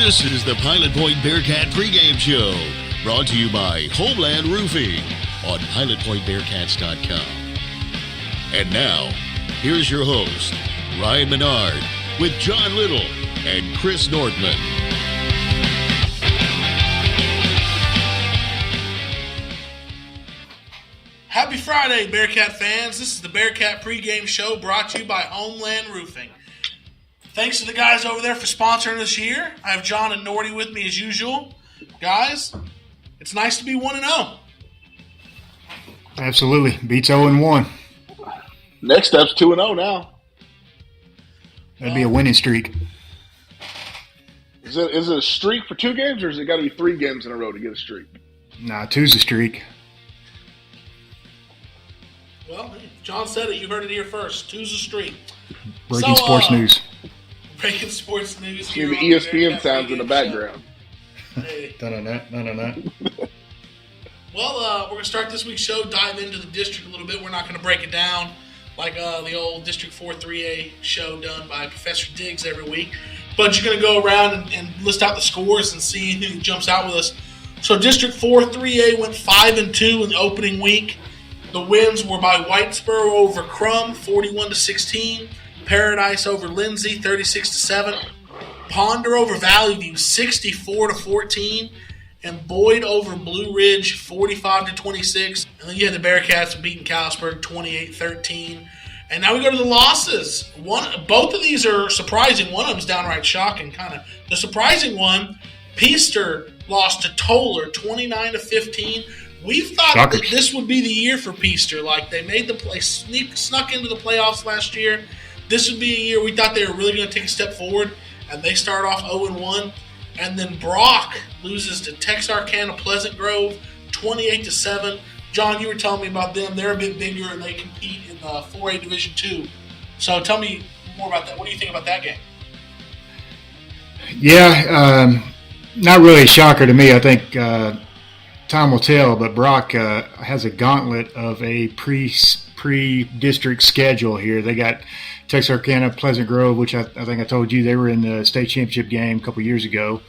This is the Pilot Point Bearcat pregame show, brought to you by Homeland Roofing on pilotpointbearcats.com. And now, here's your host, Ryan Menard, with John Little and Chris Nordman. Happy Friday, Bearcat fans. This is the Bearcat pregame show brought to you by Homeland Roofing. Thanks to the guys over there for sponsoring this year. I have John and Nordy with me as usual. Guys, it's nice to be 1-0. Absolutely. Beats 0-1. Next step's 2-0 now. That'd be a winning streak. Is it a streak for 2 games, or has it got to be 3 games in a row to get a streak? Nah, 2's a streak. Well, John said it. You heard it here first. 2's a streak. Breaking sports news. Breaking sports news. See the ESPN sounds in the background. Hey. None of that. Well, we're going to start this week's show, dive into the district a little bit. We're not going to break it down like the old District 4 3A show done by Professor Diggs every week. But you're going to go around and list out the scores and see who jumps out with us. So District 4 3A went 5-2 in the opening week. The wins were by Whitesboro over Crum, 41-16. Paradise over Lindsay, 36-7. Ponder over Valley View, 64-14. And Boyd over Blue Ridge, 45-26. And then you had the Bearcats beating Callisburg, 28-13. And now we go to the losses. Both of these are surprising. One of them is downright shocking, kind of. The surprising one, Peaster lost to Toller, 29-15. We thought that this would be the year for Peaster. Like, they made the play, snuck into the playoffs last year. This would be a year we thought they were really going to take a step forward, and they start off 0-1. And then Brock loses to Texarkana Pleasant Grove, 28-7. John, you were telling me about them. They're a bit bigger, and they compete in 4A Division II. So tell me more about that. What do you think about that game? Yeah, not really a shocker to me. I think time will tell, but Brock has a gauntlet of a pre-district schedule here. They got Texarkana, Pleasant Grove, which I think I told you they were in the state championship game a couple years ago.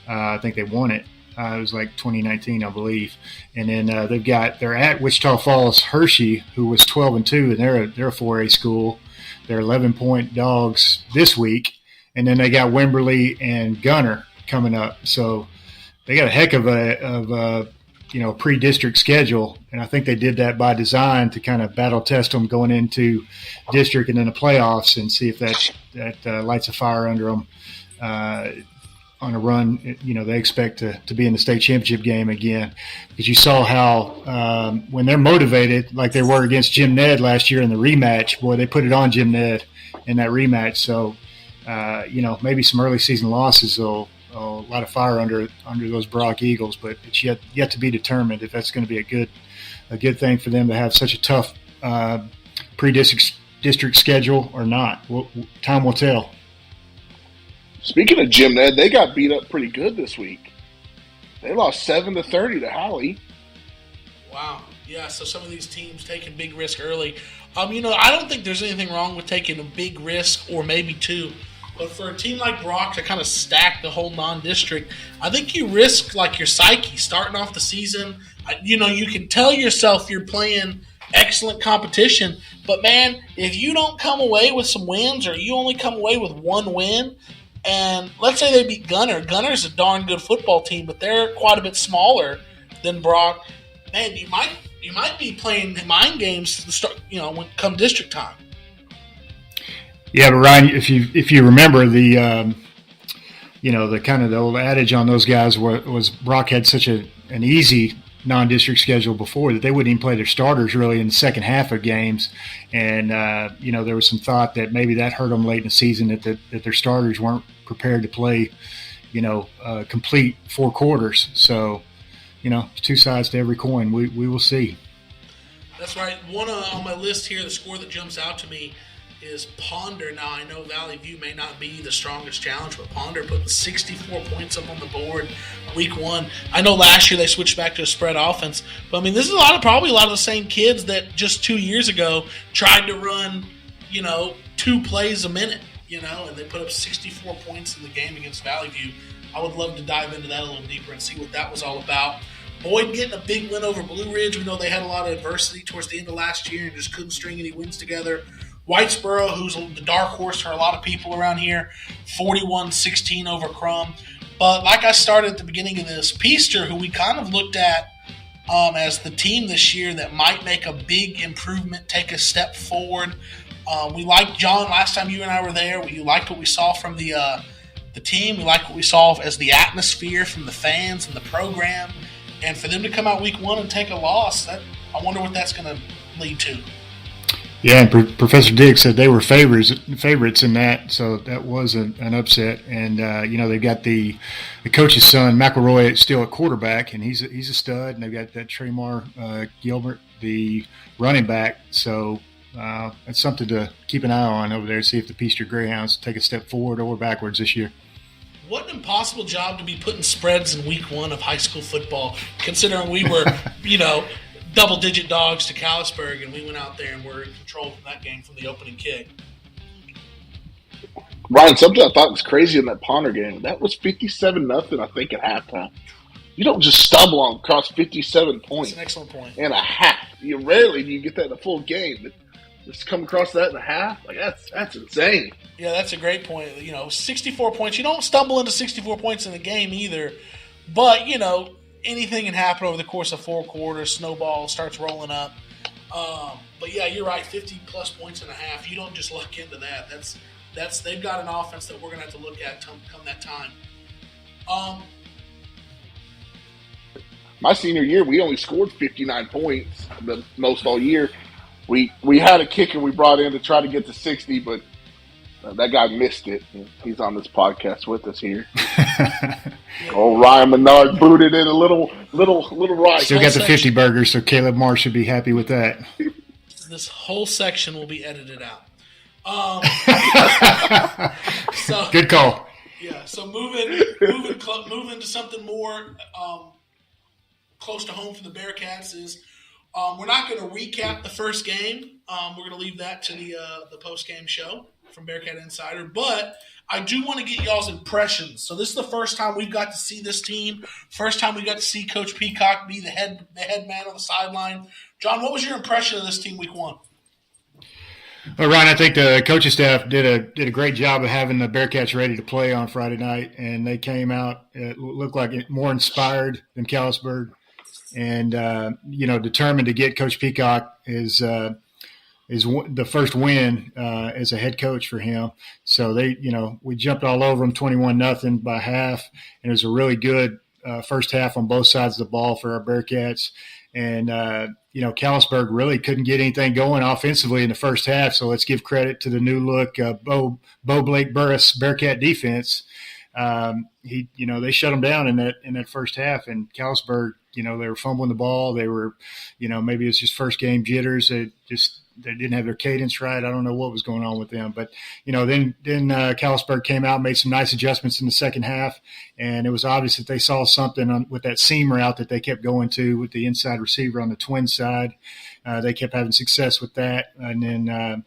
I think they won it. It was like 2019, I believe. And then they're at Wichita Falls Hershey, who was 12-2, and they're a 4A school. They're 11-point dogs this week. And then they got Wimberley and Gunner coming up. So they got a heck of a pre-district schedule, and I think they did that by design to kind of battle test them going into district and then the playoffs and see if that lights a fire under them on a run. They expect to be in the state championship game again, because you saw how when they're motivated, like they were against Jim Ned last year in the rematch, boy, they put it on Jim Ned in that rematch. So, maybe some early season losses will a lot of fire under those Brock Eagles, but it's yet to be determined if that's going to be a good thing for them to have such a tough pre-district schedule or not. Time will tell. Speaking of Jim Ned, they got beat up pretty good this week. They lost 7-30 to Howley. Wow. Yeah, so some of these teams taking big risk early. I don't think there's anything wrong with taking a big risk or maybe 2. But for a team like Brock to kind of stack the whole non-district, I think you risk like your psyche starting off the season. You can tell yourself you're playing excellent competition, but man, if you don't come away with some wins, or you only come away with 1 win, and let's say they beat Gunner. Gunner's a darn good football team, but they're quite a bit smaller than Brock. Man, you might be playing mind games to start, when come district time. Yeah, but Ryan, if you remember the the kind of the old adage on those guys was Brock had such an easy non-district schedule before that they wouldn't even play their starters really in the second half of games, and there was some thought that maybe that hurt them late in the season that their starters weren't prepared to play, complete 4 quarters. So, 2 sides to every coin. We will see. That's right. One on my list here, the score that jumps out to me is Ponder. Now, I know Valley View may not be the strongest challenge, but Ponder putting 64 points up on the board week 1. I know last year they switched back to a spread offense, but this is probably a lot of the same kids that just 2 years ago tried to run, 2 plays a minute, and they put up 64 points in the game against Valley View. I would love to dive into that a little deeper and see what that was all about. Boyd getting a big win over Blue Ridge. We know they had a lot of adversity towards the end of last year and just couldn't string any wins together. Whitesboro, who's the dark horse for a lot of people around here, 41-16 over Crum. But like I started at the beginning of this, Peaster, who we kind of looked at as the team this year that might make a big improvement, take a step forward. We liked John last time you and I were there. We liked what we saw from the team. We liked what we saw as the atmosphere from the fans and the program. And for them to come out week one and take a loss, I wonder what that's going to lead to. Yeah, and Professor Diggs said they were favorites in that, so that was an upset. And they've got the coach's son McElroy still at quarterback, and he's a stud. And they've got that Tremar Gilbert, the running back. So that's something to keep an eye on over there. See if the Peaster Greyhounds take a step forward or backwards this year. What an impossible job to be putting spreads in week one of high school football, considering we were, double-digit dogs to Callisburg, and we went out there and were in control from that game from the opening kick. Ryan, something I thought was crazy in that Ponder game, that was 57-0, I think, at halftime. You don't just stumble on across 57 points. That's an excellent point. And a half. Rarely do you get that in a full game, but just come across that in a half, that's insane. Yeah, that's a great point. 64 points. You don't stumble into 64 points in a game either, but, anything can happen over the course of 4 quarters. Snowball starts rolling up. But yeah, you're right. 50-plus points and a half. You don't just luck into that. That's they've got an offense that we're going to have to look at come that time. My senior year, we only scored 59 points, the most all year. We had a kicker we brought in to try to get to 60, but that guy missed it. He's on this podcast with us here. Ryan Menard booted in a little right. Still got the 50 burgers, so Caleb Marsh should be happy with that. This whole section will be edited out. So good call. Yeah. So moving to something more close to home for the Bearcats is we're not going to recap the first game. We're going to leave that to the post game show from Bearcat Insider, but I do want to get y'all's impressions. So this is the first time we've got to see this team. First time we got to see Coach Peacock be the head man on the sideline. John, what was your impression of this team week one? Well, Ryan, I think the coaching staff did a great job of having the Bearcats ready to play on Friday night, and they came out. It looked like more inspired than Callisburg, and determined to get Coach Peacock is the first win as a head coach for him. So we jumped all over them 21-0 by half, and it was a really good first half on both sides of the ball for our Bearcats. And Callisburg really couldn't get anything going offensively in the first half. So let's give credit to the new look Bo Blake Burris Bearcat defense. They shut them down in that first half, and Callisburg, they were fumbling the ball. They were, maybe it's just first game jitters. They didn't have their cadence right. I don't know what was going on with them. But, then Callisburg came out, made some nice adjustments in the second half, and it was obvious that they saw something with that seam route that they kept going to with the inside receiver on the twin side. They kept having success with that. And then,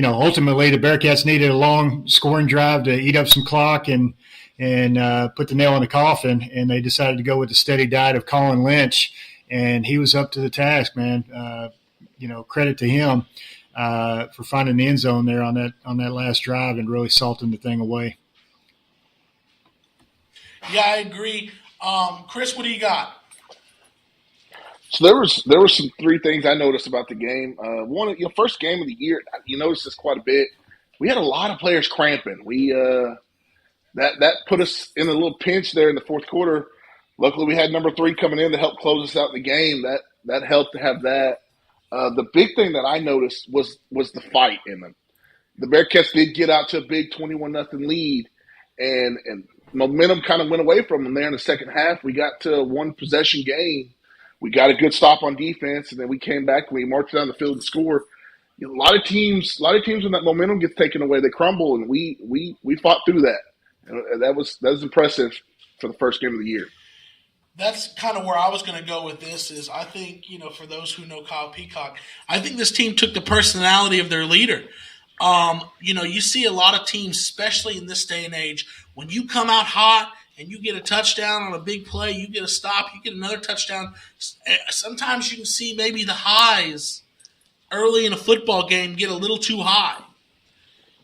ultimately the Bearcats needed a long scoring drive to eat up some clock and put the nail in the coffin, and they decided to go with the steady diet of Colin Lynch, and he was up to the task, man. Credit to him for finding the end zone there on that last drive and really salting the thing away. Yeah, I agree. Chris, what do you got? So there were some 3 things I noticed about the game. One, first game of the year, you noticed this quite a bit. We had a lot of players cramping. We that put us in a little pinch there in the fourth quarter. Luckily, we had number 3 coming in to help close us out in the game. That helped to have that. The big thing that I noticed was the fight in them. The Bearcats did get out to a big 21-0 lead, and momentum kind of went away from them there in the second half. We got to a 1-possession game. We got a good stop on defense, and then we came back and we marched down the field and scored. A lot of teams when that momentum gets taken away, they crumble, and we fought through that. And that was impressive for the first game of the year. That's kind of where I was going to go with this is I think, for those who know Kyle Peacock, I think this team took the personality of their leader. You see a lot of teams, especially in this day and age, when you come out hot and you get a touchdown on a big play, you get a stop, you get another touchdown. Sometimes you can see maybe the highs early in a football game get a little too high.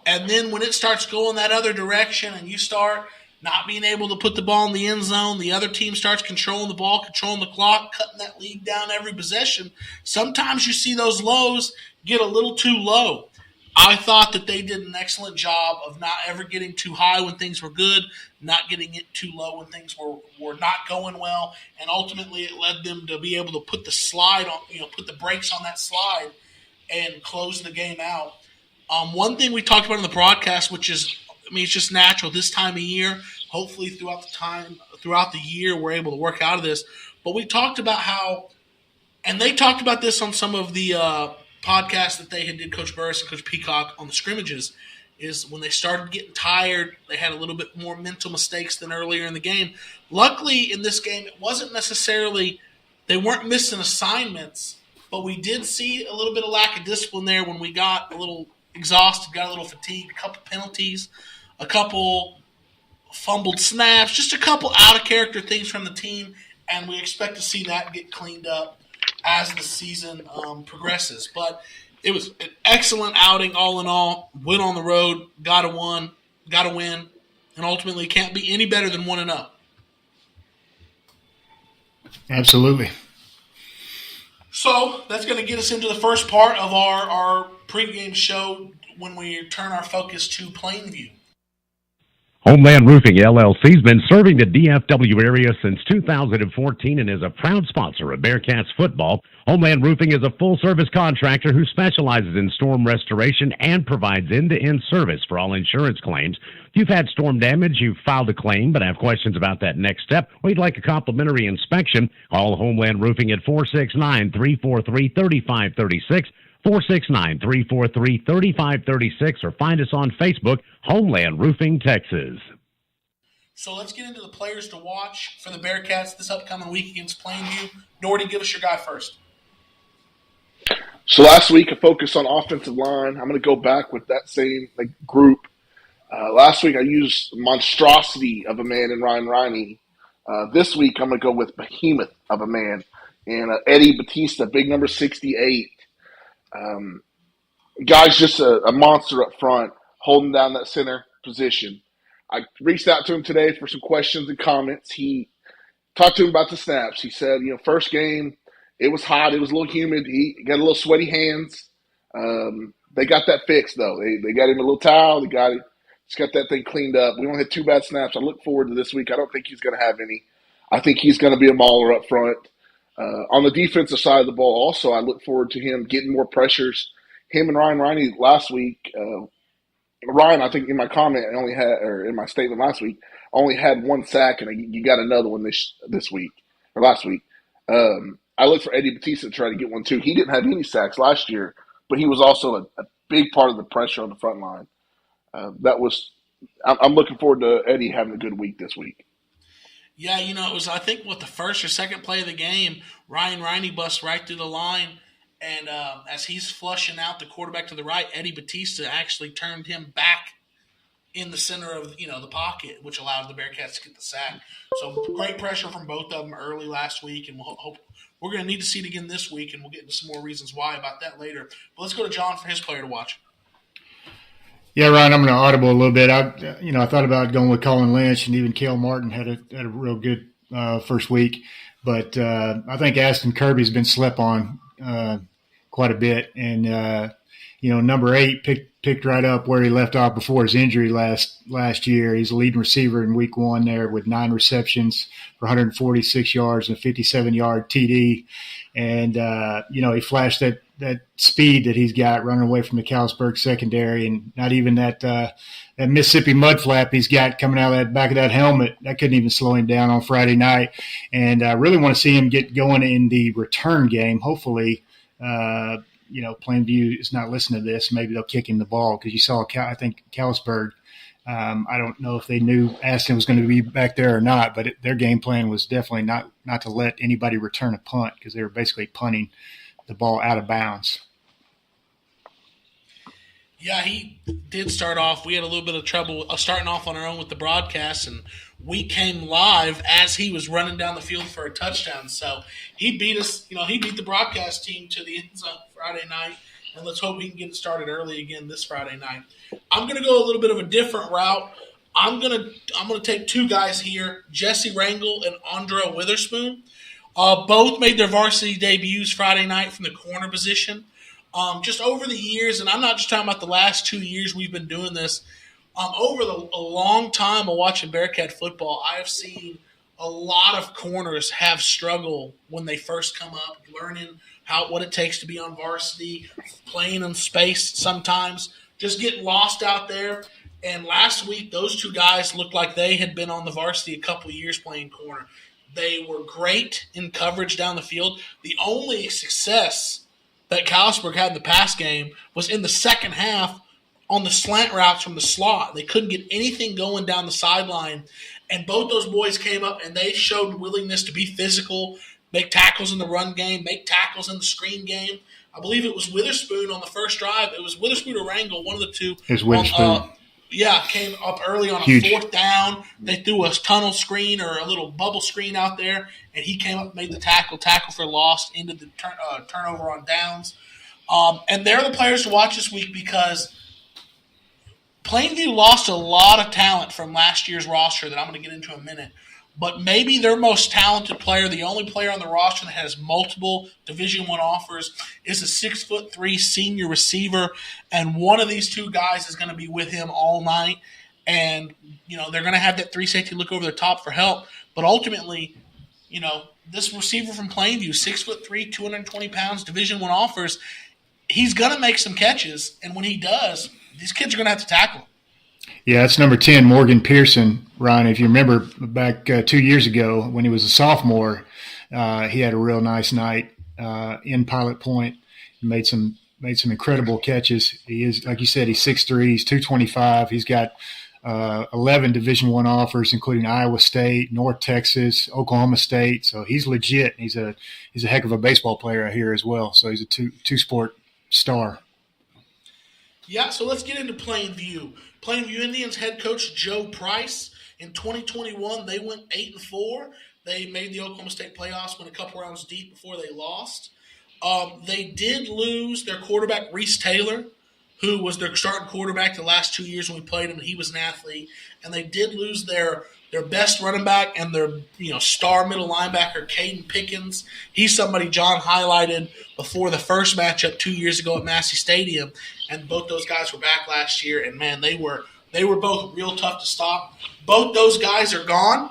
And then when it starts going that other direction and you start not being able to put the ball in the end zone, the other team starts controlling the ball, controlling the clock, cutting that lead down every possession. Sometimes you see those lows get a little too low. I thought that they did an excellent job of not ever getting too high when things were good, not getting it too low when things were not going well, and ultimately it led them to be able to put the slide on, put the brakes on that slide and close the game out. One thing we talked about in the broadcast, which is, it's just natural this time of year. Hopefully throughout the year, we're able to work out of this. But we talked about how, and they talked about this on some of the podcasts that they had did, Coach Burris and Coach Peacock, on the scrimmages, is when they started getting tired, they had a little bit more mental mistakes than earlier in the game. Luckily, in this game, it wasn't necessarily, they weren't missing assignments, but we did see a little bit of lack of discipline there when we got a little exhausted, got a little fatigued, a couple penalties, a couple fumbled snaps, just a couple out-of-character things from the team, and we expect to see that get cleaned up as the season progresses. But it was an excellent outing all in all. Went on the road, got to win, and ultimately can't be any better than 1-0. Absolutely. So that's going to get us into the first part of our pregame show when we turn our focus to Plainview. Homeland Roofing LLC has been serving the DFW area since 2014 and is a proud sponsor of Bearcats football. Homeland Roofing is a full-service contractor who specializes in storm restoration and provides end-to-end service for all insurance claims. If you've had storm damage, you've filed a claim but have questions about that next step, or you'd like a complimentary inspection, call Homeland Roofing at 469-343-3536. 469-343-3536, or find us on Facebook, Homeland Roofing, Texas. So let's get into the players to watch for the Bearcats this upcoming week against Plainview. Doherty, give us your guy first. So last week, I focused on offensive line. I'm going to go back with that same group. Last week, I used monstrosity of a man in Ryan Riney. This week, I'm going to go with behemoth of a man in Eddie Batista, big number 68. Guy's just a monster up front, holding down that center position. I reached out to him today for some questions and comments. He talked to him about the snaps. He said, first game, it was hot. It was a little humid. He got a little sweaty hands. They got that fixed, though. They got him a little towel. They got that thing cleaned up. We only had 2 bad snaps. I look forward to this week. I don't think he's going to have any. I think he's going to be a mauler up front. On the defensive side of the ball, also, I look forward to him getting more pressures. Him and Ryan Riney last week. Ryan, I think in my comment, in my statement last week, only had 1 sack, and you got another one this week or last week. I looked for Eddie Batista to try to get one too. He didn't have any sacks last year, but he was also a big part of the pressure on the front line. I'm looking forward to Eddie having a good week this week. Yeah, it was, I think, the first or second play of the game, Ryan Riney busts right through the line, and as he's flushing out the quarterback to the right, Eddie Batista actually turned him back in the center of, the pocket, which allowed the Bearcats to get the sack. So great pressure from both of them early last week, and we'll hope we're going to need to see it again this week, and we'll get into some more reasons why about that later. But let's go to John for his player to watch. Yeah, Ryan, I'm going to audible a little bit. I thought about going with Colin Lynch, and even Cale Martin had a real good first week. But I think Aston Kirby's been slept on quite a bit. And, number 8 picked right up where he left off before his injury last year. He's a leading receiver in week 1 there with 9 receptions for 146 yards and a 57-yard TD. And, he flashed that speed that he's got running away from the Callisburg secondary, and not even that Mississippi mud flap he's got coming out of that back of that helmet. That couldn't even slow him down on Friday night. And I really want to see him get going in the return game. Hopefully, Plainview is not listening to this. Maybe they'll kick him the ball, because you saw, I think, Callisburg. I don't know if they knew Aston was going to be back there or not, but their game plan was definitely not to let anybody return a punt, because they were basically punting the ball out of bounds. Yeah, he did start off. We had a little bit of trouble starting off on our own with the broadcast, and we came live as he was running down the field for a touchdown. So he beat us. He beat the broadcast team to the end zone Friday night, and let's hope he can get it started early again this Friday night. I'm going to go a little bit of a different route. I'm gonna take two guys here, Jesse Rangel and Andra Witherspoon. Both made their varsity debuts Friday night from the corner position. Just over the years, and I'm not just talking about the last 2 years we've been doing this, over a long time of watching Bearcat football, I have seen a lot of corners have struggle when they first come up, learning what it takes to be on varsity, playing in space sometimes, just getting lost out there. And last week, those two guys looked like they had been on the varsity a couple of years playing corner. They were great in coverage down the field. The only success that Callisburg had in the pass game was in the second half on the slant routes from the slot. They couldn't get anything going down the sideline. And both those boys came up and they showed willingness to be physical, make tackles in the run game, make tackles in the screen game. I believe it was Witherspoon on the first drive. It was Witherspoon or Rangel, one of the two. It was Witherspoon. Came up early on a Huge. fourth down. They threw a tunnel screen or a little bubble screen out there, and he came up and made the tackle for loss, into the turnover on downs. And they're the players to watch this week because Plainview lost a lot of talent from last year's roster that I'm going to get into in a minute. But maybe their most talented player, the only player on the roster that has multiple Division I offers, is a 6'3" senior receiver, and one of these two guys is going to be with him all night. And they're going to have that 3 safety look over the top for help. But ultimately, this receiver from Plainview, 6'3", 220 pounds, Division I offers, he's going to make some catches, and when he does, these kids are going to have to tackle him. Yeah, that's number 10, Morgan Pearson. Ryan, if you remember back 2 years ago when he was a sophomore, he had a real nice night in Pilot Point. He made some incredible catches. He is, like you said, he's 6'3", he's 225. He's got 11 Division I offers, including Iowa State, North Texas, Oklahoma State. So he's legit. He's a heck of a baseball player out here as well. So he's a two-sport star. Yeah, so let's get into Plainview. Plainview Indians head coach Joe Price. In 2021, they went 8-4. They made the Oklahoma State playoffs, went a couple rounds deep before they lost. They did lose their quarterback, Reese Taylor, who was their starting quarterback the last 2 years when we played him. He was an athlete. And they did lose their best running back and their star middle linebacker, Caden Pickens. He's somebody John highlighted before the first matchup 2 years ago at Massey Stadium. And both those guys were back last year. And, man, they were both real tough to stop. Both those guys are gone.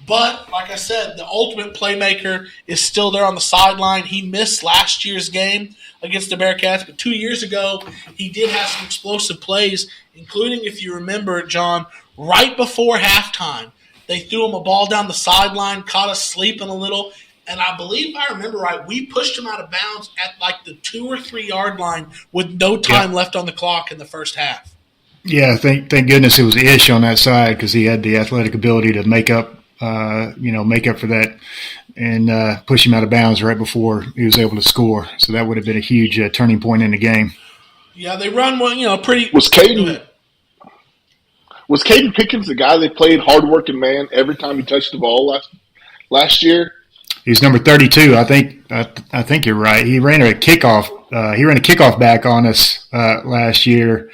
But, like I said, the ultimate playmaker is still there on the sideline. He missed last year's game against the Bearcats, but 2 years ago he did have some explosive plays, including, if you remember, John, right before halftime, they threw him a ball down the sideline, caught us sleeping a little, and I believe I remember right, we pushed him out of bounds at like the 2 or 3 yard line with no time left on the clock in the first half. Yeah, thank goodness it was Ish on that side because he had the athletic ability to make up for that and push him out of bounds right before he was able to score. So that would have been a huge turning point in the game. Yeah, they run one, pretty. Was Caden Pickens the guy that played hard-working man every time he touched the ball last year? He's number 32. I think you're right. He ran a kickoff back on us last year.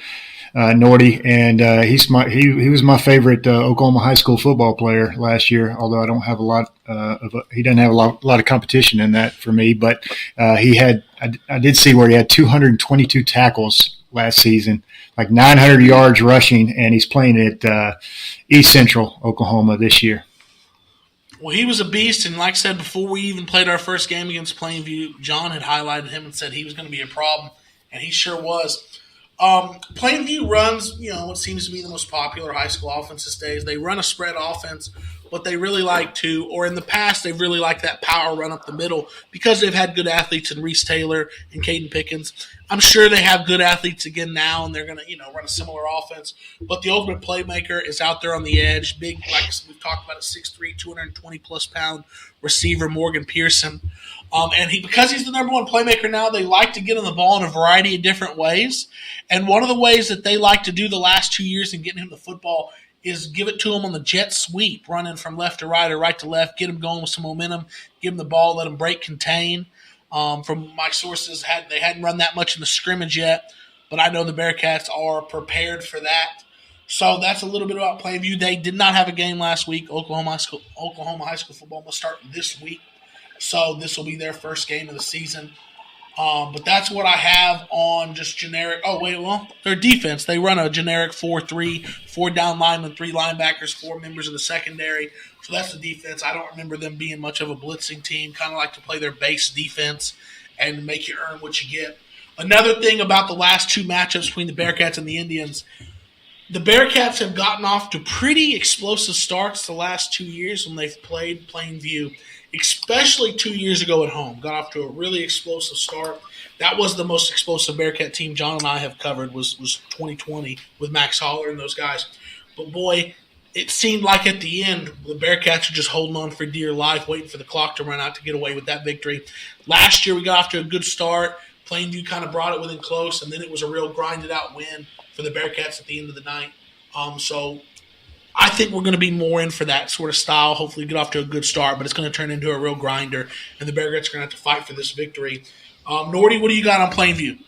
Nordy, and he was my favorite Oklahoma high school football player last year. Although I don't have a lot he doesn't have a lot of competition in that for me. But I did see where he had 222 tackles last season, like 900 yards rushing, and he's playing at East Central Oklahoma this year. Well, he was a beast, and like I said, before we even played our first game against Plainview, John had highlighted him and said he was going to be a problem, and he sure was. Plainview runs, what seems to be the most popular high school offense these days. They run a spread offense, but they really like to, or in the past, they've really liked that power run up the middle because they've had good athletes in Reese Taylor and Caden Pickens. I'm sure they have good athletes again now, and they're going to, run a similar offense. But the ultimate playmaker is out there on the edge, big, like we've talked about, a 6'3", 220-plus pound receiver, Morgan Pearson. And because he's the number one playmaker now, they like to get him the ball in a variety of different ways. And one of the ways that they like to do the last 2 years in getting him the football is give it to him on the jet sweep, running from left to right or right to left, get him going with some momentum, give him the ball, let him break contain. From my sources, they hadn't run that much in the scrimmage yet, but I know the Bearcats are prepared for that. So that's a little bit about Plainview. They did not have a game last week. Oklahoma high school football will start this week, so this will be their first game of the season. But that's what I have on just generic. Oh, wait, well, their defense. They run a generic 4-3, 4 down linemen, 3 linebackers, 4 members of the secondary. So that's the defense. I don't remember them being much of a blitzing team. Kind of like to play their base defense and make you earn what you get. Another thing about the last 2 matchups between the Bearcats and the Indians, the Bearcats have gotten off to pretty explosive starts the last 2 years when they've played Plainview, especially 2 years ago at home. Got off to a really explosive start. That was the most explosive Bearcat team John and I have covered was 2020 with Max Holler and those guys. But, boy, it seemed like at the end the Bearcats were just holding on for dear life, waiting for the clock to run out to get away with that victory. Last year we got off to a good start. Plainview kind of brought it within close, and then it was a real grinded-out win for the Bearcats at the end of the night. So I think we're going to be more in for that sort of style, hopefully get off to a good start, but it's going to turn into a real grinder, and the Bearcats are going to have to fight for this victory. Nordy, what do you got on Plainview?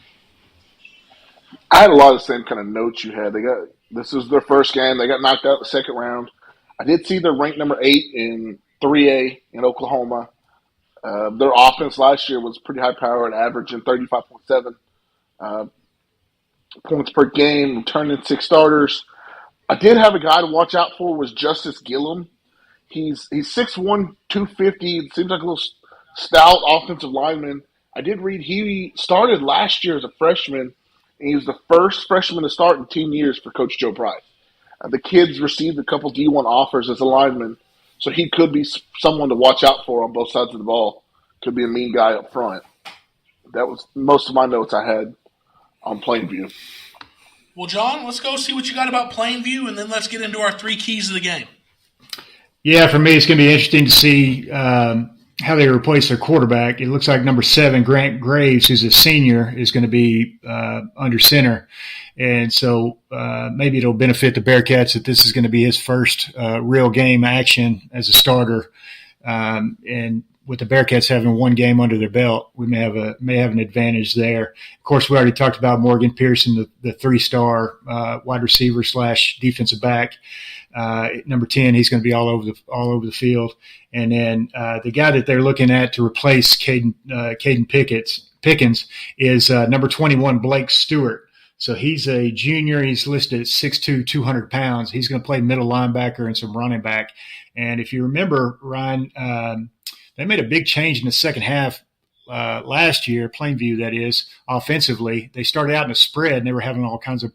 I had a lot of the same kind of notes you had. This is their first game. They got knocked out in the second round. I did see they're ranked number 8 in 3A in Oklahoma. Their offense last year was pretty high powered, averaging 35.7 points per game, turning 6 starters. I did have a guy to watch out for was Justice Gillum. He's 6'1", 250. Seems like a little stout offensive lineman. I did read he started last year as a freshman, and he was the first freshman to start in 10 years for Coach Joe Price. The kid's received a couple D1 offers as a lineman, so he could be someone to watch out for on both sides of the ball. Could be a mean guy up front. That was most of my notes I had on Plainview. Well, John, let's go see what you got about Plainview, and then let's get into our 3 keys of the game. Yeah, for me, it's going to be interesting to see how they replace their quarterback. It looks like number 7, Grant Graves, who's a senior, is going to be under center. And so maybe it'll benefit the Bearcats that this is going to be his first real game action as a starter. And with the Bearcats having 1 game under their belt, we may have an advantage there. Of course, we already talked about Morgan Pearson, the 3-star wide receiver / defensive back. Number 10, he's going to be all over the field. And then the guy that they're looking at to replace Caden Pickens is number 21, Blake Stewart. So he's a junior. He's listed at 6'2", 200 pounds. He's going to play middle linebacker and some running back. And if you remember, Ryan, they made a big change in the second half last year, Plainview that is, offensively. They started out in a spread, and they were having all kinds of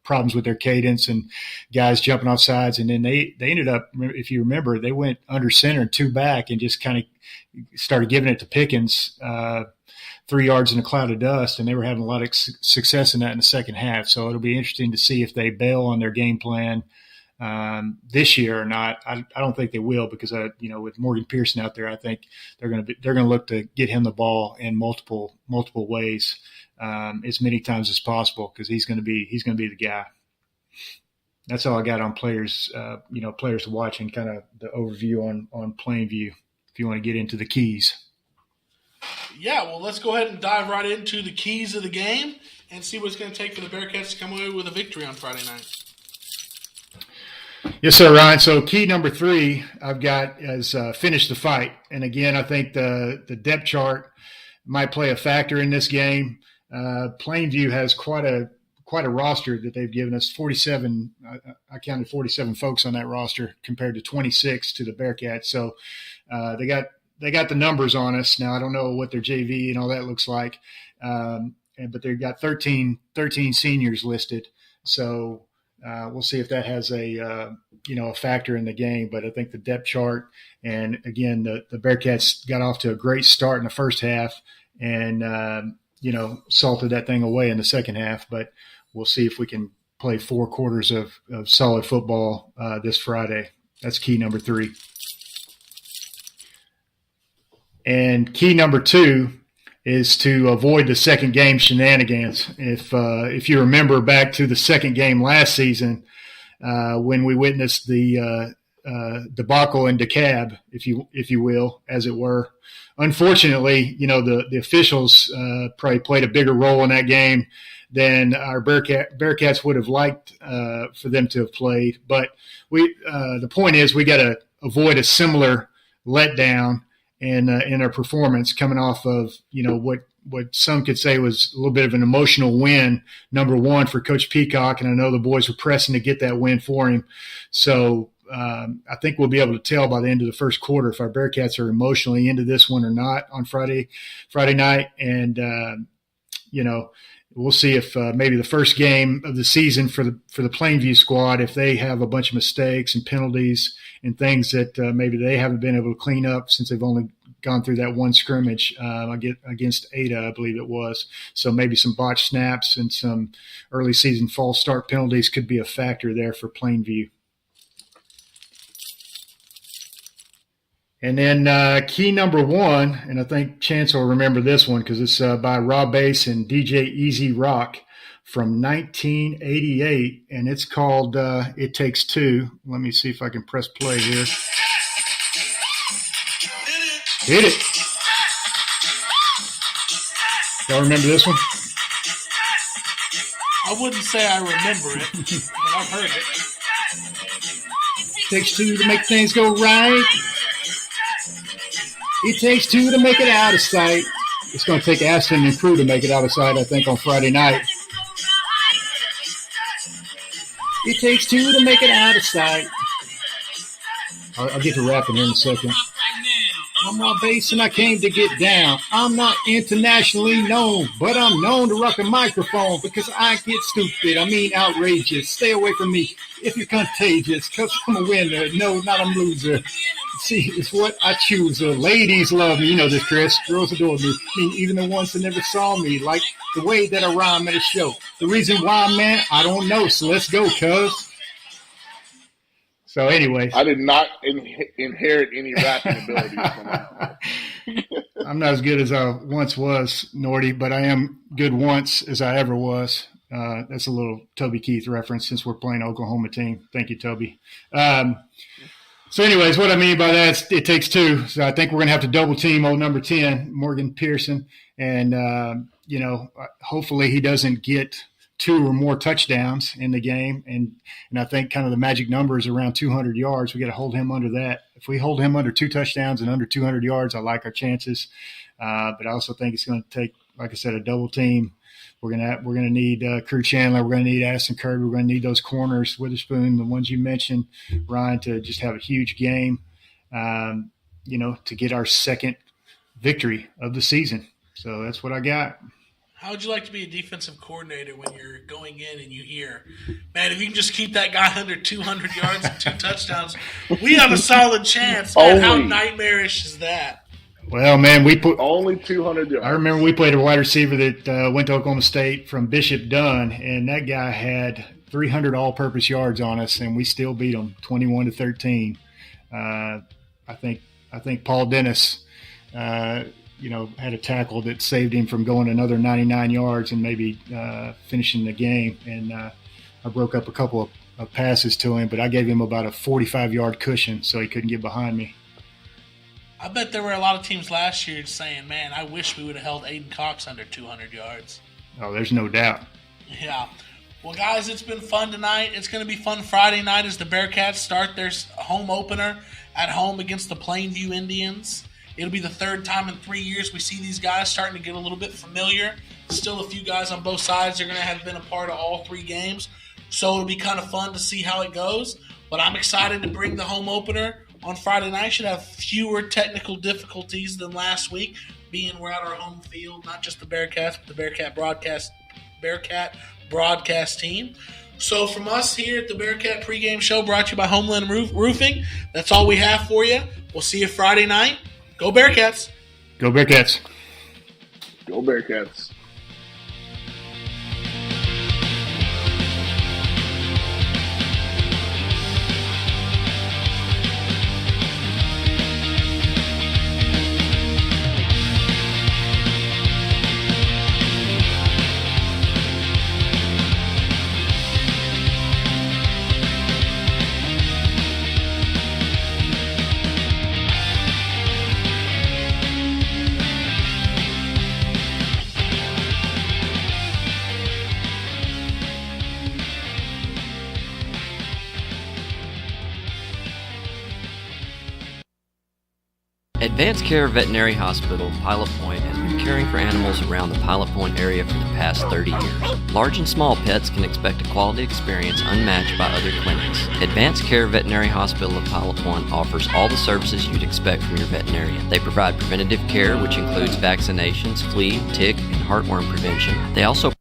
problems with their cadence and guys jumping off sides. And then they ended up, if you remember, they went under center and 2 back and just kind of started giving it to Pickens 3 yards in a cloud of dust, and they were having a lot of success in that in the second half. So it'll be interesting to see if they bail on their game plan this year or not. I don't think they will because with Morgan Pearson out there, I think they're going to look to get him the ball in multiple ways as many times as possible because he's going to be the guy. That's all I got on players to watch and kind of the overview on Plainview. If you want to get into the keys. Yeah, well, let's go ahead and dive right into the keys of the game and see what it's going to take for the Bearcats to come away with a victory on Friday night. Yes, sir, Ryan. So key number 3 I've got is finish the fight. And again, I think the depth chart might play a factor in this game. Plainview has quite a roster that they've given us. 47. I counted 47 folks on that roster compared to 26 to the Bearcats. So they got the numbers on us. Now I don't know what their JV and all that looks like, but they've got 13 seniors listed. So. We'll see if that has a factor in the game, but I think the depth chart and again the Bearcats got off to a great start in the first half and salted that thing away in the second half. But we'll see if we can play 4 quarters of solid football this Friday. That's key number 3. And key number 2 is to avoid the second game shenanigans. If you remember back to the second game last season, when we witnessed the debacle in DeKalb, if you will, as it were. Unfortunately, the officials probably played a bigger role in that game than our Bearcats would have liked for them to have played. But the point is, we got to avoid a similar letdown in our performance, coming off of what some could say was a little bit of an emotional win, number 1 for Coach Peacock, and I know the boys were pressing to get that win for him. So I think we'll be able to tell by the end of the first quarter if our Bearcats are emotionally into this one or not on Friday night. And we'll see if maybe the first game of the season for the Plainview squad, if they have a bunch of mistakes and penalties and things that maybe they haven't been able to clean up since they've only gone through that one scrimmage against Ada, I believe it was. So maybe some botched snaps and some early season false start penalties could be a factor there for Plainview. And then key number 1, and I think Chance will remember this one because it's by Rob Bass and DJ Easy Rock from 1988, and it's called It Takes Two. Let me see if I can press play here. Hit it. Y'all remember this one? I wouldn't say I remember it, but I've heard it. Takes two to make things go right. It takes 2 to make it out of sight. It's going to take Aston and crew to make it out of sight, I think, on Friday night. It takes 2 to make it out of sight. I'll get to rapping here in a second. I'm Rob Bass and I came to get down. I'm not internationally known, but I'm known to rock a microphone because I get stupid. I mean outrageous. Stay away from me if you're contagious, because I'm a winner. No, not a loser. See, it's what I choose. Ladies love me. You know this, Chris. Girls adore me. I mean, even the ones that never saw me. Like the way that I rhyme at a show. The reason why, man, I don't know. So let's go, cuz. So anyway. I did not inherit any rapping abilities from my I'm not as good as I once was, Nordy, but I am good once as I ever was. That's a little Toby Keith reference since we're playing Oklahoma team. Thank you, Toby. So anyways, what I mean by that is it takes 2. So I think we're going to have to double team old number 10, Morgan Pearson. And, hopefully he doesn't get 2 or more touchdowns in the game. And I think kind of the magic number is around 200 yards. We got to hold him under that. If we hold him under 2 touchdowns and under 200 yards, I like our chances. But I also think it's going to take, like I said, a double team. We're gonna need Crew Chandler. We're gonna need Aston Kirby. We're gonna need those corners, Witherspoon, the ones you mentioned, Ryan, to just have a huge game. To get our second victory of the season. So that's what I got. How would you like to be a defensive coordinator when you're going in and you hear, man, if you can just keep that guy under 200 yards and 2 touchdowns, we have a solid chance. Man, how nightmarish is that? Well, man, we put only 200 yards. I remember we played a wide receiver that went to Oklahoma State from Bishop Dunn, and that guy had 300 all-purpose yards on us, and we still beat him 21-13. I think Paul Dennis, had a tackle that saved him from going another 99 yards and maybe finishing the game. And I broke up a couple of passes to him, but I gave him about a 45-yard cushion so he couldn't get behind me. I bet there were a lot of teams last year saying, man, I wish we would have held Aiden Cox under 200 yards. Oh, there's no doubt. Yeah. Well, guys, it's been fun tonight. It's going to be fun Friday night as the Bearcats start their home opener at home against the Plainview Indians. It'll be the 3rd time in 3 years we see these guys starting to get a little bit familiar. Still a few guys on both sides are going to have been a part of all 3 games. So it'll be kind of fun to see how it goes. But I'm excited to bring the home opener on Friday night. Should have fewer technical difficulties than last week, being we're at our home field, not just the Bearcats, but the Bearcat broadcast team. So from us here at the Bearcat pregame show, brought to you by Homeland Roofing, that's all we have for you. We'll see you Friday night. Go Bearcats. Go Bearcats. Go Bearcats. Advanced Care Veterinary Hospital, Pilot Point, has been caring for animals around the Pilot Point area for the past 30 years. Large and small pets can expect a quality experience unmatched by other clinics. Advanced Care Veterinary Hospital of Pilot Point offers all the services you'd expect from your veterinarian. They provide preventative care, which includes vaccinations, flea, tick, and heartworm prevention. They also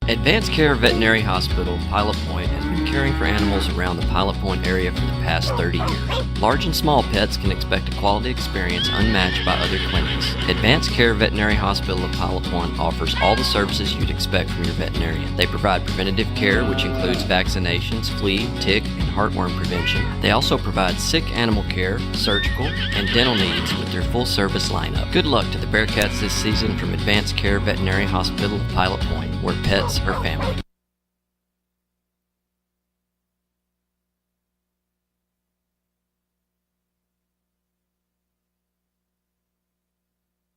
Advanced Care Veterinary Hospital, Pilot Point, has been caring for animals around the Pilot Point area for the past 30 years. Large and small pets can expect a quality experience unmatched by other clinics. Advanced Care Veterinary Hospital of Pilot Point offers all the services you'd expect from your veterinarian. They provide preventative care, which includes vaccinations, flea, tick, and heartworm prevention. They also provide sick animal care, surgical, and dental needs with their full-service lineup. Good luck to the Bearcats this season from Advanced Care Veterinary Hospital of Pilot Point, where pets are family.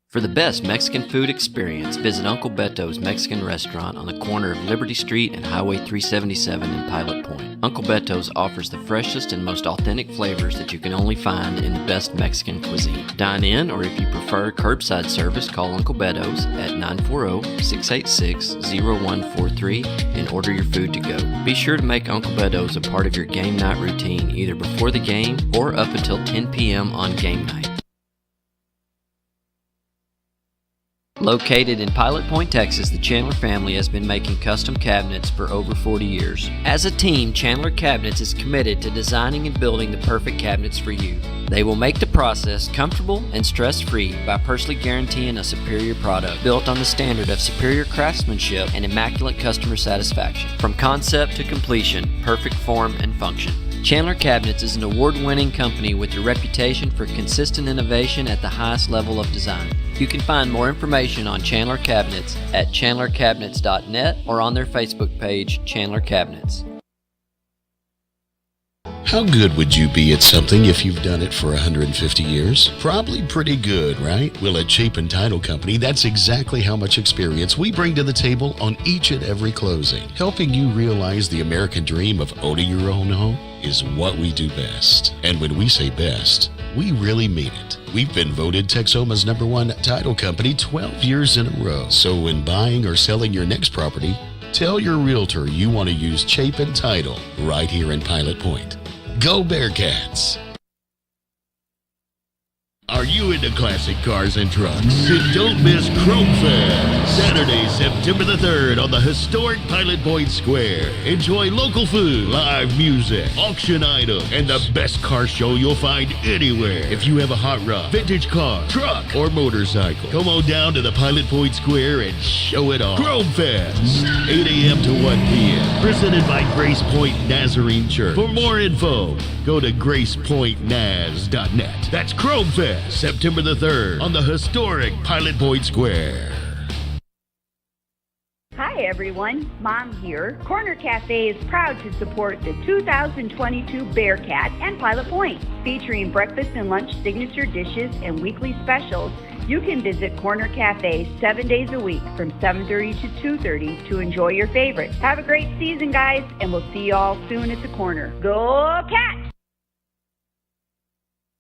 For the best Mexican food experience, visit Uncle Beto's Mexican Restaurant on the corner of Liberty Street and Highway 377 in Pilot Point. Uncle Beto's offers the freshest and most authentic flavors that you can only find in the best Mexican cuisine. Dine in, or if you prefer curbside service, call Uncle Beto's at 940-686-0143 and order your food to go. Be sure to make Uncle Beto's a part of your game night routine either before the game or up until 10 p.m. on game night. Located in Pilot Point, Texas, the Chandler family has been making custom cabinets for over 40 years. As a team, Chandler Cabinets is committed to designing and building the perfect cabinets for you. They will make the process comfortable and stress-free by personally guaranteeing a superior product built on the standard of superior craftsmanship and immaculate customer satisfaction. From concept to completion, perfect form and function. Chandler Cabinets is an award-winning company with a reputation for consistent innovation at the highest level of design. You can find more information on Chandler Cabinets at chandlercabinets.net or on their Facebook page, Chandler Cabinets. How good would you be at something if you've done it for 150 years? Probably pretty good, right? Well, at Chapin Title Company, that's exactly how much experience we bring to the table on each and every closing. Helping you realize the American dream of owning your own home is what we do best. And when we say best, we really mean it. We've been voted Texoma's #1 title company 12 years in a row. So when buying or selling your next property, tell your realtor you want to use Chapin Title right here in Pilot Point. Go Bearcats! Are you into classic cars and trucks? Then don't miss Chrome Fest, Saturday, September the 3rd on the historic Pilot Point Square. Enjoy local food, live music, auction items, and the best car show you'll find anywhere. If you have a hot rod, vintage car, truck, or motorcycle, come on down to the Pilot Point Square and show it off. Chrome Fest, 8 a.m. to 1 p.m. Presented by Grace Point Nazarene Church. For more info, go to gracepointnaz.net. That's Chrome Fest, September the 3rd on the historic Pilot Point Square. Hi everyone, Mom here. Corner Cafe is proud to support the 2022 Bearcat and Pilot Point. Featuring breakfast and lunch signature dishes and weekly specials, you can visit Corner Cafe 7 days a week from 7:30 to 2:30 to enjoy your favorites. Have a great season, guys, and we'll see you all soon at the corner. Go Cats!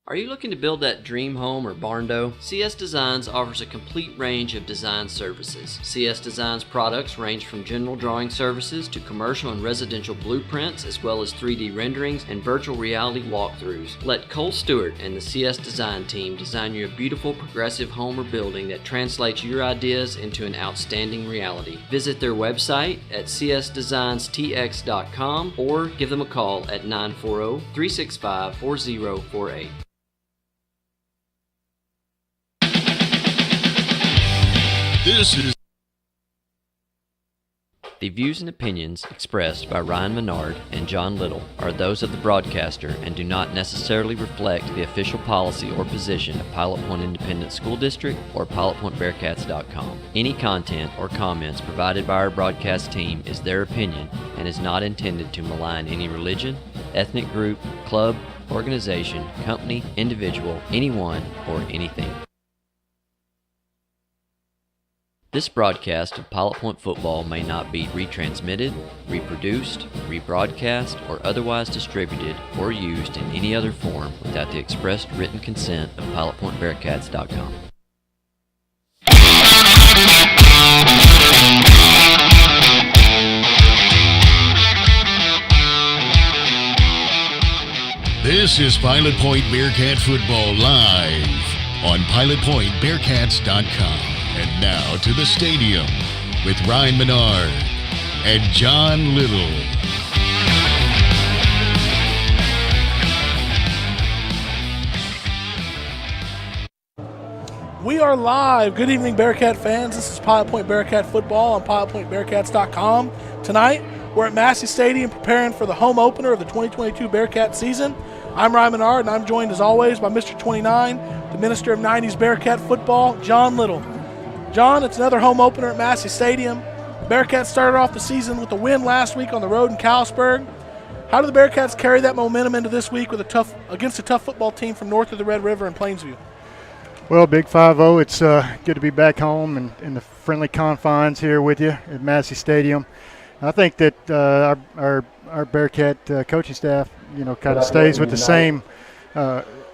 Are you looking to build that dream home or barn-dough? CS Designs offers a complete range of design services. CS Designs products range from general drawing services to commercial and residential blueprints, as well as 3D renderings and virtual reality walkthroughs. Let Cole Stewart and the CS Design team design you a beautiful progressive home or building that translates your ideas into an outstanding reality. Visit their website at csdesignstx.com or give them a call at 940-365-4048. This is The views and opinions expressed by Ryan Menard and John Little are those of the broadcaster and do not necessarily reflect the official policy or position of Pilot Point Independent School District or PilotPointBearcats.com. Any content or comments provided by our broadcast team is their opinion and is not intended to malign any religion, ethnic group, club, organization, company, individual, anyone, or anything. This broadcast of Pilot Point football may not be retransmitted, reproduced, rebroadcast, or otherwise distributed or used in any other form without the expressed written consent of PilotPointBearcats.com. This is Pilot Point Bearcat football live on PilotPointBearcats.com. And now to the stadium with Ryan Menard and John Little. We are live. Good evening, Bearcat fans. This is Pilot Point Bearcat football on PilotPointBearcats.com. Tonight, we're at Massey Stadium preparing for the home opener of the 2022 Bearcat season. I'm Ryan Menard, and I'm joined as always by Mr. 29, the Minister of 90s Bearcat football, John Little. John, it's another home opener at Massey Stadium. The Bearcats started off the season with a win last week on the road in Callisburg. How do the Bearcats carry that momentum into this week against a tough football team from north of the Red River in Plainview? Well, Big 5-0, it's good to be back home and in the friendly confines here with you at Massey Stadium. I think that our Bearcat coaching staff, kind of stays with the same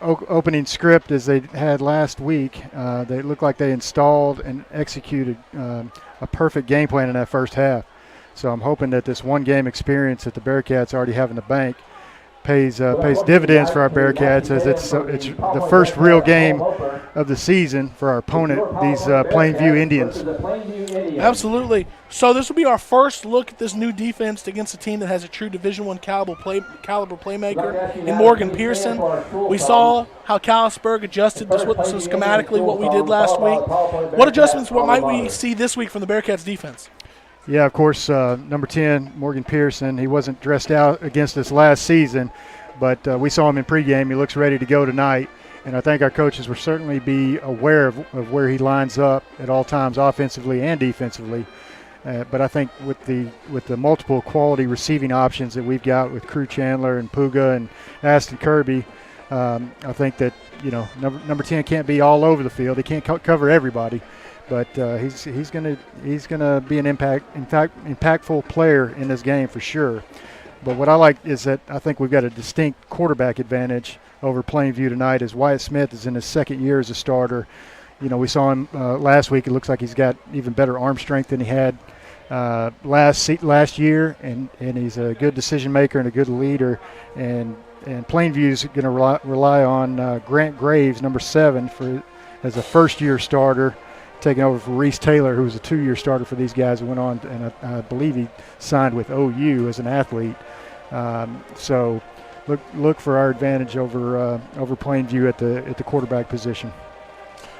opening script as they had last week. They look like they installed and executed a perfect game plan in that first half. So I'm hoping that this one-game experience that the Bearcats already have in the bank pays dividends for our Bearcats, as it's the first real game of the season for our opponent, these Plainview Indians. Absolutely. So this will be our first look at this new defense against a team that has a true Division I caliber playmaker in Morgan Pearson. We saw how Callisburg adjusted to schematically what we did last week. What adjustments might we see this week from the Bearcats defense? Yeah, of course, number 10, Morgan Pearson, he wasn't dressed out against us last season, but we saw him in pregame. He looks ready to go tonight, and I think our coaches will certainly be aware of where he lines up at all times, offensively and defensively. But I think with the multiple quality receiving options that we've got with Crew Chandler and Puga and Aston Kirby, I think that number 10 can't be all over the field. He can't cover everybody. But he's gonna be an impactful player in this game for sure. But what I like is that I think we've got a distinct quarterback advantage over Plainview tonight, as Wyatt Smith is in his second year as a starter. We saw him last week. It looks like he's got even better arm strength than he had last year, and he's a good decision maker and a good leader. And Plainview's going to rely on Grant Graves, number 7, as a first-year starter, taking over for Reese Taylor, who was a 2-year starter for these guys, who went on, and I believe he signed with OU as an athlete. So look for our advantage over Plainview at the quarterback position.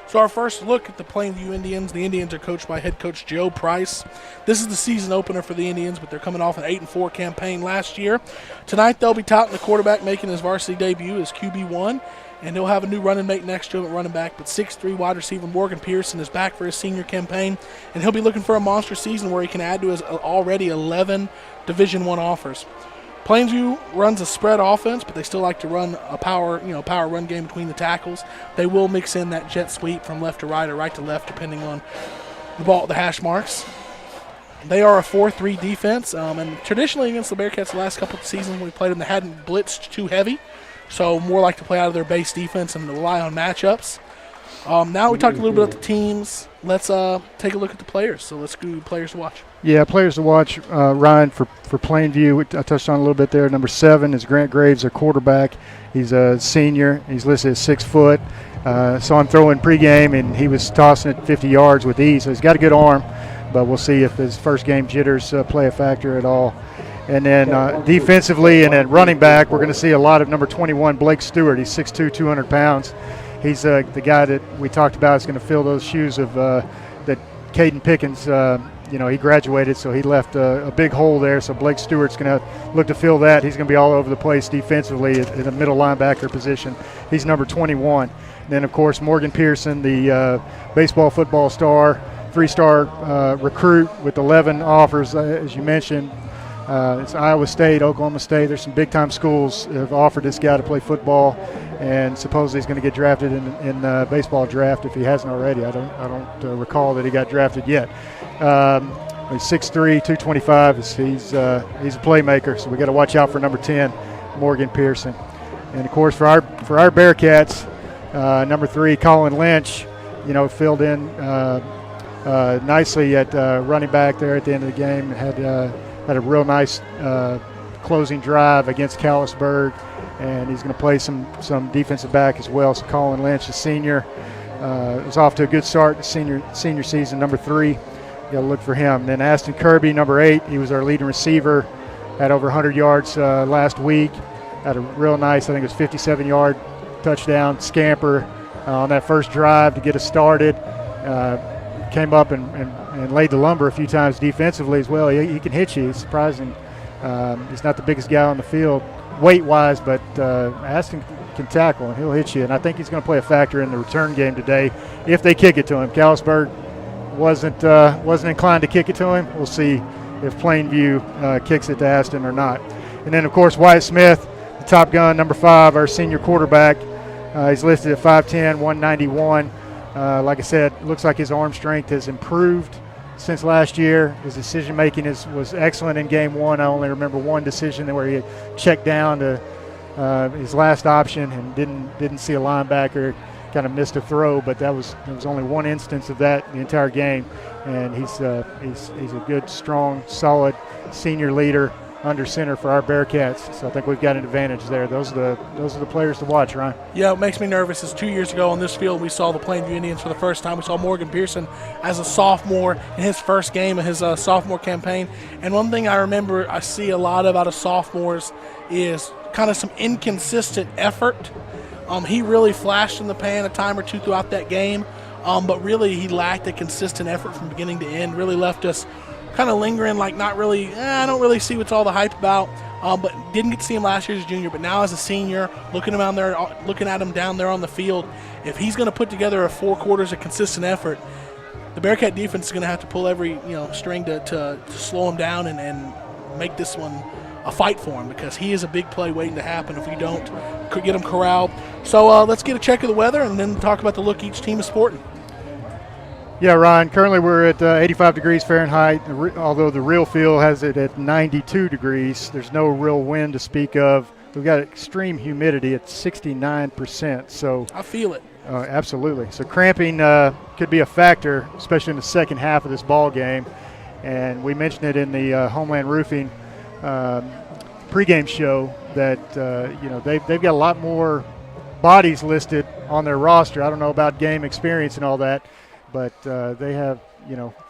So our first look at the Plainview Indians. The Indians are coached by head coach Joe Price. This is the season opener for the Indians, but they're coming off an 8-4 campaign last year. Tonight they'll be touting the quarterback making his varsity debut as QB1. And he'll have a new running mate next to him at running back. But 6'3" wide receiver Morgan Pearson is back for his senior campaign, and he'll be looking for a monster season where he can add to his already 11 Division I offers. Plainview runs a spread offense, but they still like to run a power run game between the tackles. They will mix in that jet sweep from left to right or right to left, depending on the hash marks. They are a 4-3 defense, and traditionally against the Bearcats the last couple of seasons when we played them, they hadn't blitzed too heavy. So more like to play out of their base defense and rely on matchups. Now we talked a little bit about the teams. Let's take a look at the players. So let's do players to watch. Yeah, players to watch. Ryan, for Plainview, I touched on a little bit there. Number 7 is Grant Graves, their quarterback. He's a senior. He's listed as 6 foot. Saw him throw in pregame, and he was tossing it 50 yards with ease. So he's got a good arm, but we'll see if his first game jitters play a factor at all. And then defensively and at running back, we're going to see a lot of number 21, Blake Stewart. He's 6'2", 200 pounds. He's the guy that we talked about is going to fill those shoes of that Caden Pickens, he graduated, so he left a big hole there. So Blake Stewart's going to look to fill that. He's going to be all over the place defensively at the middle linebacker position. He's number 21. And then, of course, Morgan Pearson, the baseball, football star, 3-star recruit with 11 offers, as you mentioned. It's Iowa State, Oklahoma State. There's some big-time schools that have offered this guy to play football, and supposedly he's going to get drafted in baseball draft if he hasn't already. I don't recall that he got drafted yet. He's 6'3", 225. He's a playmaker, so we got to watch out for number 10, Morgan Pearson. And of course, for our Bearcats, number 3, Colin Lynch, filled in nicely at running back there at the end of the game. Had a real nice closing drive against Callisburg, and he's going to play some defensive back as well. So Colin Lynch, a senior, was off to a good start senior season, number 3. You got to look for him. Then Aston Kirby, number 8, he was our leading receiver, had over 100 yards last week. Had a real nice, I think it was 57-yard touchdown scamper on that first drive to get us started. Came up and laid the lumber a few times defensively as well. He can hit you. He's surprising. He's not the biggest guy on the field weight-wise, but Aston can tackle, and he'll hit you. And I think he's going to play a factor in the return game today if they kick it to him. Callisburg wasn't inclined to kick it to him. We'll see if Plainview kicks it to Aston or not. And then, of course, Wyatt Smith, the top gun, number 5, our senior quarterback. He's listed at 5'10", 191. Like I said, looks like his arm strength has improved since last year. His decision-making was excellent in game 1. I only remember one decision where he checked down to his last option and didn't see a linebacker, kind of missed a throw, but there was only one instance of that the entire game. And he's a good, strong, solid senior leader under center for our Bearcats, so I think we've got an advantage there. Those are the players to watch, Ryan. Yeah, it makes me nervous. It's 2 years ago on this field we saw the Plainview Indians for the first time. We saw Morgan Pearson as a sophomore in his first game of his sophomore campaign. And one thing I remember I see a lot of out of sophomores is kind of some inconsistent effort. He really flashed in the pan a time or two throughout that game, but really he lacked a consistent effort from beginning to end. Really left us kind of lingering, like not really, I don't really see what's all the hype about, but didn't get to see him last year as a junior. But now as a senior, looking at him down there on the field, if he's going to put together a 4 quarters of consistent effort, the Bearcat defense is going to have to pull every string to slow him down and make this one a fight for him, because he is a big play waiting to happen if we don't get him corralled. So let's get a check of the weather and then talk about the look each team is sporting. Yeah, Ryan, currently we're at 85 degrees Fahrenheit, although the real feel has it at 92 degrees. There's no real wind to speak of. We've got extreme humidity at 69%. So I feel it. Absolutely. So cramping could be a factor, especially in the second half of this ball game. And we mentioned it in the Homeland Roofing pregame show that they've got a lot more bodies listed on their roster. I don't know about game experience and all that, but they have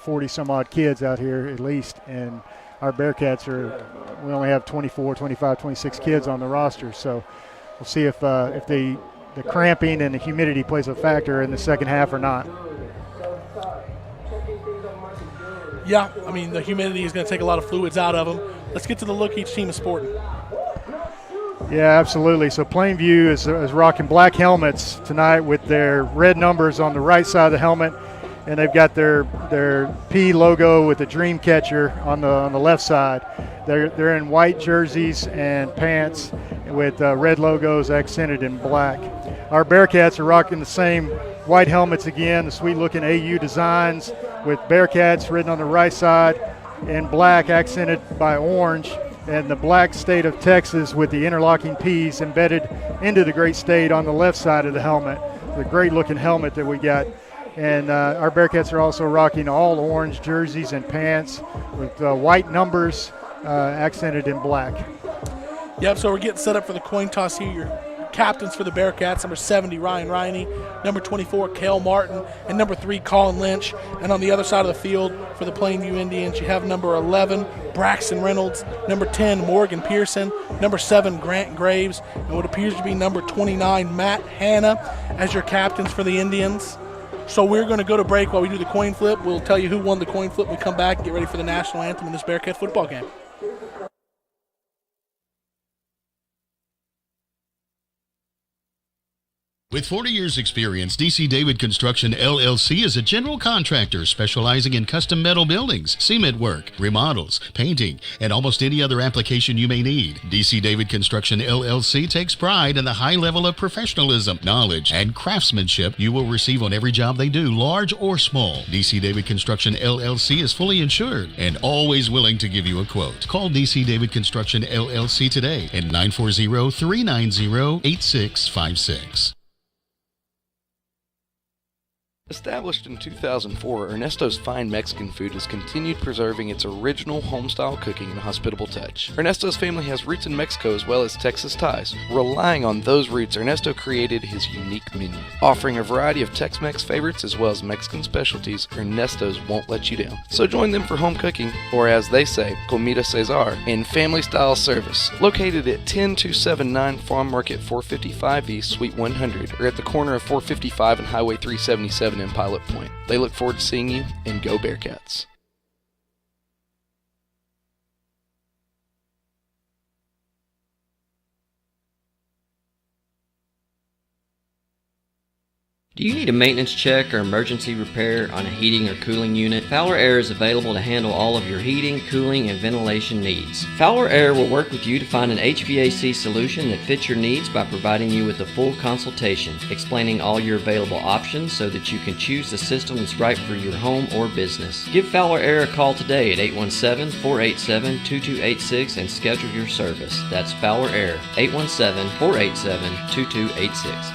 40 some odd kids out here at least, and our Bearcats we only have 24, 25, 26 kids on the roster. So we'll see if the cramping and the humidity plays a factor in the second half or not. Yeah, I mean, the humidity is going to take a lot of fluids out of them. Let's get to the look each team is sporting. Yeah, absolutely. So Plainview is rocking black helmets tonight with their red numbers on the right side of the helmet, and they've got their P logo with the dream catcher on the left side. They're in white jerseys and pants with red logos accented in black. Our Bearcats are rocking the same white helmets again, the sweet-looking AU designs with Bearcats written on the right side and black accented by orange, and the black state of Texas with the interlocking P's embedded into the great state on the left side of the helmet. The great-looking helmet that we got. And our Bearcats are also rocking all orange jerseys and pants with white numbers accented in black. Yep, so we're getting set up for the coin toss here. Your captains for the Bearcats, number 70, Ryan Riney, number 24, Cale Martin, and number 3, Colin Lynch. And on the other side of the field for the Plainview Indians, you have number 11, Braxton Reynolds, number 10, Morgan Pearson, number 7, Grant Graves, and what appears to be number 29, Matt Hanna, as your captains for the Indians. So we're going to go to break while we do the coin flip. We'll tell you who won the coin flip when we come back and get ready for the national anthem in this Bearcat football game. With 40 years' experience, DC David Construction LLC is a general contractor specializing in custom metal buildings, cement work, remodels, painting, and almost any other application you may need. DC David Construction LLC takes pride in the high level of professionalism, knowledge, and craftsmanship you will receive on every job they do, large or small. DC David Construction LLC is fully insured and always willing to give you a quote. Call DC David Construction LLC today at 940-390-8656. Established in 2004, Ernesto's Fine Mexican Food has continued preserving its original home-style cooking and hospitable touch. Ernesto's family has roots in Mexico as well as Texas ties. Relying on those roots, Ernesto created his unique menu. Offering a variety of Tex-Mex favorites as well as Mexican specialties, Ernesto's won't let you down. So join them for home cooking, or as they say, Comida Cesar, in family-style service. Located at 10279 Farm Market 455 East, Suite 100, or at the corner of 455 and Highway 377 in Pilot Point. They look forward to seeing you, and go Bearcats. Do you need a maintenance check or emergency repair on a heating or cooling unit? Fowler Air is available to handle all of your heating, cooling, and ventilation needs. Fowler Air will work with you to find an HVAC solution that fits your needs by providing you with a full consultation, explaining all your available options so that you can choose the system that's right for your home or business. Give Fowler Air a call today at 817-487-2286 and schedule your service. That's Fowler Air, 817-487-2286.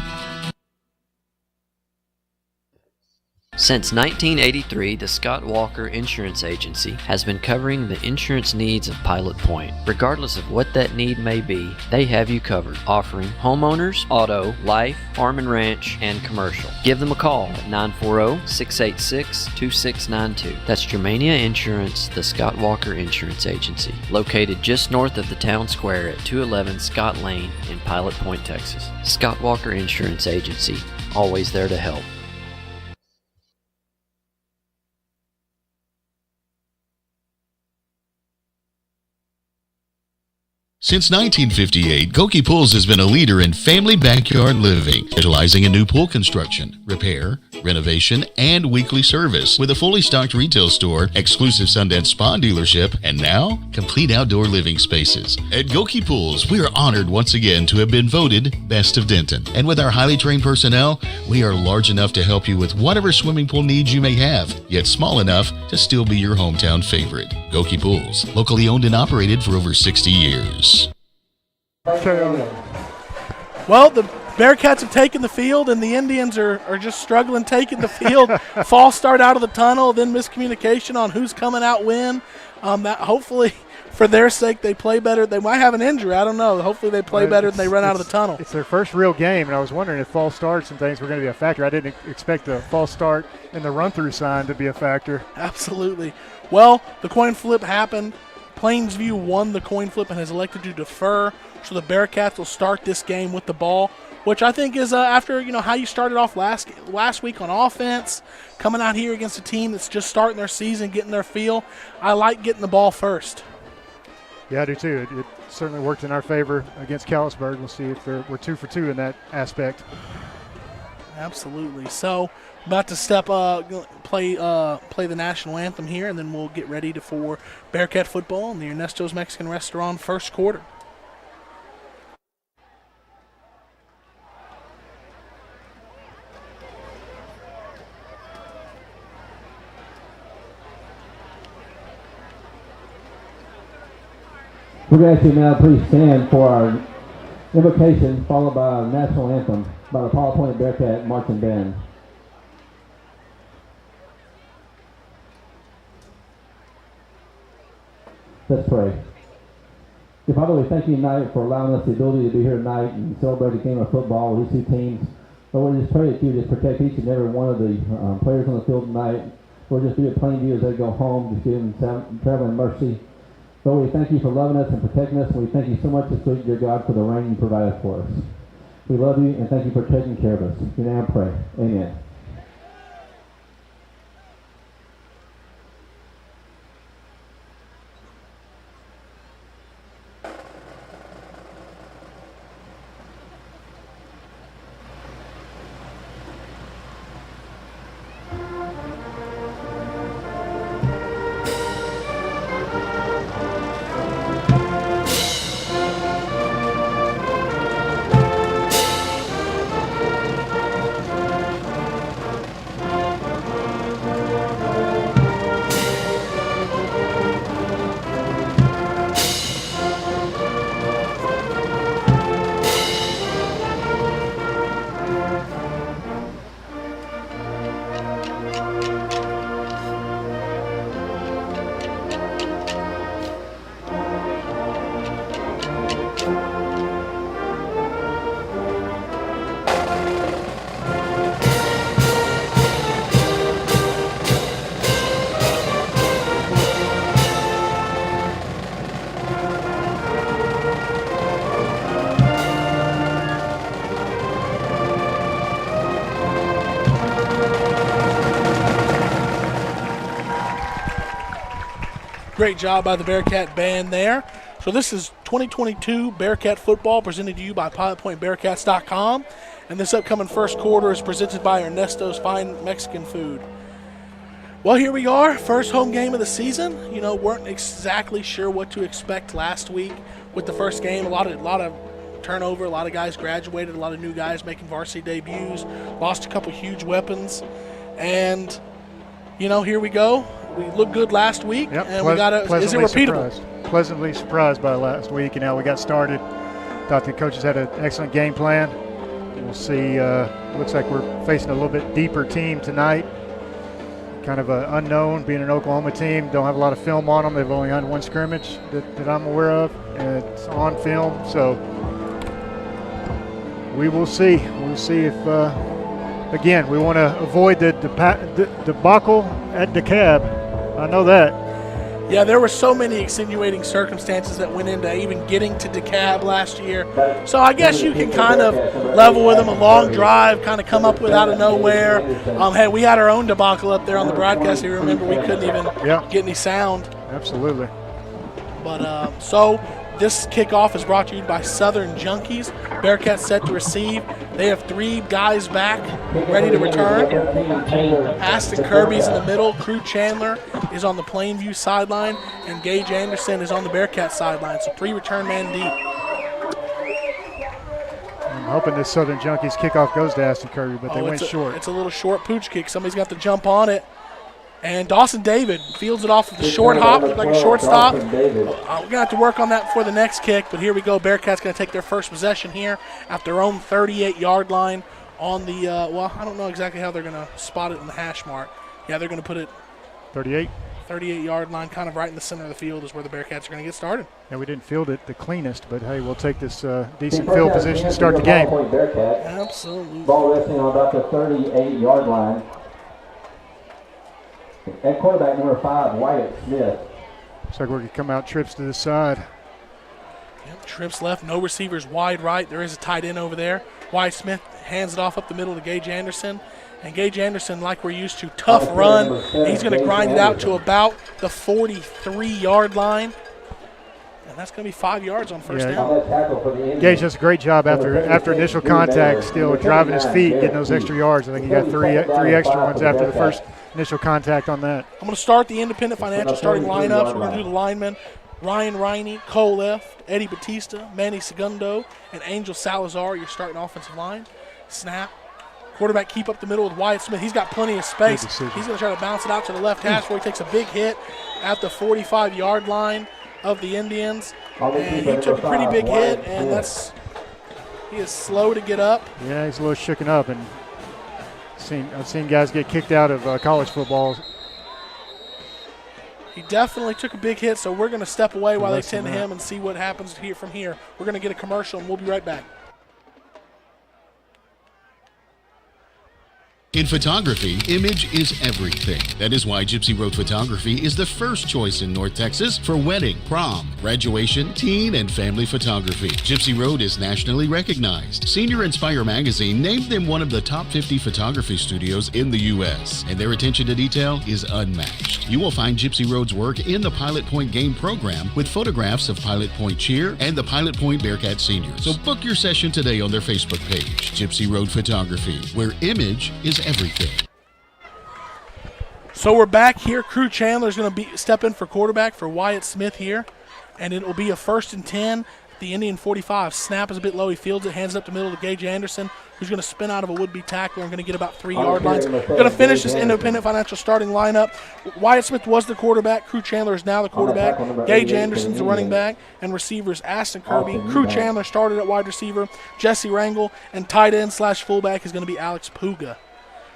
Since 1983, the Scott Walker Insurance Agency has been covering the insurance needs of Pilot Point. Regardless of what that need may be, they have you covered, offering homeowners, auto, life, farm and ranch, and commercial. Give them a call at 940-686-2692. That's Germania Insurance, the Scott Walker Insurance Agency, located just north of the town square at 211 Scott Lane in Pilot Point, Texas. Scott Walker Insurance Agency, always there to help. Since 1958, Goki Pools has been a leader in family backyard living, specializing in new pool construction, repair, renovation, and weekly service, with a fully stocked retail store, exclusive Sundance Spa dealership, and now, complete outdoor living spaces. At Goki Pools, we are honored once again to have been voted Best of Denton. And with our highly trained personnel, we are large enough to help you with whatever swimming pool needs you may have, yet small enough to still be your hometown favorite. Goki Pools, locally owned and operated for over 60 years. Well, the Bearcats have taken the field, and the Indians are just struggling taking the field. False start out of the tunnel, then miscommunication on who's coming out when. That hopefully, for their sake, they play better. They might have an injury. I don't know. Hopefully they play better than they run out of the tunnel. It's their first real game, and I was wondering if false starts and things were going to be a factor. I didn't expect the false start and the run-through sign to be a factor. Absolutely. Well, the coin flip happened. Plainview won the coin flip and has elected to defer, so the Bearcats will start this game with the ball, which I think is after how you started off last week on offense, coming out here against a team that's just starting their season, getting their feel. I like getting the ball first. Yeah, I do too. It certainly worked in our favor against Callisburg. We'll see if we're 2 for 2 in that aspect. Absolutely. So about to play the national anthem here, and then we'll get ready for Bearcat football in the Ernesto's Mexican Restaurant first quarter. We're going to ask you now please stand for our invocation, followed by our national anthem by the Pilot Point Bearcat Marching Band. Let's pray. Dear Father, we thank you tonight for allowing us the ability to be here tonight and celebrate a game of football with these two teams. Lord, we just pray that you just protect each and every one of the players on the field tonight. Lord, just be at Plainview as they go home, just give them traveling mercy. Lord, we thank you for loving us and protecting us, and we thank you so much this week, dear God, for the rain you provided for us. We love you and thank you for taking care of us. We now pray. Amen. Great job by the Bearcat band there. So this is 2022 Bearcat football presented to you by PilotPointBearcats.com. And this upcoming first quarter is presented by Ernesto's Fine Mexican Food. Well, here we are, first home game of the season. You know, weren't exactly sure what to expect last week with the first game. A lot of turnover, a lot of guys graduated, a lot of new guys making varsity debuts, lost a couple huge weapons. And, you know, here we go. We looked good last week, and we got is it repeatable? Pleasantly surprised by last week, and now we got started. Thought the coaches had an excellent game plan. We'll see. Looks like we're facing a little bit deeper team tonight. Kind of an unknown, being an Oklahoma team. Don't have a lot of film on them. They've only had one scrimmage that I'm aware of, and it's on film. So we will see. We'll see if, again, we want to avoid the debacle at DeKalb. I know that. Yeah, there were so many extenuating circumstances that went into even getting to DeKalb last year. So I guess you can kind of level with them, a long drive, kind of come up with out of nowhere. Hey, we had our own debacle up there on the broadcast. You remember we couldn't even get any sound. Absolutely. But so this kickoff is brought to you by Southern Junkies. Bearcats set to receive. They have 3 guys back, ready to return. Aston Kirby's in the middle. Crew Chandler is on the Plainview sideline, and Gage Anderson is on the Bearcat sideline. So 3 return man deep. I'm hoping this Southern Junkies kickoff goes to Aston Kirby, but they went short. It's a little short pooch kick. Somebody's got to jump on it. And Dawson David fields it off with the short hop, like a shortstop. We're going to have to work on that for the next kick, but here we go. Bearcats going to take their first possession here at their own 38-yard line on the, well, I don't know exactly how they're going to spot it in the hash mark. Yeah, they're going to put it 38-yard line, kind of right in the center of the field is where the Bearcats are going to get started. Yeah, we didn't field it the cleanest, but, hey, we'll take this decent field position to start the game. Absolutely. Ball resting on about the 38-yard line. At quarterback number 5, Wyatt Smith. Looks like we're going to come out trips to the side. Yep, trips left, no receivers wide right. There is a tight end over there. Wyatt Smith hands it off up the middle to Gage Anderson. And Gage Anderson, like we're used to, tough run. He's going to grind it out to about the 43-yard line. And that's going to be 5 yards on first down. Gage does a great job after initial contact, still driving his feet, getting those extra yards. I think he got three extra ones after the first initial contact on that. I'm going to start the Independent Financial starting lineups. We're going to do the linemen. Ryan Riney, Cole Left, Eddie Batista, Manny Segundo, and Angel Salazar, your starting offensive line. Snap. Quarterback keep up the middle with Wyatt Smith. He's got plenty of space. He's going to try to bounce it out to the left hash where he takes a big hit at the 45-yard line of the Indians. And he took a pretty big hit, and he is slow to get up. Yeah, he's a little shooken up, and I've seen guys get kicked out of college football. He definitely took a big hit, so we're going to step away while they tend to him and see what happens here from here. We're going to get a commercial, and we'll be right back. In photography, image is everything. That is why Gypsy Road Photography is the first choice in North Texas for wedding, prom, graduation, teen, and family photography. Gypsy Road is nationally recognized. Senior Inspire magazine named them one of the top 50 photography studios in the U.S., and their attention to detail is unmatched. You will find Gypsy Road's work in the Pilot Point game program with photographs of Pilot Point Cheer and the Pilot Point Bearcat seniors. So book your session today on their Facebook page, Gypsy Road Photography, where image is everything. So we're back here. Crew Chandler is going to step in for quarterback for Wyatt Smith here, and it will be a 1st and 10 at the Indian 45. Snap is a bit low. He fields it, hands it up the middle to Gage Anderson, who's going to spin out of a would-be tackler and going to get about 3 yard lines. Going to finish this Independent Financial starting lineup. Wyatt Smith was the quarterback. Crew Chandler is now the quarterback. Gage Anderson's the running back, and receivers Aston Kirby. Crew Chandler started at wide receiver. Jesse Rangel, and tight end / fullback is going to be Alex Puga.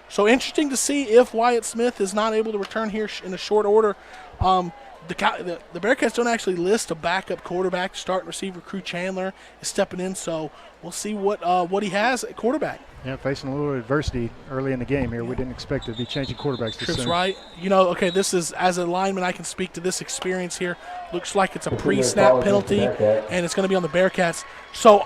So interesting to see if Wyatt Smith is not able to return here in a short order. The Bearcats don't actually list a backup quarterback. Starting receiver Crew Chandler is stepping in, so we'll see what he has at quarterback. Yeah, facing a little adversity early in the game here. We didn't expect to be changing quarterbacks this soon. Trips right. You know, okay, this is, as a lineman, I can speak to this experience here. Looks like it's a pre-snap penalty, and it's going to be on the Bearcats. So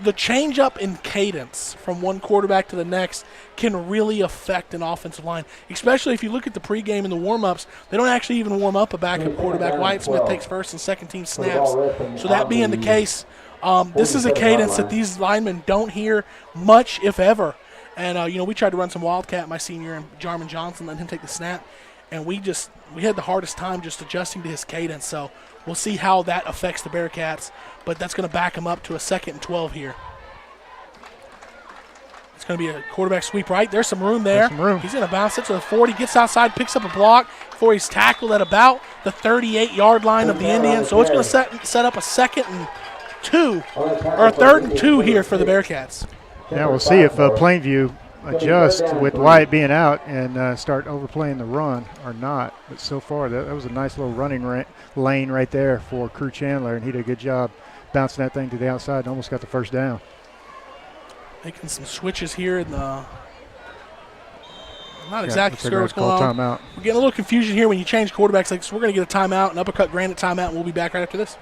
the change up in cadence from one quarterback to the next can really affect an offensive line, especially if you look at the pregame and the warm-ups. They don't actually even warm up a backup quarterback. Wyatt Smith takes first and second team snaps. So that being the case, this is a cadence that these linemen don't hear much, if ever. And, we tried to run some Wildcat my senior year, and Jarman Johnson, let him take the snap. And we had the hardest time just adjusting to his cadence. So we'll see how that affects the Bearcats. But that's going to back him up to a 2nd and 12 here. It's going to be a quarterback sweep right. There's some room there. He's going to bounce it to the 40, gets outside, picks up a block before he's tackled at about the 38-yard line of the Indians. So it's going to set up a 2nd and 2, or a 3rd and 2 here for the Bearcats. Yeah, we'll see if Plainview adjust with Wyatt being out and start overplaying the run or not. But so far, that was a nice little running lane right there for Crew Chandler, and he did a good job bouncing that thing to the outside and almost got the first down. Making some switches here in the not exactly sure what's going on. Timeout. We're getting a little confusion here when you change quarterbacks. Like, so we're going to get a timeout, an uppercut granted timeout, and we'll be back right after this.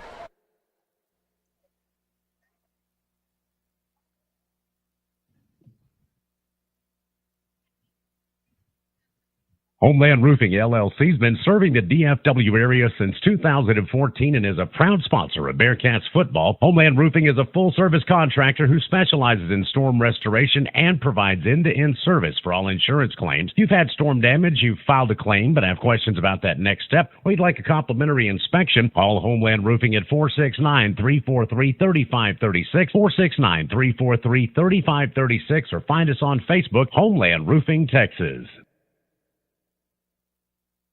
Homeland Roofing LLC has been serving the DFW area since 2014 and is a proud sponsor of Bearcats football. Homeland Roofing is a full-service contractor who specializes in storm restoration and provides end-to-end service for all insurance claims. If you've had storm damage, you've filed a claim, but have questions about that next step, or you'd like a complimentary inspection, call Homeland Roofing at 469-343-3536, 469-343-3536, or find us on Facebook, Homeland Roofing, Texas.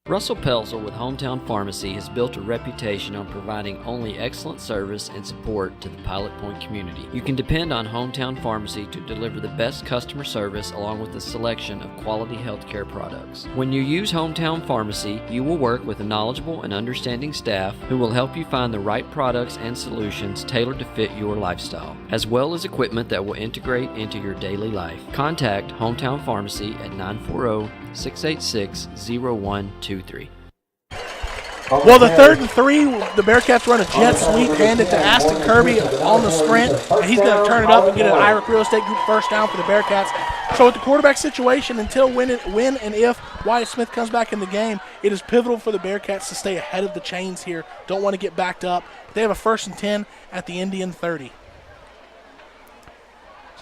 Russell Pelzel with Hometown Pharmacy has built a reputation on providing only excellent service and support to the Pilot Point community. You can depend on Hometown Pharmacy to deliver the best customer service along with a selection of quality healthcare products. When you use Hometown Pharmacy, you will work with a knowledgeable and understanding staff who will help you find the right products and solutions tailored to fit your lifestyle, as well as equipment that will integrate into your daily life. Contact Hometown Pharmacy at 940-686-0123. Well, the 3rd and 3, the Bearcats run a jet sweep, hand it to Aston Kirby on the sprint, and he's going to turn it up and get an Irish Real Estate Group first down for the Bearcats. So with the quarterback situation, until when and if Wyatt Smith comes back in the game, it is pivotal for the Bearcats to stay ahead of the chains here. Don't want to get backed up. They have a 1st and 10 at the Indian 30. Looks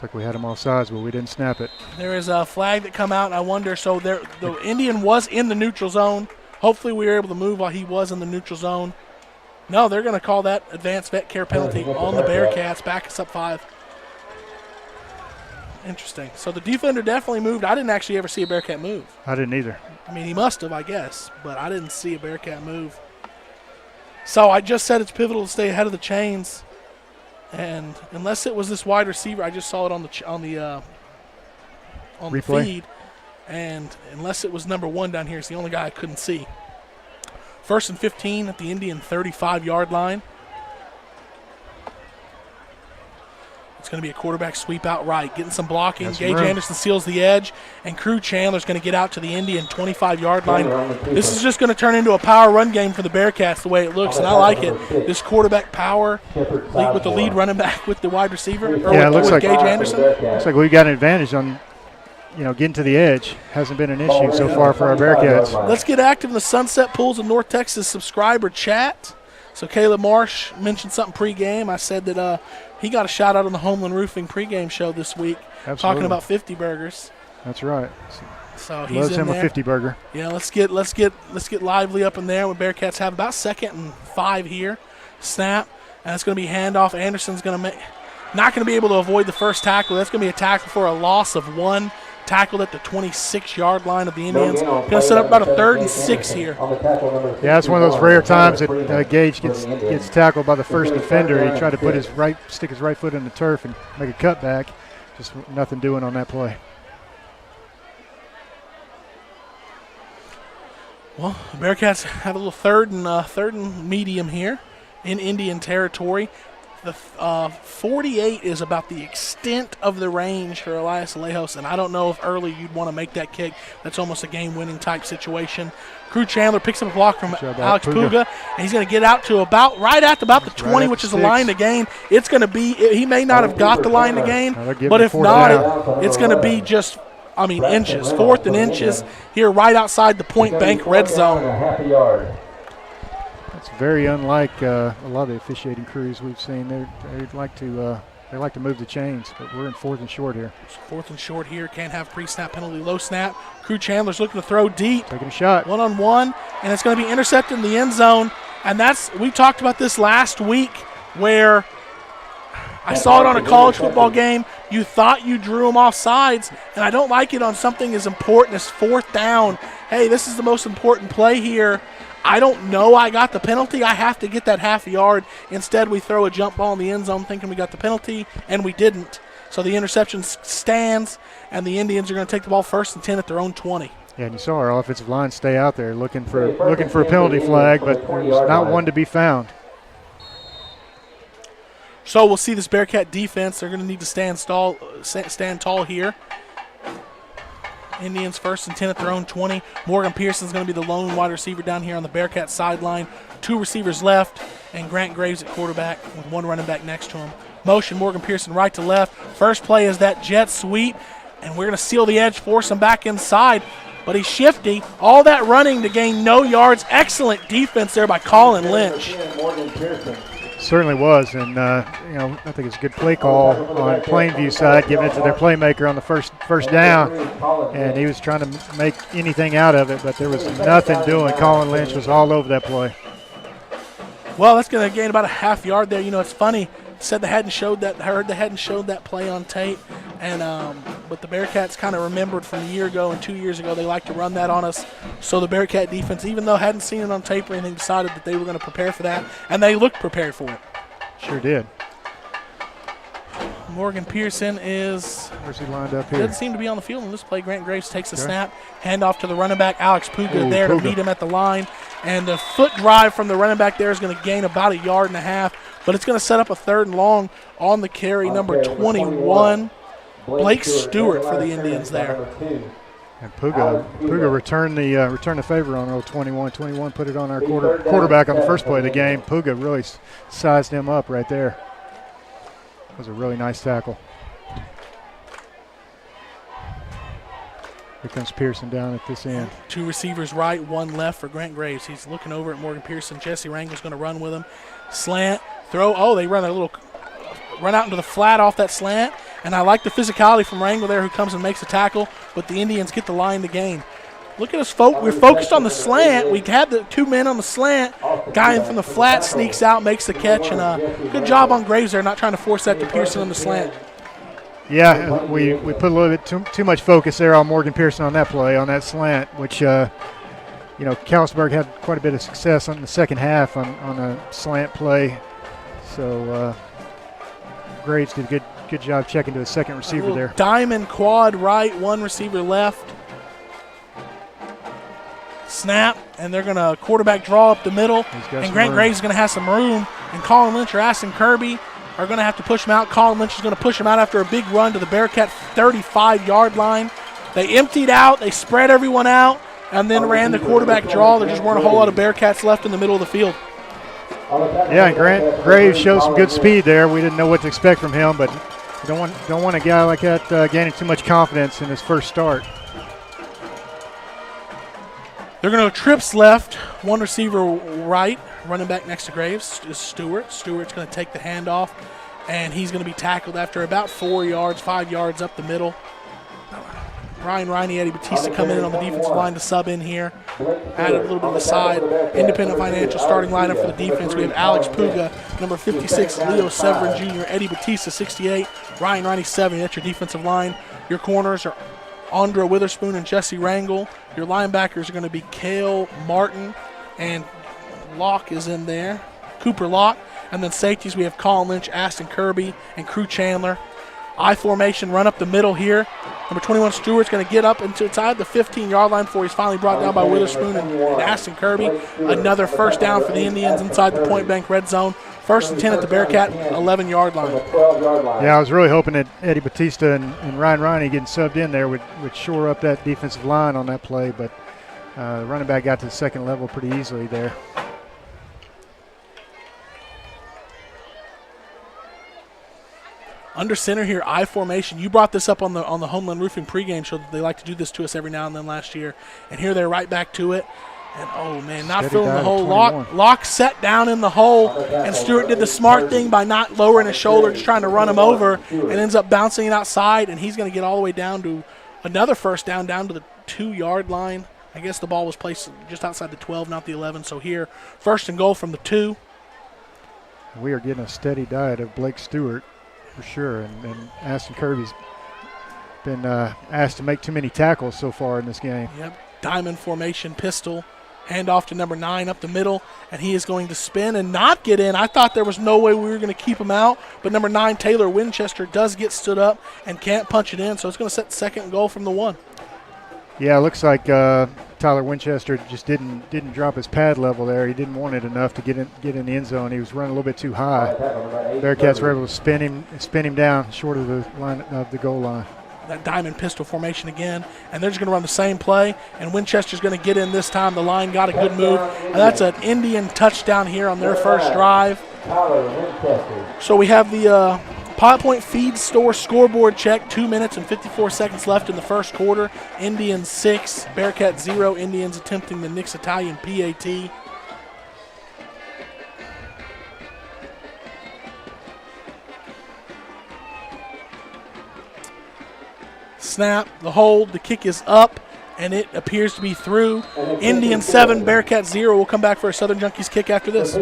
like we had him off sides, but we didn't snap it. There is a flag that come out, and I wonder, so the Indian was in the neutral zone. Hopefully we were able to move while he was in the neutral zone. No, they're going to call that advanced vet care penalty on the Bearcats. Back us up 5. Interesting. So the defender definitely moved. I didn't actually ever see a Bearcat move. I didn't either. I mean, he must have, I guess, but I didn't see a Bearcat move. So I just said it's pivotal to stay ahead of the chains. And unless it was this wide receiver, I just saw it on the feed. And unless it was number 1 down here, it's the only guy I couldn't see. 1st and 15 at the Indian 35-yard line. It's going to be a quarterback sweep out right, getting some blocking. Gage Anderson seals the edge, and Crew Chandler's going to get out to the Indian 25-yard line. This is just going to turn into a power run game for the Bearcats the way it looks, and I like it. This quarterback power with the lead running back with the wide receiver, with Gage Anderson. Looks like we've got an advantage on getting to the edge. Hasn't been an issue so far for our Bearcats. Let's get active in the Sunset Pools of North Texas subscriber chat. So Caleb Marsh mentioned something pregame. I said that he got a shout out on the Homeland Roofing pregame show this week, talking about 50 burgers. That's right. So he's loves him a 50 burger. Yeah, let's get lively up in there. When Bearcats have about 2nd and 5 here. Snap, and it's going to be handoff. Anderson's not going to be able to avoid the first tackle. That's going to be a tackle for a loss of 1. Tackled at the 26-yard line of the Indians. Going to set up about a 3rd and 6 here. Yeah, it's one of those rare times that Gage gets tackled by the first defender. He tried to stick his right foot in the turf and make a cutback. Just nothing doing on that play. Well, the Bearcats have a little third and medium here in Indian territory. The 48 is about the extent of the range for Elias Alejos, and I don't know if early you'd want to make that kick. That's almost a game-winning type situation. Crew Chandler picks up a block from Alex Puga, and he's going to get out to about the 20, which is the line to gain. It's going to be – he may not have got the line to gain, but if not, it's going to be just – inches. 4th and inches here right outside the Point Bank red zone. That's very unlike a lot of the officiating crews we've seen. They like to move the chains, but we're in 4th and short here. 4th and short here. Can't have pre-snap penalty, low snap. Crew Chandler's looking to throw deep. Taking a shot. 1-on-1, and it's going to be intercepted in the end zone. And we talked about this last week where I saw it on a college football game. You thought you drew them off sides, and I don't like it on something as important as 4th down. Hey, this is the most important play here. I don't know I got the penalty. I have to get that half a yard. Instead, we throw a jump ball in the end zone thinking we got the penalty, and we didn't. So the interception stands, and the Indians are going to take the ball 1st and 10 at their own 20. Yeah, and you saw our offensive line stay out there looking for a penalty flag, but there's not one to be found. So we'll see this Bearcat defense. They're going to need to stand tall here. Indians 1st and 10 at their own 20. Morgan Pearson's going to be the lone wide receiver down here on the Bearcat sideline. 2 receivers left, and Grant Graves at quarterback with 1 running back next to him. Motion, Morgan Pearson right to left. First play is that jet sweep, and we're going to seal the edge, force him back inside. But he's shifty. All that running to gain no yards. Excellent defense there by Colin Lynch. Certainly was, and I think it's a good play call on Plainview side, giving it to their playmaker on the first down, and he was trying to make anything out of it, but there was nothing doing. Colin Lynch was all over that play. Well, that's going to gain about a half yard there. It's funny. Heard they hadn't showed that play on tape, and but the Bearcats kind of remembered from a year ago and 2 years ago they like to run that on us. So the Bearcat defense, even though hadn't seen it on tape or anything, decided that they were going to prepare for that, and they looked prepared for it. Sure did. Morgan Pearson is – where's he lined up here? Doesn't seem to be on the field in this play. Grant Graves takes the snap, handoff to the running back. Alex Puga there to meet him at the line. And the foot drive from the running back there is going to gain about 1.5 yards, but it's going to set up a 3rd and long on the carry, number 21, Blake Stewart for the Indians there. And Puga returned the favor on old 21. 21 put it on our quarterback on the first play of the game. Puga really sized him up right there. It was a really nice tackle. Here comes Pearson down at this end. 2 receivers right, 1 left for Grant Graves. He's looking over at Morgan Pearson. Jesse Wrangle's going to run with him. Slant, throw. Oh, they run out into the flat off that slant. And I like the physicality from Wrangle there, who comes and makes a tackle, but the Indians get the line to gain. Look at us, we're focused on the slant. We had the 2 men on the slant. Guy from the flat sneaks out, makes the catch, and good job on Graves there, not trying to force that to Pearson on the slant. Yeah, we put a little bit too much focus there on Morgan Pearson on that play, on that slant, which Callisburg had quite a bit of success on the second half on a slant play. So Graves did a good job checking to his second receiver there. Diamond quad right, 1 receiver left. Snap, and they're going to quarterback draw up the middle. And Grant Graves is going to have some room. And Colin Lynch or Aston Kirby are going to have to push him out. Colin Lynch is going to push him out after a big run to the Bearcat 35-yard line. They emptied out. They spread everyone out and then ran the quarterback draw. There just weren't a whole lot of Bearcats left in the middle of the field. Yeah, and Grant Graves showed some good speed there. We didn't know what to expect from him, but you don't want a guy like that gaining too much confidence in his first start. They're going to go trips left, 1 receiver right, running back next to Graves is Stewart. Stewart's going to take the handoff, and he's going to be tackled after about 4 yards, 5 yards up the middle. Ryan Riney, Eddie Batista coming in on the defensive line to sub in here. Added a little bit of the side. Independent Financial starting lineup for the defense. We have Alex Puga, number 56, Leo Severin Jr., Eddie Batista, 68, Ryan Riney, 70. That's your defensive line. Your corners are Andra Witherspoon and Jesse Wrangle. Your linebackers are going to be Cale Martin, and Locke is in there, Cooper Locke. And then safeties, we have Colin Lynch, Aston Kirby, and Crew Chandler. I formation, run up the middle here. Number 21, Stewart's going to get up inside the 15-yard line before he's finally brought down by Witherspoon and Aston Kirby. Another first down for the Indians inside the Point Bank red zone. First and 10 at the Bearcat 11-yard line. Yeah, I was really hoping that Eddie Batista and Ryan Riney getting subbed in there would shore up that defensive line on that play, but the running back got to the second level pretty easily there. Under center here, I formation. You brought this up on the Homeland Roofing pregame show that they like to do this to us every now and then last year. And here they're right back to it. And, oh, man, not filling the hole. Locke set down in the hole, and Stewart did the smart thing by not lowering his shoulder, just trying to run him over, and ends up bouncing it outside, and he's going to get all the way down to another first down to the 2-yard line. I guess the ball was placed just outside the 12, not the 11. So here, first and goal from the 2. We are getting a steady diet of Blake Stewart for sure, and Aston Kirby's been asked to make too many tackles so far in this game. Yep, diamond formation, pistol. Hand off to number 9 up the middle, and he is going to spin and not get in. I thought there was no way we were going to keep him out, but number 9, Taylor Winchester, does get stood up and can't punch it in, so it's going to set second and goal from the 1. Yeah, it looks like Tyler Winchester just didn't drop his pad level there. He didn't want it enough to get in the end zone. He was running a little bit too high. Bearcats were able to spin him down short of the line of the goal line. That diamond pistol formation again, and they're just going to run the same play, and Winchester's going to get in this time. The line got a good move, and that's an Indian touchdown here on their first drive. So we have the Pilot Point Feed Store scoreboard check, 2 minutes and 54 seconds left in the first quarter. Indians 6, Bearcat 0. Indians attempting the Nick's Italian PAT. Snap, the hold, the kick is up, and it appears to be through. Indian 7, Bearcat 0. We'll come back for a Southern Junkies kick after this.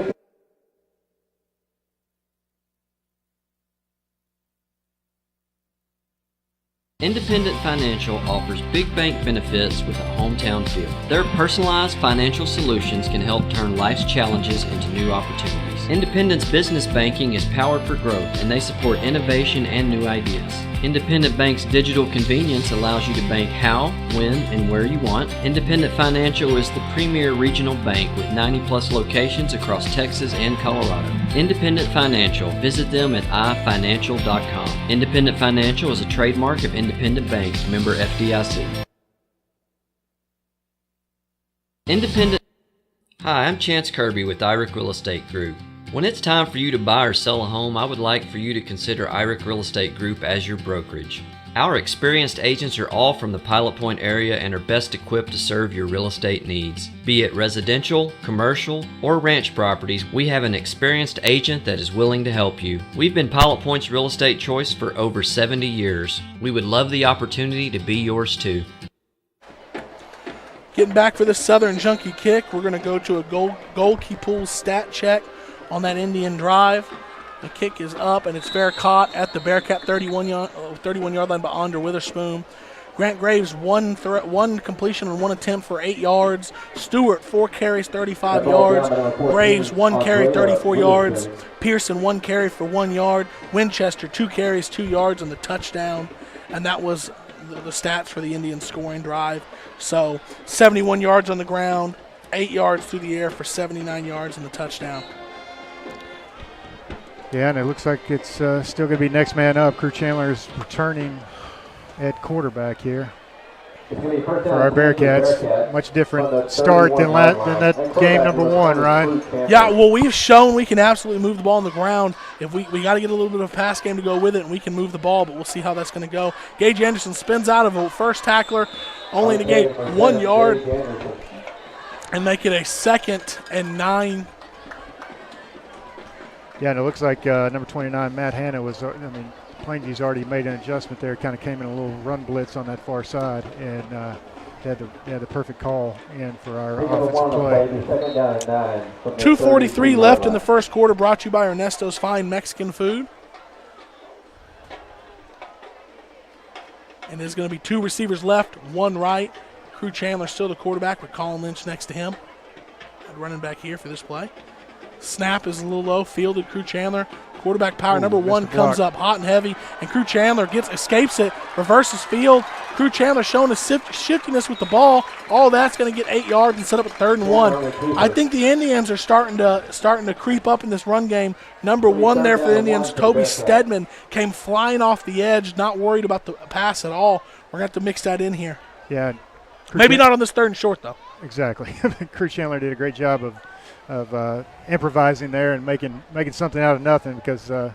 Independent Financial offers big bank benefits with a hometown feel. Their personalized financial solutions can help turn life's challenges into new opportunities. Independent's business banking is powered for growth, and they support innovation and new ideas. Independent Bank's digital convenience allows you to bank how, when, and where you want. Independent Financial is the premier regional bank with 90-plus locations across Texas and Colorado. Independent Financial. Visit them at ifinancial.com. Independent Financial is a trademark of Independent Bank, member FDIC. Independent. Hi, I'm Chance Kirby with IRIC Real Estate Group. When it's time for you to buy or sell a home, I would like for you to consider IRIC Real Estate Group as your brokerage. Our experienced agents are all from the Pilot Point area and are best equipped to serve your real estate needs. Be it residential, commercial, or ranch properties, we have an experienced agent that is willing to help you. We've been Pilot Point's real estate choice for over 70 years. We would love the opportunity to be yours too. Getting back for this Southern Junkie kick, we're going to go to a goal key pool stat check on that Indian drive. The kick is up, and it's fair caught at the Bearcat 31-yard line by Andre Witherspoon. Grant Graves, one completion and 1 attempt for 8 yards. Stewart, 4 carries, 35 yards. Graves, 1 carry, 34 yards. Pearson, 1 carry for 1 yard. Winchester, 2 carries, 2 yards, and the touchdown. And that was the stats for the Indian scoring drive. So 71 yards on the ground, 8 yards through the air for 79 yards and the touchdown. Yeah, and it looks like it's still going to be next man up. Crew Chandler is returning at quarterback here for our Bearcats. Much different start than that game number 1, Ryan. Yeah, well, we've shown we can absolutely move the ball on the ground. If we got to get a little bit of a pass game to go with it, and we can move the ball, but we'll see how that's going to go. Gage Anderson spins out of a first tackler, only to gain 1 yard, and make it a 2nd and 9. Yeah, and it looks like number 29, Matt Hanna, Plainview's already made an adjustment there, kind of came in a little run blitz on that far side, and had the perfect call in for our offensive play. 2:43 left in the first quarter, brought to you by Ernesto's Fine Mexican Food. And there's going to be 2 receivers left, 1 right. Crew Chandler still the quarterback with Colin Lynch next to him. Running back here for this play. Snap is a little low, fielded. Crew Chandler Quarterback power, number 1 comes up hot and heavy, and Crew Chandler escapes it, reverses field. Crew Chandler showing his shiftiness with the ball. All that's going to get 8 yards and set up a 3rd and 1. I think the Indians are starting to creep up in this run game. Number 1 there for the Indians, Toby Stedman, came flying off the edge, not worried about the pass at all. We're going to have to mix that in here. Yeah. Maybe not on this 3rd and short, though. Exactly. Crew Chandler did a great job of improvising there and making something out of nothing because, like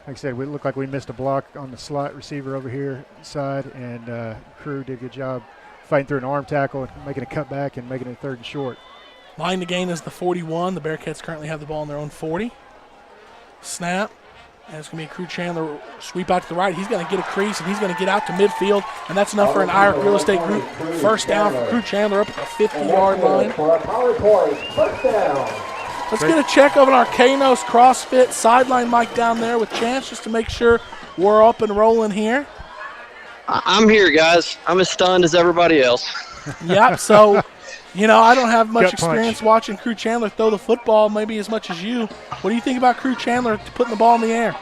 I said, we looked like we missed a block on the slot receiver over here side, and Crew did a good job fighting through an arm tackle and making a cutback and making it 3rd and short. Line to gain is the 41. The Bearcats currently have the ball on their own 40. Snap. And it's going to be a Crew Chandler sweep out to the right. He's going to get a crease, and he's going to get out to midfield, and that's enough for an Irish Real Estate Group first down for Crew Chandler up at the 50-yard line. Let's get a check of our Kanos CrossFit sideline mic down there with Chance just to make sure we're up and rolling here. I'm here, guys. I'm as stunned as everybody else. Yep, so, I don't have much experience watching Crew Chandler throw the football, maybe as much as you. What do you think about Crew Chandler putting the ball in the air?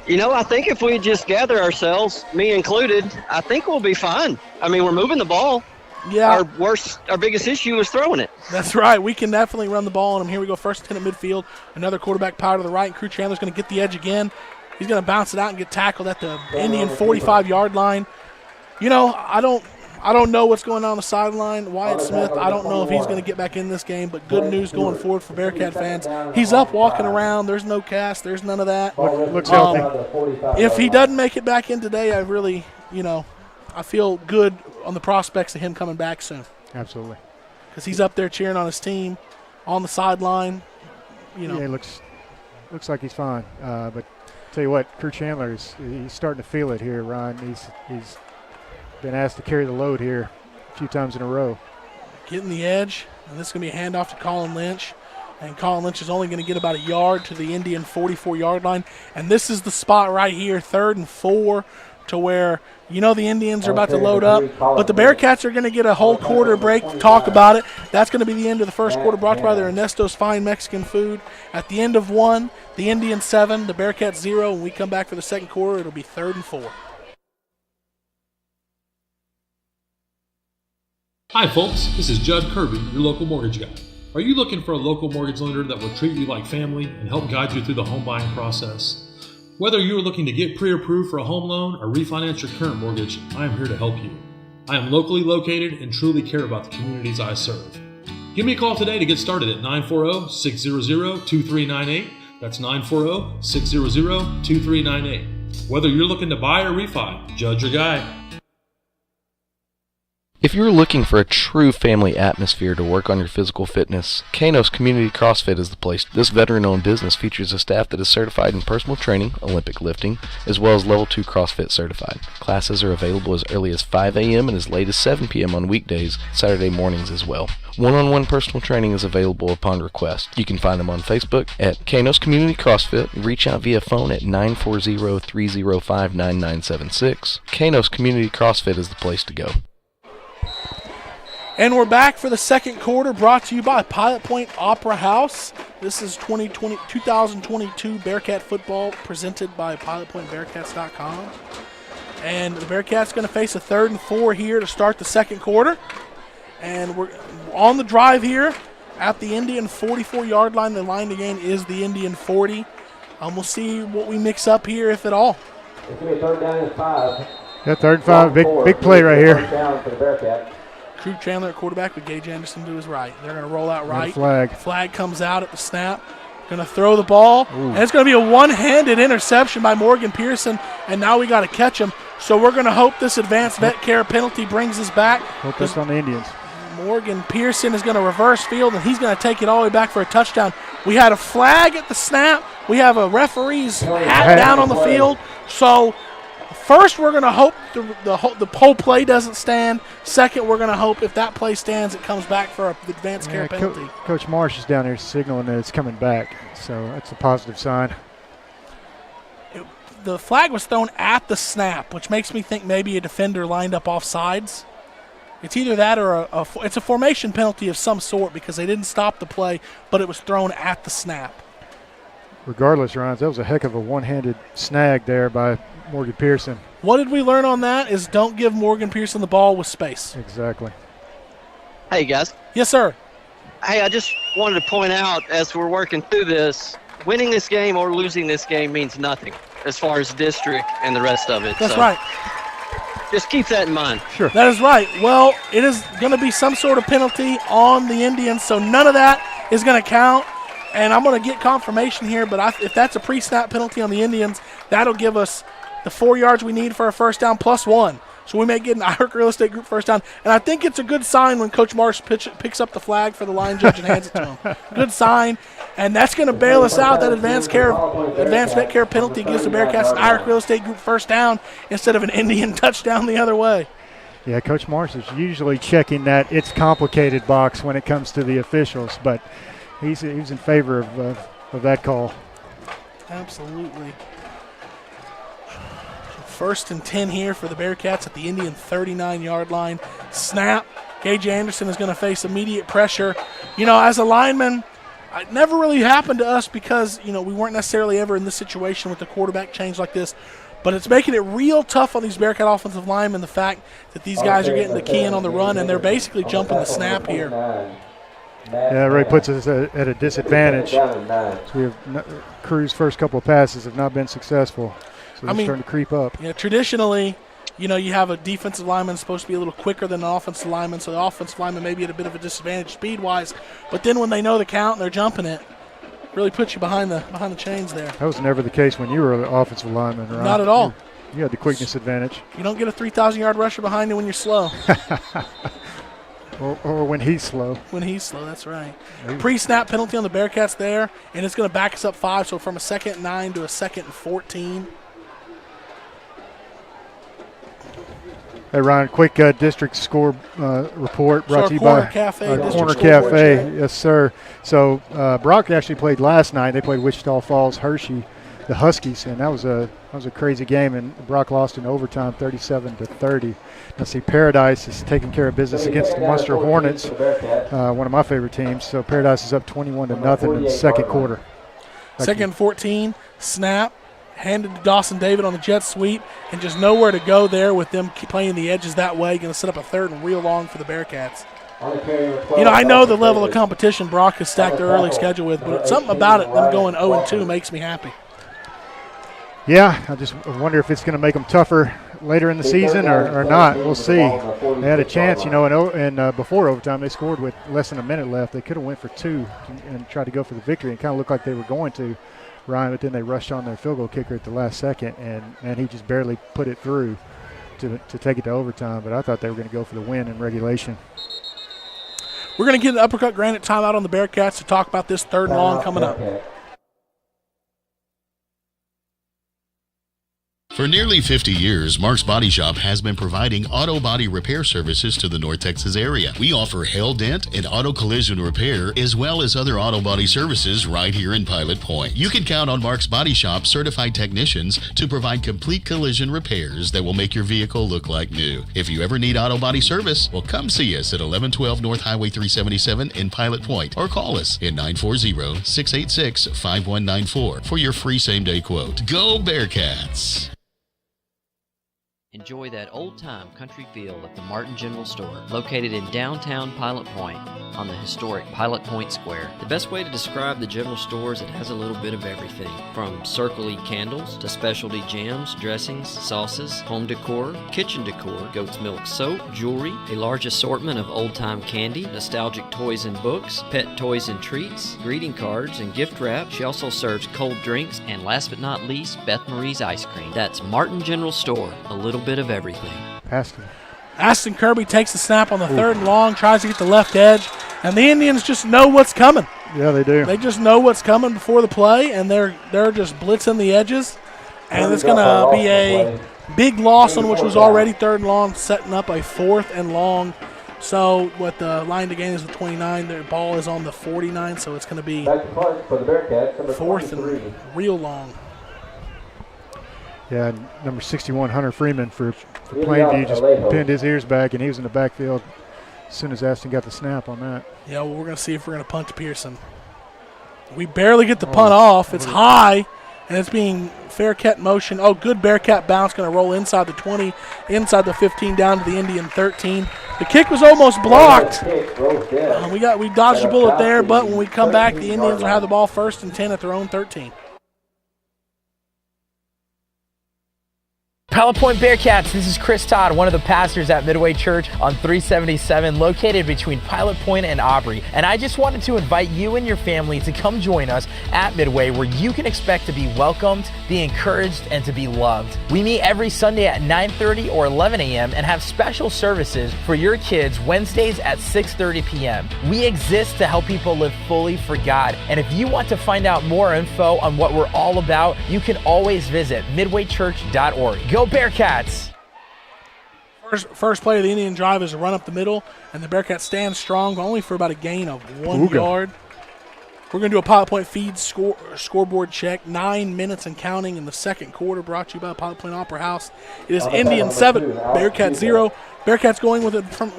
I think if we just gather ourselves, me included, I think we'll be fine. I mean, we're moving the ball. Yeah. Our biggest issue is throwing it. That's right. We can definitely run the ball on him. Here we go, 1st and 10 at midfield. Another quarterback power to the right. Crew Chandler's going to get the edge again. He's going to bounce it out and get tackled at the Indian 45-yard line. I don't know what's going on the sideline. Wyatt Smith, I don't know if he's going to get back in this game, but good news going forward for Bearcat fans. He's up walking around. There's no cast. There's none of that. Looks healthy. If he doesn't make it back in today, I really, I feel good on the prospects of him coming back soon. Absolutely. Because he's up there cheering on his team on the sideline. Yeah, he looks like he's fine. But tell you what, Crew Chandler he's starting to feel it here, Ryan. He's been asked to carry the load here a few times in a row. Getting the edge, and this is going to be a handoff to Colin Lynch. And Colin Lynch is only going to get about a yard to the Indian 44-yard line. And this is the spot right here, 3rd and 4, to where the Indians are about to load up. But the Bearcats are going to get a whole quarter break to talk about it. That's going to be the end of the first quarter, brought to you by the Ernesto's Fine Mexican Food. At the end of 1, the Indians 7, the Bearcats 0. When we come back for the second quarter, it'll be 3rd and 4. Hi folks, this is Judd Kirby, your local mortgage guy. Are you looking for a local mortgage lender that will treat you like family and help guide you through the home buying process? Whether you are looking to get pre-approved for a home loan or refinance your current mortgage, I am here to help you. I am locally located and truly care about the communities I serve. Give me a call today to get started at 940-600-2398. That's 940-600-2398. Whether you're looking to buy or refi, Judd your guy. If you're looking for a true family atmosphere to work on your physical fitness, Kanos Community CrossFit is the place. This veteran-owned business features a staff that is certified in personal training, Olympic lifting, as well as Level 2 CrossFit certified. Classes are available as early as 5 a.m. and as late as 7 p.m. on weekdays, Saturday mornings as well. One-on-one personal training is available upon request. You can find them on Facebook at Kanos Community CrossFit. Reach out via phone at 940-305-9976. Kanos Community CrossFit is the place to go. And we're back for the second quarter, brought to you by Pilot Point Opera House. This is 2022 Bearcat football presented by PilotPointBearcats.com. And the Bearcats going to face a 3rd and 4 here to start the second quarter. And we're on the drive here at the Indian 44-yard line. The line to gain is the Indian 40. We'll see what we mix up here, if at all. It's going to be 3rd down and 5. Yeah, 3rd and 5, big play right here. Down for the Bearcats. Crew Chandler at quarterback with Gage Anderson to his right. They're going to roll out right. Flag comes out at the snap. Going to throw the ball. Ooh. And it's going to be a one-handed interception by Morgan Pearson, and now we got to catch him. So we're going to hope this advanced vet care penalty brings us back. Hope that's on the Indians. Morgan Pearson is going to reverse field, and he's going to take it all the way back for a touchdown. We had a flag at the snap. We have a referee's hat down on the field. So first, we're going to hope the whole play doesn't stand. Second, we're going to hope if that play stands, it comes back for an advanced care penalty. Coach Marsh is down there signaling that it's coming back, so that's a positive sign. The flag was thrown at the snap, which makes me think maybe a defender lined up off sides. It's either that or it's a formation penalty of some sort because they didn't stop the play, but it was thrown at the snap. regardless, Ryan, that was a heck of a one-handed snag there by Morgan Pearson. What did we learn on that is don't give Morgan Pearson the ball with space. Exactly. Hey, guys. Yes, sir. Hey, I just wanted to point out as we're working through this, winning this game or losing this game means nothing as far as district and the rest of it. That's right. Just keep that in mind. Sure. That is right. Well, it is going to be some sort of penalty on the Indians, so none of that is going to count. And I'm going to get confirmation here, but if that's a pre-snap penalty on the Indians, that'll give us the 4 yards we need for a first down plus 1. So we may get an Irish Real Estate Group first down. And I think it's a good sign when Coach Marsh picks up the flag for the line judge and hands it to him. Good sign. And that's going to bail us out. That advanced net care penalty gives the Bearcats an Irish Real Estate Group first down instead of an Indian touchdown the other way. Yeah, Coach Marsh is usually checking that it's complicated box when it comes to the officials, but he's in favor of that call. Absolutely. First and 10 here for the Bearcats at the Indian 39-yard line. Snap. KJ Anderson is going to face immediate pressure. As a lineman, it never really happened to us because, we weren't necessarily ever in this situation with the quarterback change like this. But it's making it real tough on these Bearcat offensive linemen, the fact that these guys are getting the key in on the run, and they're basically jumping the snap here. Yeah, it really puts us at a disadvantage. So we have Crew's first couple of passes have not been successful. So they're starting to creep up. Yeah, traditionally, you have a defensive lineman supposed to be a little quicker than an offensive lineman, so the offensive lineman may be at a bit of a disadvantage speed-wise. But then when they know the count and they're jumping it, really puts you behind the chains there. That was never the case when you were an offensive lineman, right? Not at all. You had the quickness advantage. You don't get a 3,000-yard rusher behind you when you're slow. Or when he's slow. When he's slow, that's right. Pre-snap penalty on the Bearcats there, and it's going to back us up 5, so from a 2nd and 9 to a 2nd and 14. Hey, Ryan, quick district score report brought to you by Corner Cafe. Yes, sir. So Brock actually played last night. They played Wichita Falls Hershey, the Huskies, and that was a crazy game. And Brock lost in overtime, 37-30. Let's see, Paradise is taking care of business against the Munster Hornets, one of my favorite teams. So Paradise is up 21-0 in the second quarter. 2nd and 14, snap. Handed to Dawson David on the jet sweep, and just nowhere to go there with them playing the edges that way. Going to set up a 3rd and real long for the Bearcats. I know the level of competition Brock has stacked their early schedule with, but something about it, them going 0-2, makes me happy. Yeah, I just wonder if it's going to make them tougher later in the season or not. We'll see. They had a chance, and before overtime they scored with less than a minute left. They could have went for 2 and tried to go for the victory. It kind of looked like they were going to, Ryan, but then they rushed on their field goal kicker at the last second, and he just barely put it through to take it to overtime. But I thought they were going to go for the win in regulation. We're going to get an uppercut granite timeout on the Bearcats to talk about this 3rd and long coming up. For nearly 50 years, Mark's Body Shop has been providing auto body repair services to the North Texas area. We offer hail dent and auto collision repair, as well as other auto body services right here in Pilot Point. You can count on Mark's Body Shop certified technicians to provide complete collision repairs that will make your vehicle look like new. If you ever need auto body service, well, come see us at 1112 North Highway 377 in Pilot Point, or call us at 940-686-5194 for your free same-day quote. Go Bearcats! Enjoy that old-time country feel at the Martin General Store, located in downtown Pilot Point on the historic Pilot Point Square. The best way to describe the general store is it has a little bit of everything, from Circle-y candles to specialty jams, dressings, sauces, home decor, kitchen decor, goat's milk soap, jewelry, a large assortment of old-time candy, nostalgic toys and books, pet toys and treats, greeting cards and gift wrap. She also serves cold drinks, and last but not least, Beth Marie's ice cream. That's Martin General Store, a little bit of everything. Aston Kirby takes the snap on the 3rd and long, tries to get the left edge, and the Indians just know what's coming. Yeah, they do. They just know what's coming before the play, and they're just blitzing the edges, and it's going to be a big loss on which was already 3rd and long, setting up a 4th and long. So what the line to gain is the 29. Their ball is on the 49, so it's going to be 4th and real long. Yeah, number 61, Hunter Freeman for Plainview just pinned his ears back, and he was in the backfield as soon as Aston got the snap on that. Yeah, well, we're going to see if we're going to punt to Pearson. We barely get the punt off. It's high, and it's being Bearcat motion. Oh, good Bearcat bounce, going to roll inside the 20, inside the 15, down to the Indian 13. The kick was almost blocked. We dodged a bullet there, but when we come back, the Indians will have the ball 1st and 10 at their own 13. Pilot Point Bearcats, this is Chris Todd, one of the pastors at Midway Church on 377, located between Pilot Point and Aubrey. And I just wanted to invite you and your family to come join us at Midway, where you can expect to be welcomed, be encouraged, and to be loved. We meet every Sunday at 9:30 or 11 a.m. and have special services for your kids Wednesdays at 6:30 p.m. We exist to help people live fully for God. And if you want to find out more info on what we're all about, you can always visit midwaychurch.org. Go Bearcats! First play of the Indian drive is a run up the middle, and the Bearcats stand strong, only for about a gain of 1 yard. We're going to do a Pilot Point feed scoreboard check. 9 minutes and counting in the second quarter, brought to you by Pilot Point Opera House. It is Indian 7, Bearcats 0. Bearcats going with it from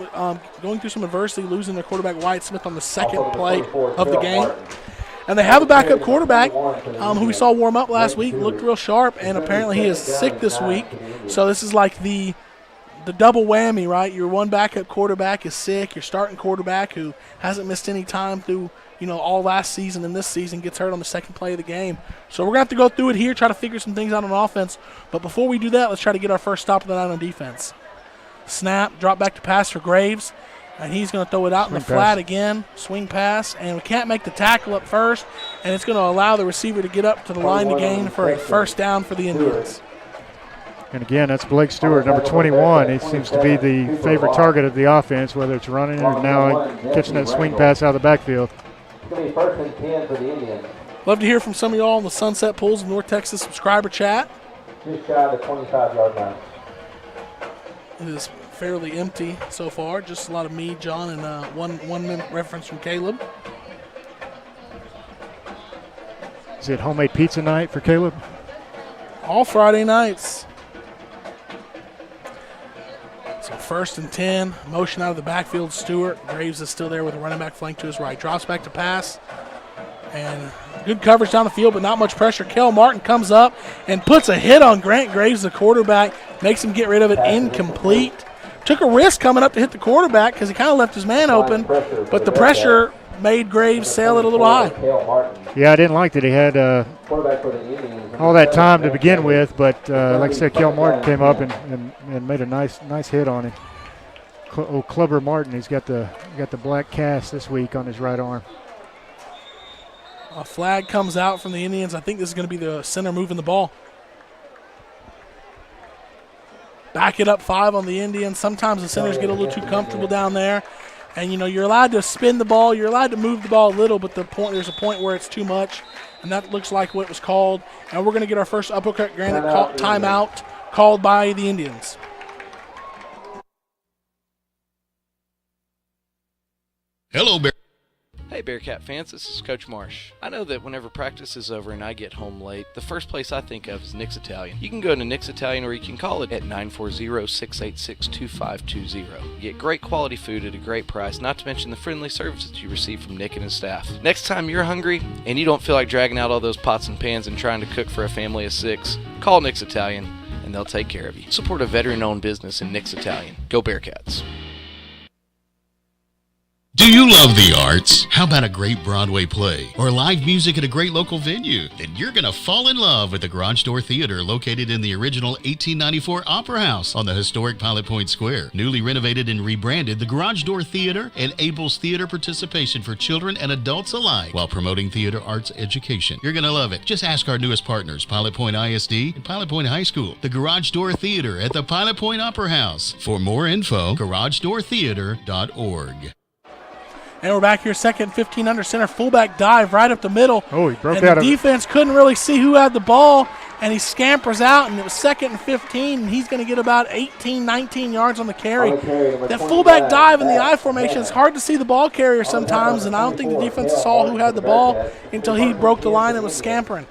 going through some adversity, losing their quarterback Wyatt Smith on the second play of the game. And they have a backup quarterback who we saw warm up last week, looked real sharp, and apparently he is sick this week. So this is like the double whammy, right? Your one backup quarterback is sick. Your starting quarterback, who hasn't missed any time through all last season and this season, gets hurt on the second play of the game. So we're going to have to go through it here, try to figure some things out on offense. But before we do that, let's try to get our first stop of the night on defense. Snap, drop back to pass for Graves. And he's going to throw it out in the flat again. Swing pass. And we can't make the tackle up first. And it's going to allow the receiver to get up to the line to gain for a first down for the Indians. And again, that's Blake Stewart, number 21. He seems to be the favorite target of the offense, whether it's running or now catching that swing pass out of the backfield. It's going to be 1st and 10 for the Indians. Love to hear from some of y'all on the Sunset Pools of North Texas subscriber chat. Just shy of the 25-yard line. It is fairly empty so far. Just a lot of me, John, and one reference from Caleb. Is it homemade pizza night for Caleb? All Friday nights. So 1st and 10. Motion out of the backfield. Stewart. Graves is still there with a running back flank to his right. Drops back to pass. And good coverage down the field, but not much pressure. Kel Martin comes up and puts a hit on Grant Graves, the quarterback. Makes him get rid of it. Incomplete. Took a risk coming up to hit the quarterback because he kind of left his man open, but the pressure made Graves sail it a little high. Yeah, I didn't like that he had all that time to begin with, but like I said, Kel Martin came up and made a nice hit on him. Clubber Martin, he's got the black cast this week on his right arm. A flag comes out from the Indians. I think this is going to be the center moving the ball. Back it up 5 on the Indians. Sometimes the centers get a little too comfortable down there. And, you're allowed to spin the ball. You're allowed to move the ball a little, but there's a point where it's too much, and that looks like what was called. And we're going to get our first uppercut granted timeout called by the Indians. Hello, Bear. Hey Bearcat fans, this is Coach Marsh. I know that whenever practice is over and I get home late, the first place I think of is Nick's Italian. You can go to Nick's Italian or you can call it at 940-686-2520. Get great quality food at a great price, not to mention the friendly service that you receive from Nick and his staff. Next time you're hungry and you don't feel like dragging out all those pots and pans and trying to cook for a family of 6, call Nick's Italian and they'll take care of you. Support a veteran-owned business in Nick's Italian. Go Bearcats. Do you love the arts? How about a great Broadway play or live music at a great local venue? Then you're going to fall in love with the Garage Door Theater, located in the original 1894 Opera House on the historic Pilot Point Square. Newly renovated and rebranded, the Garage Door Theater enables theater participation for children and adults alike while promoting theater arts education. You're going to love it. Just ask our newest partners, Pilot Point ISD and Pilot Point High School. The Garage Door Theater at the Pilot Point Opera House. For more info, garagedoortheater.org. And we're back here, second 15 under center. Fullback dive right up the middle. Oh, he broke and out the defense couldn't really see who had the ball, and he scampers out, and it was 2nd and 15, and he's going to get about 18, 19 yards on the carry. That fullback dive in the I formation, it's hard to see the ball carrier sometimes, and I don't think the defense saw who had the ball until he broke the line and was scampering.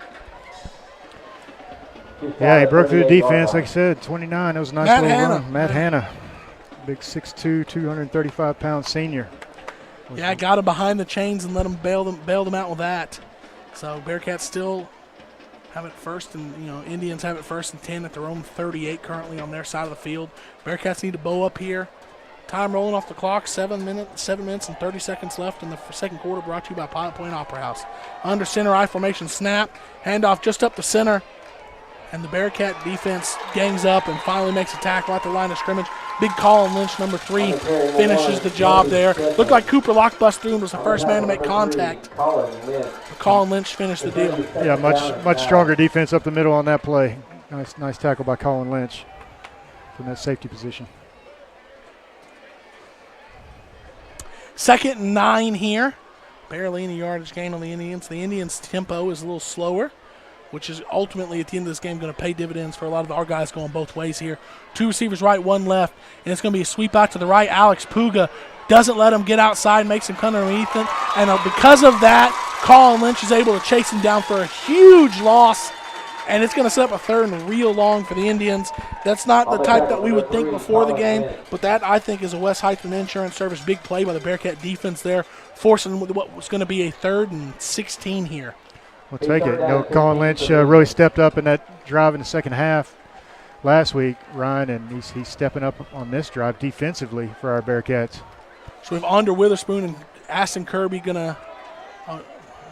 Yeah, he broke through the defense, like I said, 29. That was a nice little run. Matt Hanna, big 6'2", 235-pound senior. Yeah, got him behind the chains and let him bail them out with that. So Bearcats still have it first, and Indians have it first and 10 at their own 38 currently on their side of the field. Bearcats need to bow up here. Time rolling off the clock, 7 minutes and 30 seconds left in the second quarter, brought to you by Pilot Point Opera House. Under center I formation snap, handoff just up the center, and the Bearcat defense gangs up and finally makes a tackle at the line of scrimmage. Big Colin Lynch, number 3, finishes the job there. Looked like Cooper Locke bust through and was the first man to make contact. Colin Lynch finished the deal. Yeah, much stronger defense up the middle on that play. Nice tackle by Colin Lynch from that safety position. 2nd and 9 here. Barely any yardage gain on the Indians. The Indians' tempo is a little slower, which is ultimately at the end of this game going to pay dividends for a lot of our guys going both ways here. 2 receivers right, 1 left, and it's going to be a sweep out to the right. Alex Puga doesn't let him get outside, makes him come underneath him, and because of that, Colin Lynch is able to chase him down for a huge loss, and it's going to set up a 3rd and real long for the Indians. That's not the type that we would think before the game, but that, I think, is a West Heighton Insurance Service big play by the Bearcat defense there, forcing what was going to be a 3rd and 16 here. We'll take it. Colin Lynch really stepped up in that drive in the second half last week, Ryan, and he's stepping up on this drive defensively for our Bearcats. So we have Onder Witherspoon and Aston Kirby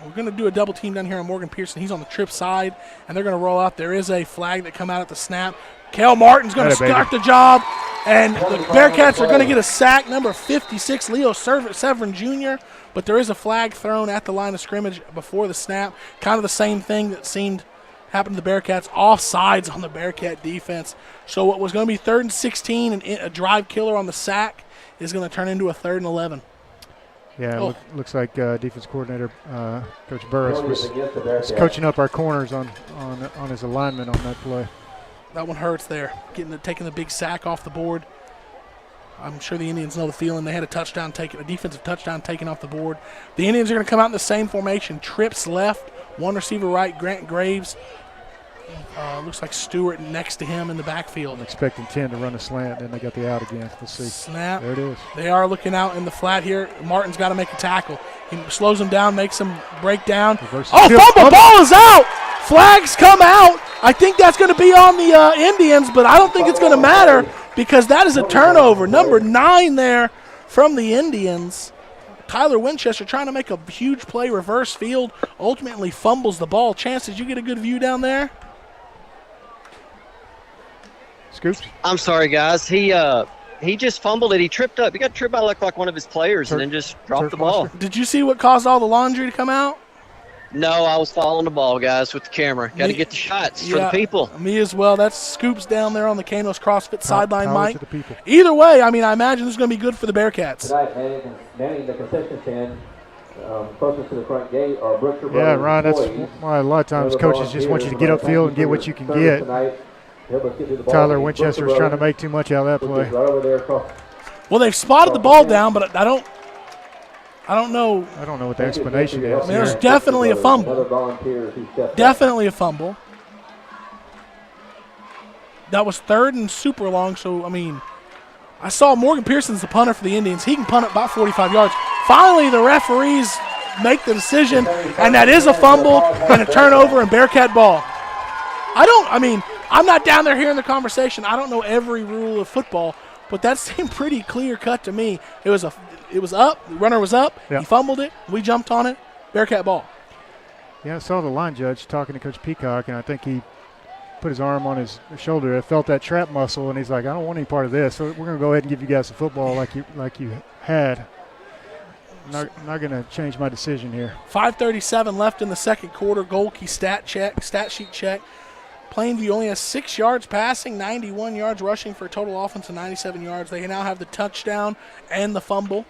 we're going to do a double team down here on Morgan Pearson. He's on the trip side, and they're going to roll out. There is a flag that come out at the snap. Kale Martin's going to start the job, and the Bearcats are going to get a sack, number 56, Leo Severin Jr., but there is a flag thrown at the line of scrimmage before the snap. Kind of the same thing that seemed happened to the Bearcats, offsides on the Bearcat defense. So what was going to be 3rd and 16 and a drive killer on the sack is going to turn into a 3rd and 11. Yeah, looks like defense coordinator Coach Burris was coaching up our corners on his alignment on that play. That one hurts there, taking the big sack off the board. I'm sure the Indians know the feeling. They had a defensive touchdown taken off the board. The Indians are going to come out in the same formation. Trips left, 1 receiver right, Grant Graves. Looks like Stewart next to him in the backfield. I'm expecting 10 to run a slant, then they got the out again. Let's see. Snap. There it is. They are looking out in the flat here. Martin's got to make a tackle. He slows him down, makes him break down. Fumble! Ball is out! Flags come out. I think that's going to be on the Indians, but I don't think it's going to matter because that is a turnover. Number 9 there from the Indians. Tyler Winchester trying to make a huge play, reverse field, ultimately fumbles the ball. Chance, did you get a good view down there? Scoops? I'm sorry, guys. He just fumbled it. He tripped up. He got tripped by like one of his players and then just dropped the ball. Did you see what caused all the laundry to come out? No, I was following the ball, guys, with the camera. Got to get the shots for the people. Me as well. That's Scoops down there on the Kanos CrossFit sideline, Mike. Either way, I imagine this is going to be good for the Bearcats. Tonight, manning the concession stand closest to the front gate are Brookshire Brothers. Yeah, Ron, that's why a lot of times coaches just want you to get upfield and get what you can get. Tyler Winchester was trying to make too much out of that play. Well, they've spotted the ball down, but I don't know. I don't know what the explanation is. There's definitely a fumble. Definitely a fumble. That was 3rd and super long, so, I saw Morgan Pearson's the punter for the Indians. He can punt it about 45 yards. Finally, the referees make the decision, and that is a fumble and a turnover and Bearcat ball. I'm not down there hearing the conversation. I don't know every rule of football, but that seemed pretty clear cut to me. It was up. The runner was up. Yep. He fumbled it. We jumped on it. Bearcat ball. Yeah, I saw the line judge talking to Coach Peacock, and I think he put his arm on his shoulder. I felt that trap muscle, and he's like, I don't want any part of this. So we're going to go ahead and give you guys the football like you had. Not going to change my decision here. 5:37 left in the second quarter. Goalkey stat sheet check. Plainview only has 6 yards passing, 91 yards rushing for a total offense of 97 yards. They now have the touchdown and the fumble.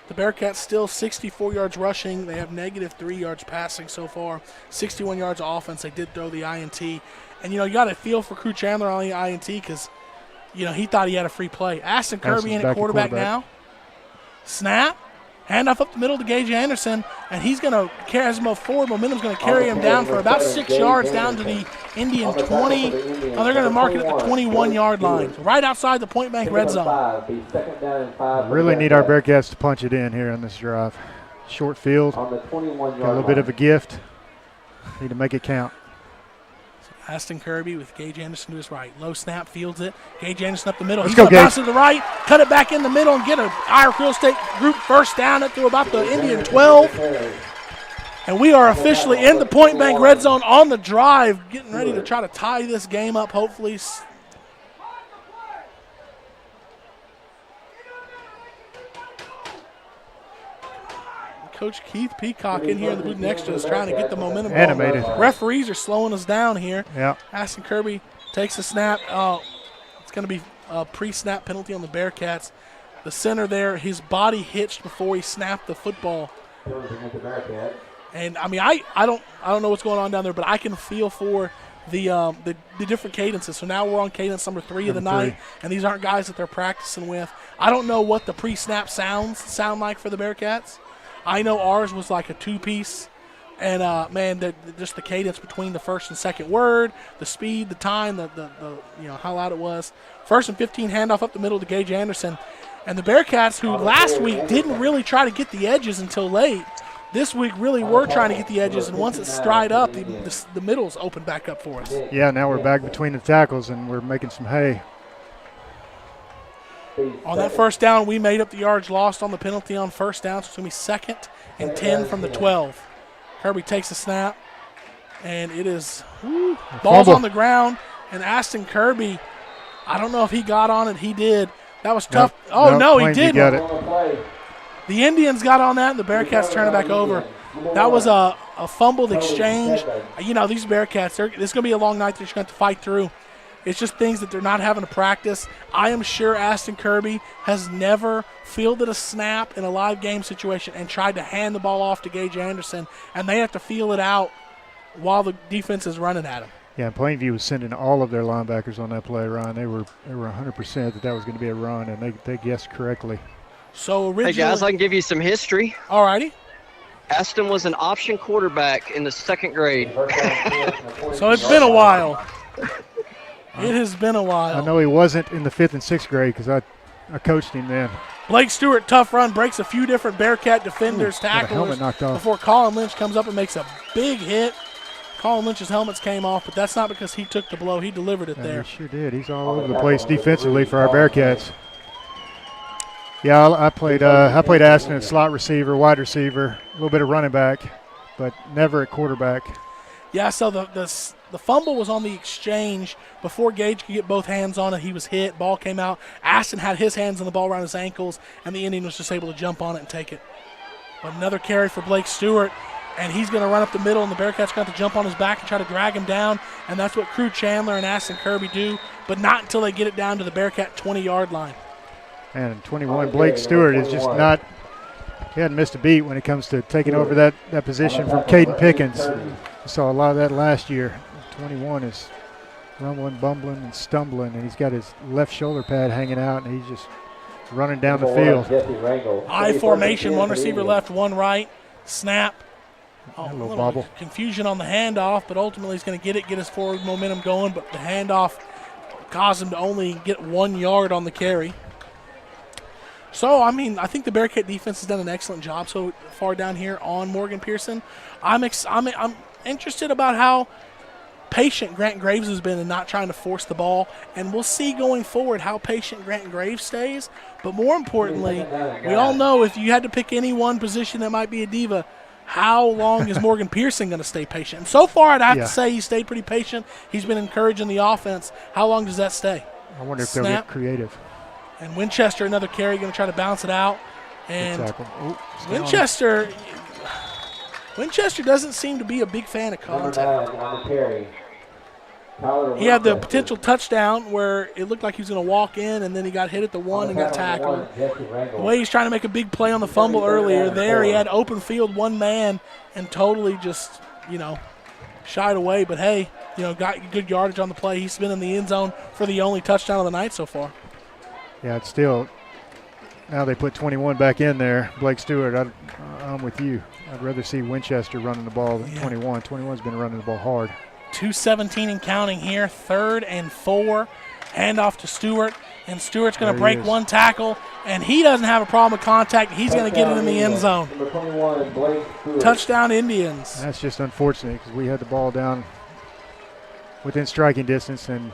The Bearcats still 64 yards rushing. They have -3 yards passing so far, 61 yards of offense. They did throw the INT. And, you got to feel for Crew Chandler on the INT because, he thought he had a free play. Aston Kirby in at quarterback now. Snap. Handoff up the middle to Gage Anderson, and he's going to carry his forward. Momentum's going to carry him down for about 6 yards down to the Indian 20. They're going to mark it at the 21-yard line, right outside the Point Bank red zone. Really need our Bearcats to punch it in here on this drive. Short field, got a little bit of a gift. Need to make it count. Aston Kirby with Gage Anderson to his right. Low snap, fields it. Gage Anderson up the middle. Let's He's go, going to bounce Gage. to the right, cut it back in the middle, and get an Irish Real Estate Group first down at through about the Indian 12. And we are officially in the Point Bank red zone on the drive, getting ready to try to tie this game up, hopefully. Coach Keith Peacock in here in the booth next to us trying to get the momentum going. Animated. Referees are slowing us down here. Yeah. Aston Kirby takes a snap. It's going to be a pre-snap penalty on the Bearcats. The center there, his body hitched before he snapped the football. And I mean, I don't know what's going on down there, but I can feel for the different cadences. So now we're on cadence number 3 of the night, and these aren't guys that they're practicing with. I don't know what the pre-snap sound like for the Bearcats. I know ours was like a 2-piece, and man, just the cadence between the first and second word, the speed, the time, the how loud it was. 1st and 15, handoff up the middle to Gage Anderson, and the Bearcats, who last week didn't really try to get the edges until late, this week really were trying to get the edges, and once it's dried up, the middle's opened back up for us. Yeah, now we're back between the tackles, and we're making some hay. On that first down, we made up the yards lost on the penalty on first down, so it's going to be 2nd and 10 from the 12. Kirby takes a snap, and it is ball's on the ground, and Aston Kirby, I don't know if he got on it. He did. That was tough. He didn't. Got it. The Indians got on that, and the Bearcats turned it back over. That was a fumbled exchange. You know, these Bearcats, this is going to be a long night that you're going to have to fight through. It's just things that they're not having to practice. I am sure Aston Kirby has never fielded a snap in a live game situation and tried to hand the ball off to Gage Anderson, and they have to feel it out while the defense is running at him. Yeah, and Plainview was sending all of their linebackers on that play, Ryan. They were 100% that was going to be a run, and they guessed correctly. So originally, hey guys, I can give you some history. All righty. Aston was an option quarterback in the 2nd grade. So it's been a while. It has been a while. I know he wasn't in the 5th and 6th grade because I coached him then. Blake Stewart, tough run, breaks a few different Bearcat defenders, tacklers, helmet knocked off before Colin Lynch comes up and makes a big hit. Colin Lynch's helmets came off, but that's not because he took the blow. He delivered it there. He sure did. He's all over the place defensively for our Bearcats. Yeah, I played Aston at slot receiver, wide receiver, a little bit of running back, but never at quarterback. Yeah, so the fumble was on the exchange before Gage could get both hands on it. He was hit. Ball came out. Aston had his hands on the ball around his ankles, and the Indian was just able to jump on it and take it. But another carry for Blake Stewart, and he's going to run up the middle, and the Bearcats got to jump on his back and try to drag him down, and that's what Crew Chandler and Aston Kirby do, but not until they get it down to the Bearcat 20-yard line. And 21, Blake Stewart is just not – he hadn't missed a beat when it comes to taking over that position from Caden Pickens. We saw a lot of that last year. 21 is rumbling, bumbling, and stumbling, and he's got his left shoulder pad hanging out, and he's just running down the field. I formation, one receiver left, one right, snap. A little bobble. Confusion on the handoff, but ultimately he's going to get his forward momentum going, but the handoff caused him to only get 1 yard on the carry. So, I mean, I think the Bearcat defense has done an excellent job so far down here on Morgan Pearson. I'm interested about how patient Grant Graves has been in not trying to force the ball, and we'll see going forward how patient Grant Graves stays. But more importantly, we all know if you had to pick any one position that might be a diva, how long is Morgan Pearson going to stay patient? And so far, I'd have to say he stayed pretty patient. He's been encouraging the offense. How long does that stay? I wonder if they'll get creative. And Winchester, another carry, going to try to bounce it out. And Winchester doesn't seem to be a big fan of contact. He had the potential touchdown where it looked like he was going to walk in, and then he got hit at the 1 and got tackled. The way he's trying to make a big play on the fumble earlier there, he had open field, one man, and totally just, shied away. But, hey, got good yardage on the play. He's been in the end zone for the only touchdown of the night so far. Yeah, it's still – now they put 21 back in there. Blake Stewart, I'm with you. I'd rather see Winchester running the ball than 21. 21's been running the ball hard. 2:17 and counting here, 3rd and 4. Handoff to Stewart. And Stewart's going to break one tackle, and he doesn't have a problem with contact. He's going to get it in the end zone. Touchdown, Indians. That's just unfortunate because we had the ball down within striking distance and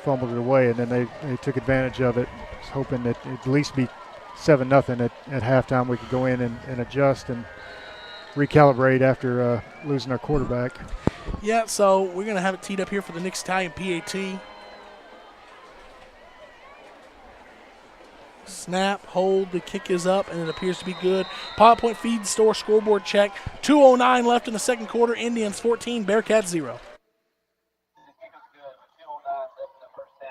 fumbled it away, and then they took advantage of it. I was hoping that it'd at least be 7-0 at halftime. We could go in and adjust and recalibrate after losing our quarterback. Yeah, so we're going to have it teed up here for the Nick's Italian PAT. Snap, hold, the kick is up, and it appears to be good. Pilot Point Feed Store scoreboard check. 2:09 left in the second quarter. Indians 14, Bearcats 0.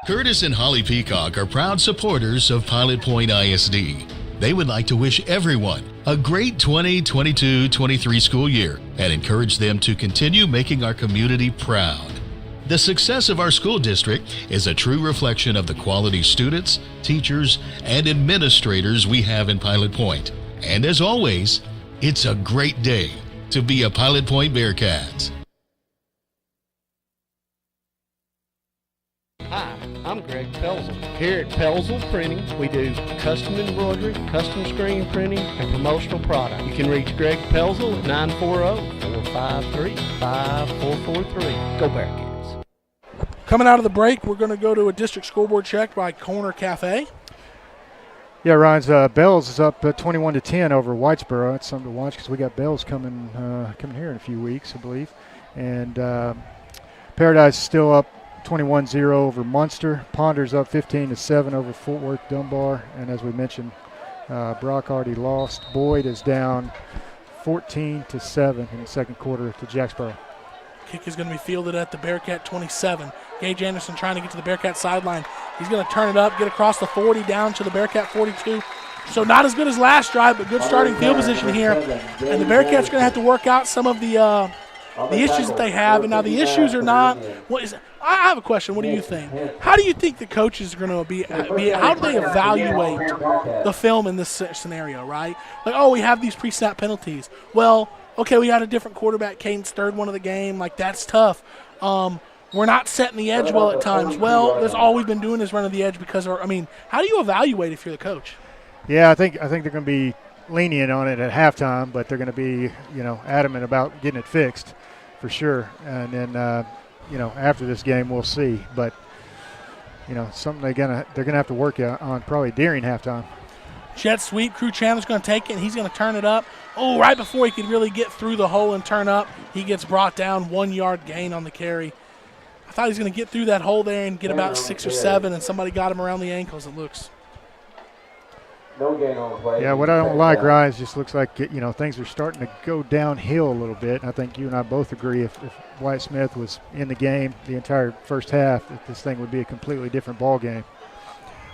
Curtis and Holly Peacock are proud supporters of Pilot Point ISD. They would like to wish everyone a great 2022-23 school year and encourage them to continue making our community proud. The success of our school district is a true reflection of the quality students, teachers, and administrators we have in Pilot Point. And as always, it's a great day to be a Pilot Point Bearcats. Hi, I'm Greg Pelzel. Here at Pelzel Printing, we do custom embroidery, custom screen printing, and promotional product. You can reach Greg Pelzel at 940-453-5443. Go Bearcats. Coming out of the break, we're going to go to a district scoreboard check by Corner Cafe. Yeah, Ryan's Bells is up 21-10 over Whitesboro. It's something to watch because we got Bells coming here in a few weeks, I believe. And Paradise is still up 21-0 over Munster. Ponder's up 15-7 over Fort Worth Dunbar. And as we mentioned, Brock already lost. Boyd is down 14-7 in the second quarter to Jacksboro. Kick is going to be fielded at the Bearcat 27. Gage Anderson trying to get to the Bearcat sideline. He's going to turn it up, get across the 40 down to the Bearcat 42. So not as good as last drive, but good starting field position here. And the Bearcats are going to have to work out some of the issues that they have. And now the issues are not I have a question. What do you think? How do you think the coaches are going to be how do they evaluate the film in this scenario, right? Like, oh, we have these pre-snap penalties. Well, okay, we had a different quarterback, Caden's third one of the game. Like, that's tough. We're not setting the edge well at times. Well, that's all we've been doing is running the edge because how do you evaluate if you're the coach? Yeah, I think they're going to be lenient on it at halftime, but they're going to be, adamant about getting it fixed for sure. And then, after this game, we'll see. But, something they're going to have to work on probably during halftime. Jet sweep, Crew Chandler's going to take it, and he's going to turn it up. Oh, right before he could really get through the hole and turn up, he gets brought down, 1 yard gain on the carry. I thought he was going to get through that hole there and get about 6 or 7, and somebody got him around the ankles, it looks. No gain on play. Yeah, what I don't like, Ryan, is just looks like, things are starting to go downhill a little bit. I think you and I both agree if White Smith was in the game the entire first half, that this thing would be a completely different ball game.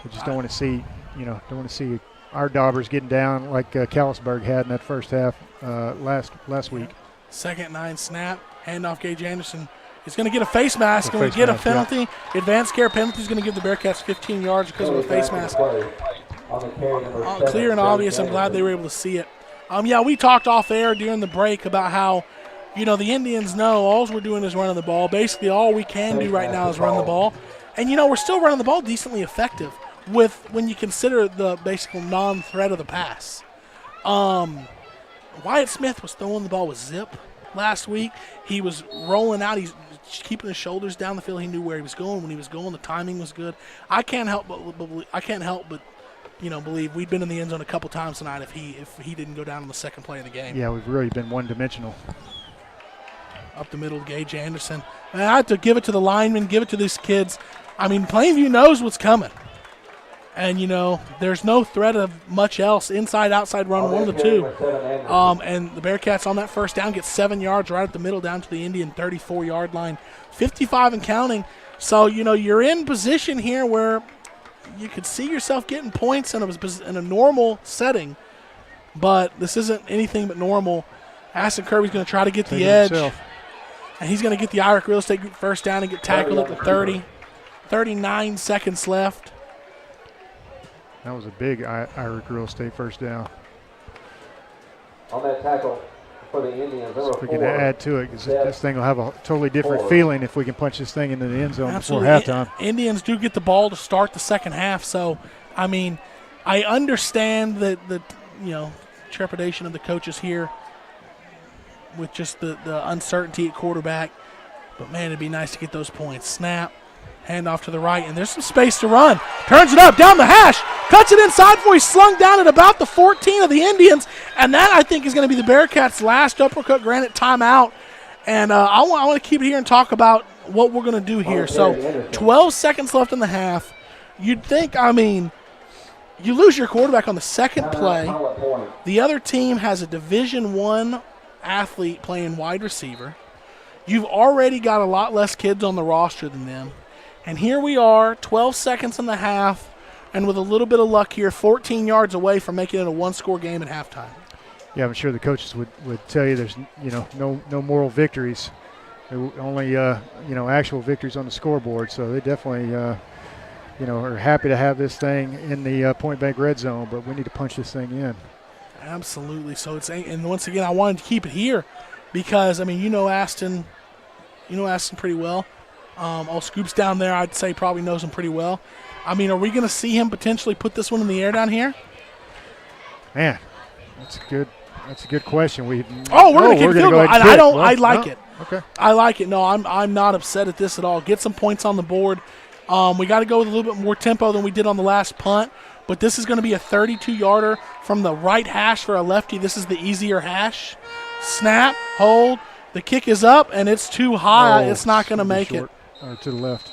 We just don't want to see, our Daubers getting down like Callisburg had in that first half last week. 2nd and 9 snap, handoff Gage Anderson. He's going to get a face mask, going to get a penalty. Yeah. Advanced care penalty is going to give the Bearcats 15 yards because of a face mask. Clear and obvious. I'm glad they were able to see it. We talked off air during the break about how, the Indians know all we're doing is running the ball. Basically, all we can do right now is run the ball. And, we're still running the ball decently effective when you consider the basic non-threat of the pass. Wyatt Smith was throwing the ball with zip last week. He was rolling out. He's keeping his shoulders down the field. He knew where he was going. When he was going, the timing was good. I can't help but believe we'd been in the end zone a couple times tonight if he didn't go down on the second play of the game. Yeah, we've really been one-dimensional. Up the middle, Gage Anderson. And I have to give it to the linemen, give it to these kids. Plainview knows what's coming. And, there's no threat of much else. Inside, outside run, one of the two. And the Bearcats on that first down get 7 yards right at the middle down to the Indian 34-yard line. 55 and counting. So, you're in position here where you could see yourself getting points in a normal setting. But this isn't anything but normal. Aston Kirby's going to try to get the edge. And he's going to get the Irish real estate first down and get tackled at the 30. 39 seconds left. That was a big Irish real estate first down. On that tackle, if we can add to it, because this thing will have a totally different feeling if we can punch this thing into the end zone before halftime. Indians do get the ball to start the second half, so, I mean, I understand the trepidation of the coaches here with just the uncertainty at quarterback. But, man, it'd be nice to get those points. Snap, hand off to the right, and there's some space to run. Turns it up, down the hash, cuts it inside before he's slung down at about the 14 of the Indians. And that, I think, is going to be the Bearcats' last uppercut granted timeout. And I want to keep it here and talk about what we're going to do here. So 12 seconds left in the half. You'd think, I mean, you lose your quarterback on the second play. The other team has a Division I athlete playing wide receiver. You've already got a lot less kids on the roster than them. And here we are, 12 seconds in the half, and with a little bit of luck here, 14 yards away from making it a one-score game at halftime. Yeah, I'm sure the coaches would tell you there's no moral victories, only actual victories on the scoreboard. So they definitely are happy to have this thing in the Point Bank red zone, but we need to punch this thing in. Absolutely. So and once again, I wanted to keep it here because Aston pretty well. Scoops down there, I'd say probably knows him pretty well. I mean, are we going to see him potentially put this one in the air down here? Man, that's a good question. We're going to kick field goal. I like it. Okay. I like it. No, I'm not upset at this at all. Get some points on the board. We got to go with a little bit more tempo than we did on the last punt, but this is going to be a 32-yarder from the right hash for a lefty. This is the easier hash. Snap, hold. The kick is up, and it's too high. It's not going to make it. To the left.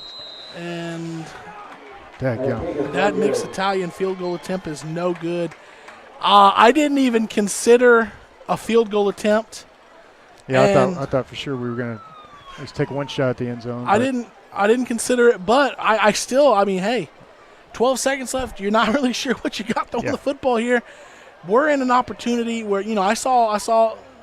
And that mixed Italian field goal attempt is no good. I didn't even consider a field goal attempt. Yeah, I thought for sure we were going to just take one shot at the end zone. I didn't consider it, but I still, hey, 12 seconds left. You're not really sure what you got throwing the football here. We're in an opportunity where, I saw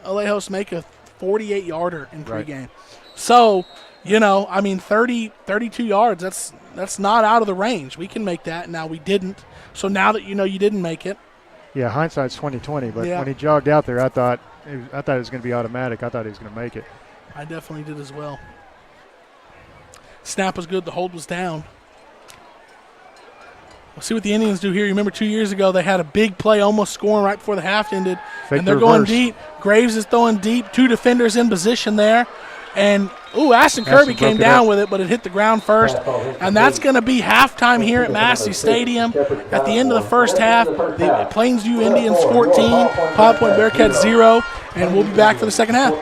Alejos make a 48-yarder in pregame. Right. So, 32 yards, that's not out of the range. We can make that. Now we didn't. So now that you didn't make it. Yeah, hindsight's 20/20, but when he jogged out there, I thought it was going to be automatic. I thought he was going to make it. I definitely did as well. Snap was good. The hold was down. We'll see what the Indians do here. You remember 2 years ago they had a big play almost scoring right before the half ended. And they're going deep. Graves is throwing deep. Two defenders in position there. And, Ashton Kirby came down with it, but it hit the ground first. And that's going to be halftime here at Massey Stadium. At the end of the first half, the Plainview Indians 14, Pilot Point Bearcats 0. And we'll be back for the second half.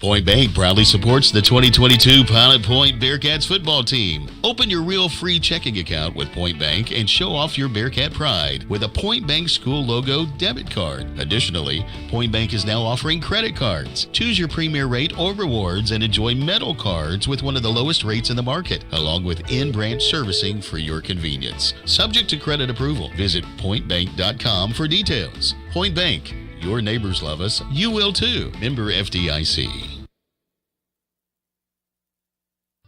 Point Bank proudly supports the 2022 Pilot Point Bearcats football team. Open your real free checking account with Point Bank and show off your Bearcat pride with a Point Bank school logo debit card. Additionally, Point Bank is now offering credit cards. Choose your premier rate or rewards and enjoy metal cards with one of the lowest rates in the market, along with in-branch servicing for your convenience. Subject to credit approval. Visit pointbank.com for details. Point Bank. Your neighbors love us. You will too. Member FDIC.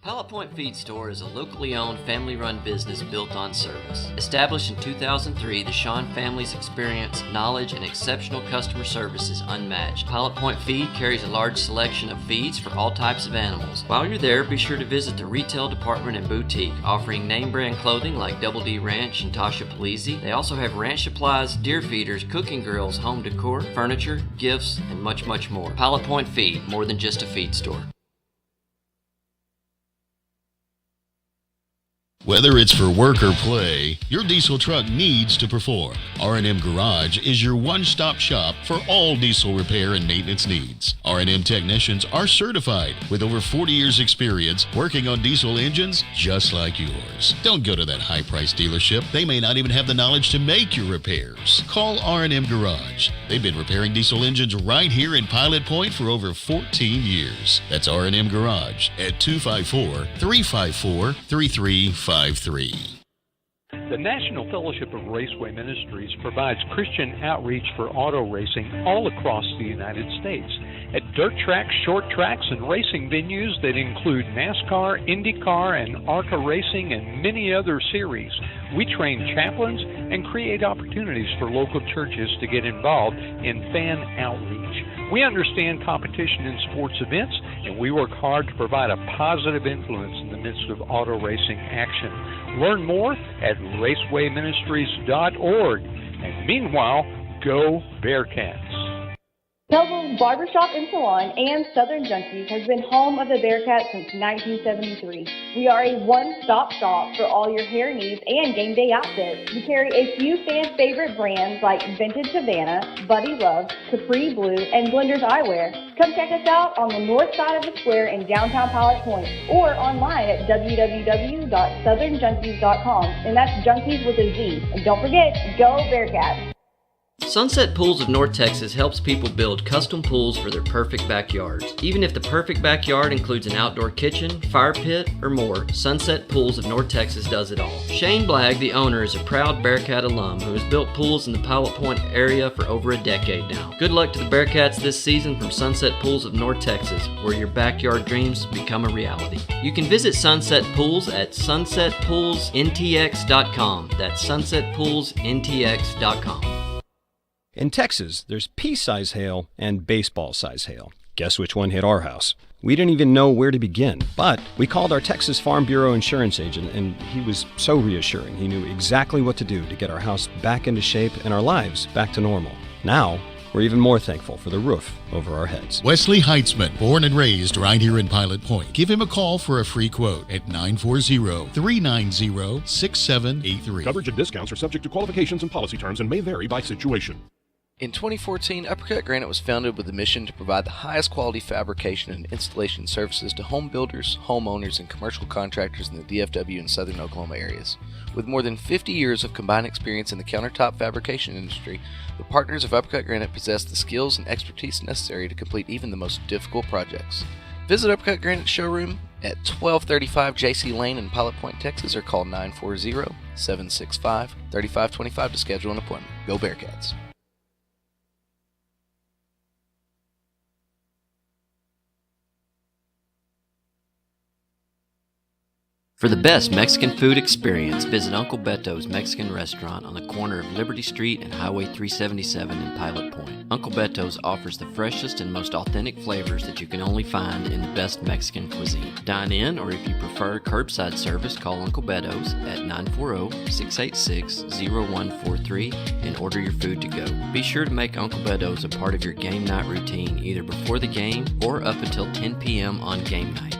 Pilot Point Feed Store is a locally owned, family-run business built on service. Established in 2003, the Shawn family's experience, knowledge, and exceptional customer service is unmatched. Pilot Point Feed carries a large selection of feeds for all types of animals. While you're there, be sure to visit the retail department and boutique, offering name-brand clothing like Double D Ranch and Tasha Polizzi. They also have ranch supplies, deer feeders, cooking grills, home decor, furniture, gifts, and much, much more. Pilot Point Feed, more than just a feed store. Whether it's for work or play, your diesel truck needs to perform. R&M Garage is your one-stop shop for all diesel repair and maintenance needs. R&M technicians are certified with over 40 years experience working on diesel engines just like yours. Don't go to that high-priced dealership. They may not even have the knowledge to make your repairs. Call R&M Garage. They've been repairing diesel engines right here in Pilot Point for over 14 years. That's R&M Garage at 254-354-3353. The National Fellowship of Raceway Ministries provides Christian outreach for auto racing all across the United States. at dirt tracks, short tracks, and racing venues that include NASCAR, IndyCar, and ARCA racing, and many other series. We train chaplains and create opportunities for local churches to get involved in fan outreach. We understand competition in sports events, and we work hard to provide a positive influence in the midst of auto racing action. Learn more at racewayministries.org. And meanwhile, go Bearcats. Pelzel's Barbershop and Salon and Southern Junkies has been home of the Bearcats since 1973. We are a one-stop shop for all your hair needs and game day outfits. We carry a few fan favorite brands like Vintage Havana, Buddy Love, Capri Blue, and Blenders Eyewear. Come check us out on the north side of the square in downtown Pilot Point or online at www.southernjunkies.com, and that's junkies with a Z. And don't forget, go Bearcats! Sunset Pools of North Texas helps people build custom pools for their perfect backyards. Even if the perfect backyard includes an outdoor kitchen, fire pit, or more, Sunset Pools of North Texas does it all. Shane Blagg, the owner, is a proud Bearcat alum who has built pools in the Pilot Point area for over a decade now. Good luck to the Bearcats this season from Sunset Pools of North Texas, where your backyard dreams become a reality. You can visit Sunset Pools at sunsetpoolsntx.com. That's sunsetpoolsntx.com. In Texas, there's pea-size hail and baseball-size hail. Guess which one hit our house? We didn't even know where to begin, but we called our Texas Farm Bureau insurance agent, and he was so reassuring. He knew exactly what to do to get our house back into shape and our lives back to normal. Now, we're even more thankful for the roof over our heads. Wesley Heitzman, born and raised right here in Pilot Point. Give him a call for a free quote at 940-390-6783. Coverage and discounts are subject to qualifications and policy terms and may vary by situation. In 2014, Uppercut Granite was founded with the mission to provide the highest quality fabrication and installation services to home builders, homeowners, and commercial contractors in the DFW and southern Oklahoma areas. With more than 50 years of combined experience in the countertop fabrication industry, the partners of Uppercut Granite possess the skills and expertise necessary to complete even the most difficult projects. Visit Uppercut Granite showroom at 1235 JC Lane in Pilot Point, Texas, or call 940-765-3525 to schedule an appointment. Go Bearcats! For the best Mexican food experience, visit Uncle Beto's Mexican Restaurant on the corner of Liberty Street and Highway 377 in Pilot Point. Uncle Beto's offers the freshest and most authentic flavors that you can only find in the best Mexican cuisine. Dine in, or if you prefer curbside service, call Uncle Beto's at 940-686-0143 and order your food to go. Be sure to make Uncle Beto's a part of your game night routine, either before the game or up until 10 p.m. on game night.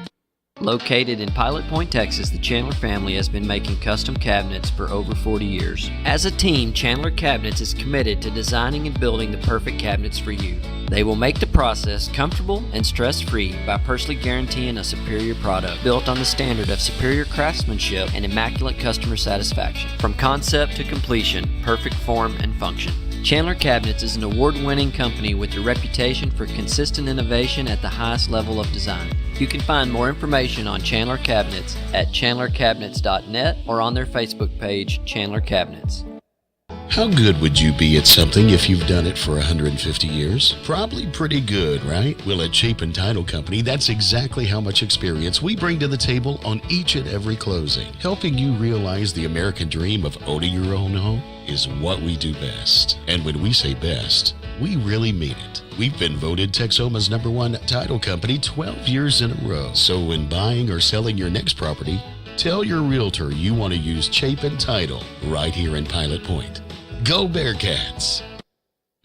Located in Pilot Point, Texas, the Chandler family has been making custom cabinets for over 40 years. As a team, Chandler Cabinets is committed to designing and building the perfect cabinets for you. They will make the process comfortable and stress-free by personally guaranteeing a superior product built on the standard of superior craftsmanship and immaculate customer satisfaction. From concept to completion, perfect form and function. Chandler Cabinets is an award-winning company with a reputation for consistent innovation at the highest level of design. You can find more information on Chandler Cabinets at chandlercabinets.net or on their Facebook page, Chandler Cabinets. How good would you be at something if you've done it for 150 years? Probably pretty good, right? Well, at Chapin Title Company, that's exactly how much experience we bring to the table on each and every closing. Helping you realize the American dream of owning your own home is what we do best. And when we say best, we really mean it. We've been voted Texoma's #1 title company 12 years in a row. So when buying or selling your next property, tell your realtor you want to use Chapin Title right here in Pilot Point. Go Bearcats!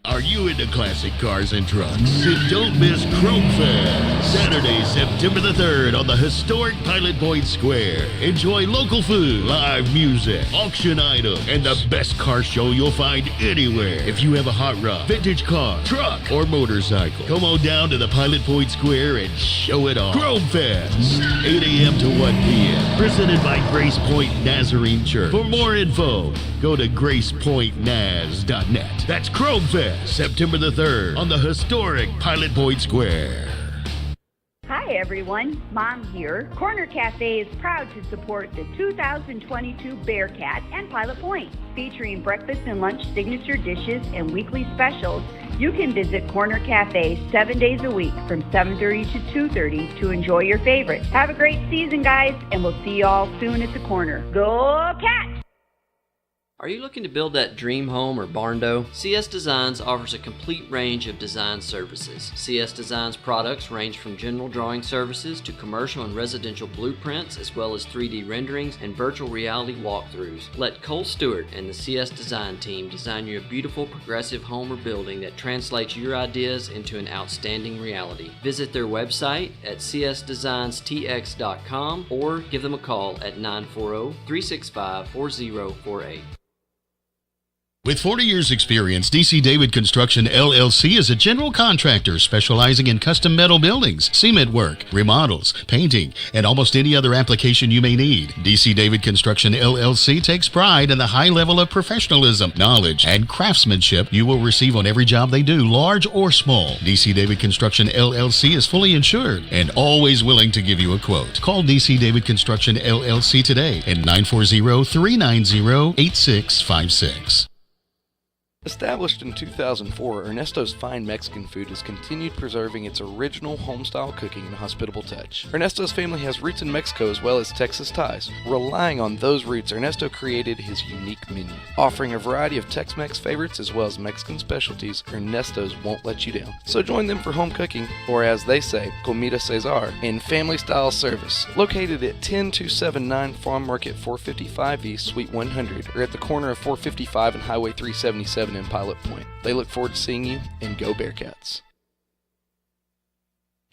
Are you into classic cars and trucks? Then don't miss Chrome Fest, Saturday, September the 3rd on the historic Pilot Point Square. Enjoy local food, live music, auction items, and the best car show you'll find anywhere. If you have a hot rod, vintage car, truck, or motorcycle, come on down to the Pilot Point Square and show it off. Chrome Fest, 8 a.m. to 1 p.m. Presented by Grace Point Nazarene Church. For more info, go to gracepointnaz.net. That's Chrome Fest, September the 3rd on the historic Pilot Point Square. Hi everyone. Mom here. Corner Cafe is proud to support the 2022 Bearcats and Pilot Point. Featuring breakfast and lunch signature dishes and weekly specials, you can visit Corner Cafe 7 days a week from 7:30 to 2:30 to enjoy your favorites. Have a great season, guys, and we'll see you all soon at the corner. Go Cats! Are you looking to build that dream home or barn-dough? CS Designs offers a complete range of design services. CS Designs products range from general drawing services to commercial and residential blueprints, as well as 3D renderings and virtual reality walkthroughs. Let Cole Stewart and the CS Design team design you a beautiful progressive home or building that translates your ideas into an outstanding reality. Visit their website at csdesignstx.com or give them a call at 940-365-4048. With 40 years' experience, DC David Construction LLC is a general contractor specializing in custom metal buildings, cement work, remodels, painting, and almost any other application you may need. DC David Construction LLC takes pride in the high level of professionalism, knowledge, and craftsmanship you will receive on every job they do, large or small. DC David Construction LLC is fully insured and always willing to give you a quote. Call DC David Construction LLC today at 940-390-8656. Established in 2004, Ernesto's Fine Mexican Food has continued preserving its original home-style cooking and hospitable touch. Ernesto's family has roots in Mexico as well as Texas ties. Relying on those roots, Ernesto created his unique menu. Offering a variety of Tex-Mex favorites as well as Mexican specialties, Ernesto's won't let you down. So join them for home cooking, or as they say, Comida Cesar, in family-style service. Located at 10279 Farm Market 455 East, Suite 100, or at the corner of 455 and Highway 377 in Pilot Point. They look forward to seeing you, and go Bearcats.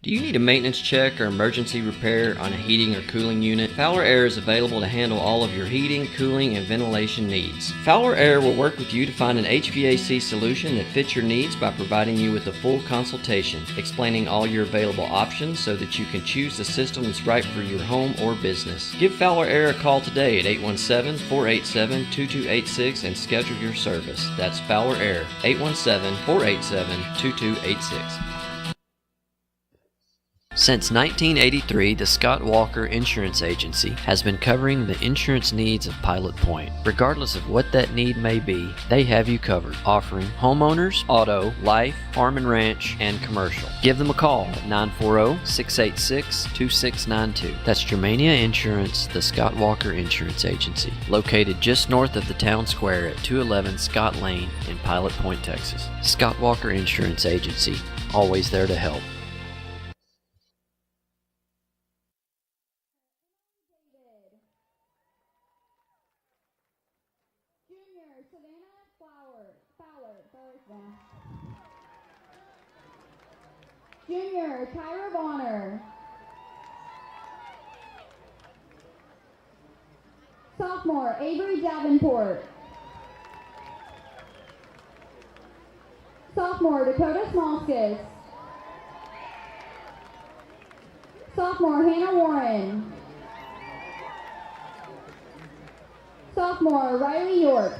Do you need a maintenance check or emergency repair on a heating or cooling unit? Fowler Air is available to handle all of your heating, cooling, and ventilation needs. Fowler Air will work with you to find an HVAC solution that fits your needs by providing you with a full consultation, explaining all your available options so that you can choose the system that's right for your home or business. Give Fowler Air a call today at 817-487-2286 and schedule your service. That's Fowler Air, 817-487-2286. Since 1983, the Scott Walker Insurance Agency has been covering the insurance needs of Pilot Point. Regardless of what that need may be, they have you covered, offering homeowners, auto, life, farm and ranch, and commercial. Give them a call at 940-686-2692. That's Germania Insurance, the Scott Walker Insurance Agency, located just north of the town square at 211 Scott Lane in Pilot Point, Texas. Scott Walker Insurance Agency, always there to help. Junior, Tyra Bonner. Sophomore, Avery Davenport. Sophomore, Dakota Smolskis. Sophomore, Hannah Warren. Sophomore, Riley York.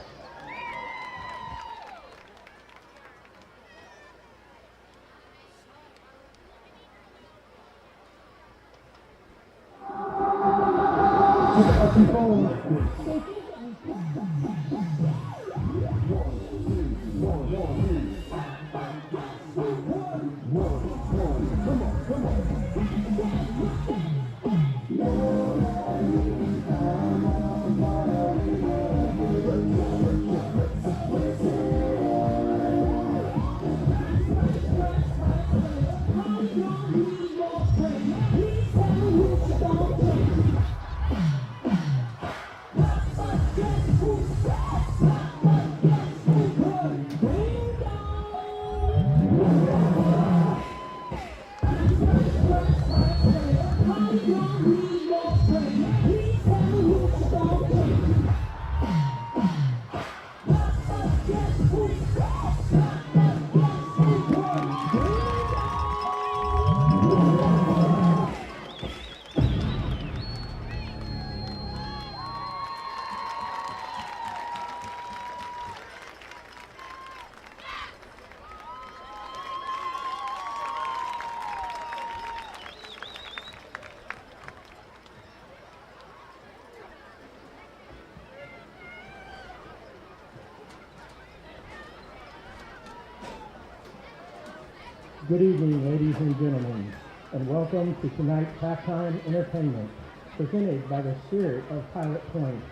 Good evening, ladies and gentlemen, and welcome to tonight's halftime entertainment, presented by the spirit of Pilot Point,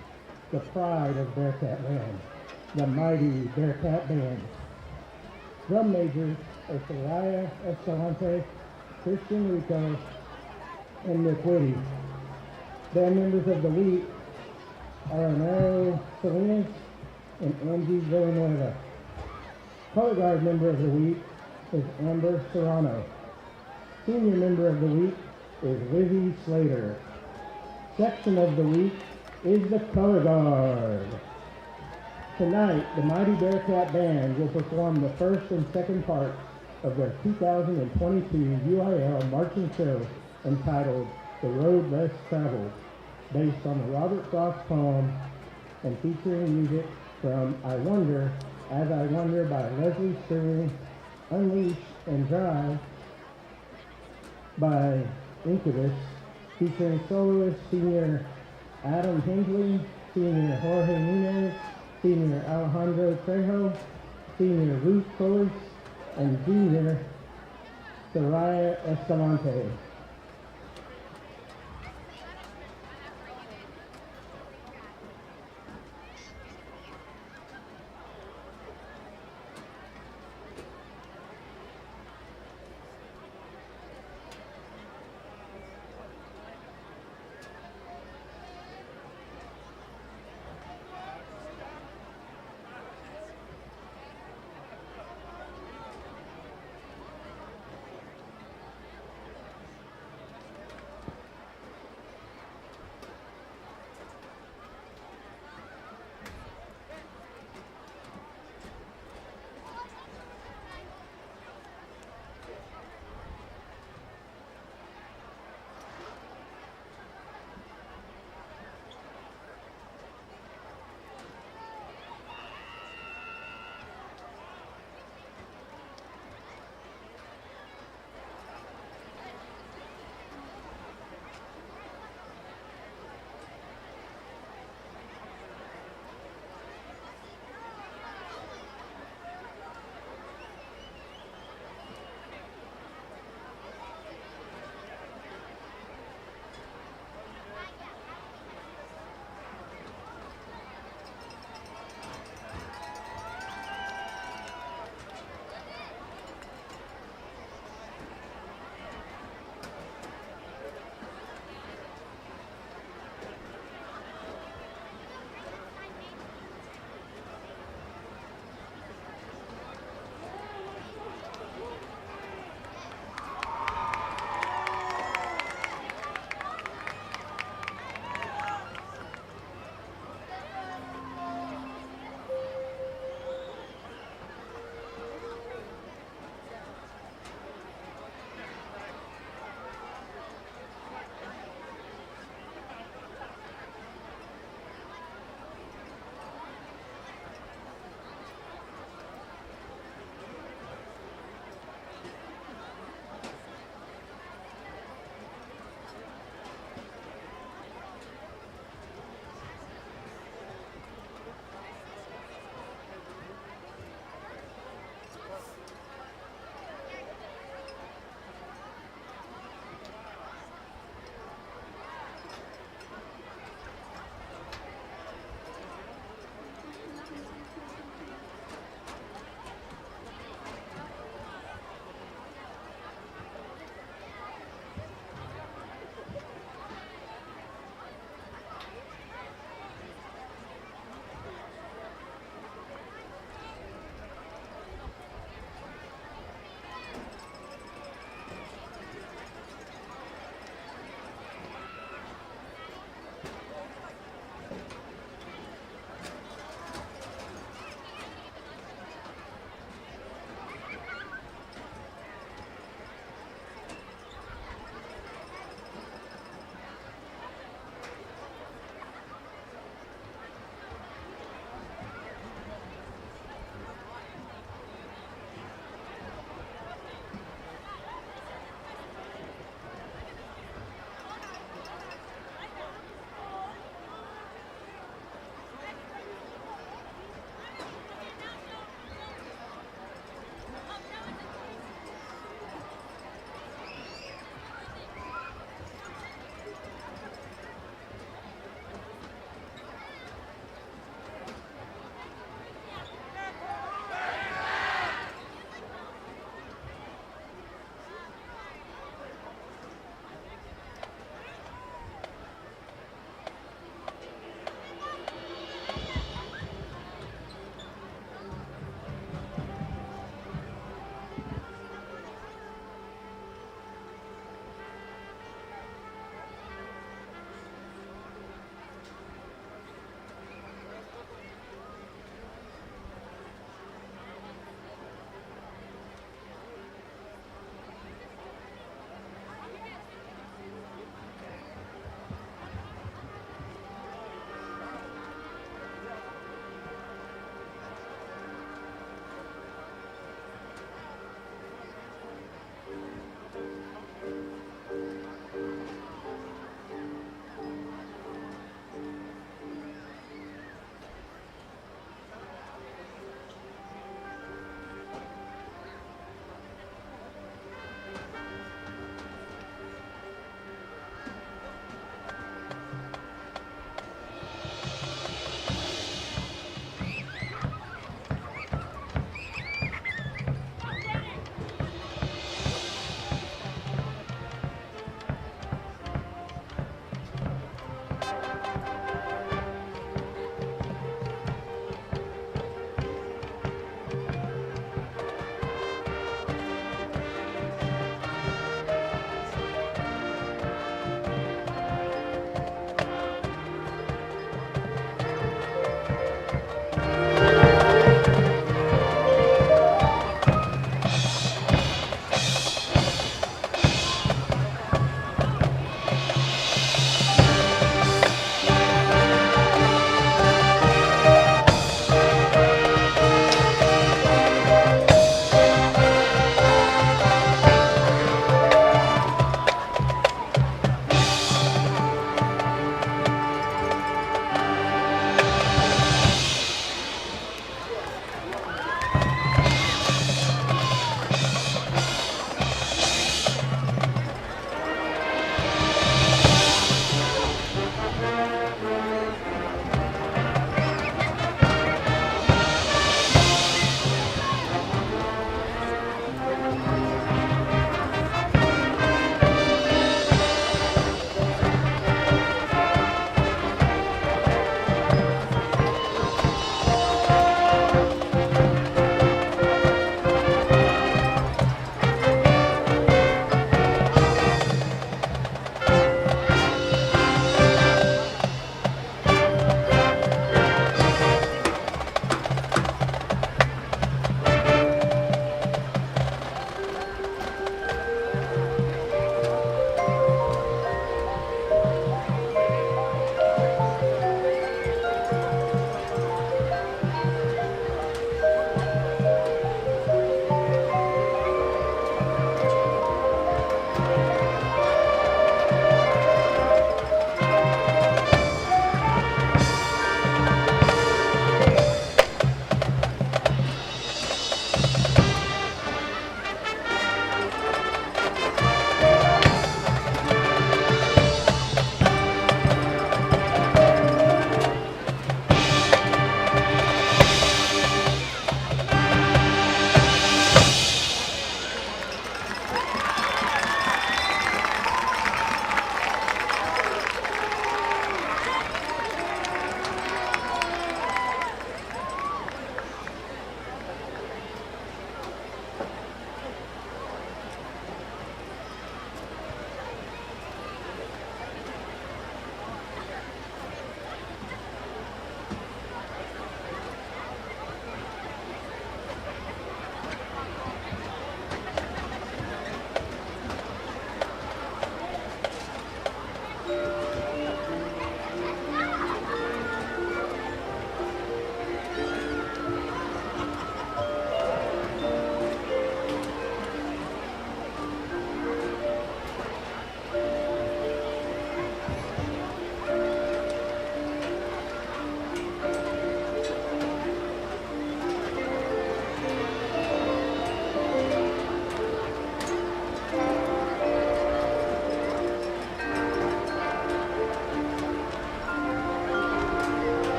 the pride of Bearcat Land, the mighty Bearcat Band. Drum majors are Soraya Escalante, Christian Rico, and Nick Whitty. Band members of the week are Amaro Salinas and Angie Villanueva. Color guard member of the week is Amber Serrano. Senior member of the week is Lizzie Slater. Section of the week is the color guard. Tonight, the Mighty Bearcat Band will perform the first and second parts of their 2022 UIL marching show entitled The Road Less Traveled, based on the Robert Frost poem and featuring music from I Wonder, As I Wonder by Leslie Stern, Unleash and Drive by Incubus, featuring soloist senior Adam Hensley, senior Jorge Nunez, senior Alejandro Trejo, senior Ruth Colas, and junior Soraya Escalante.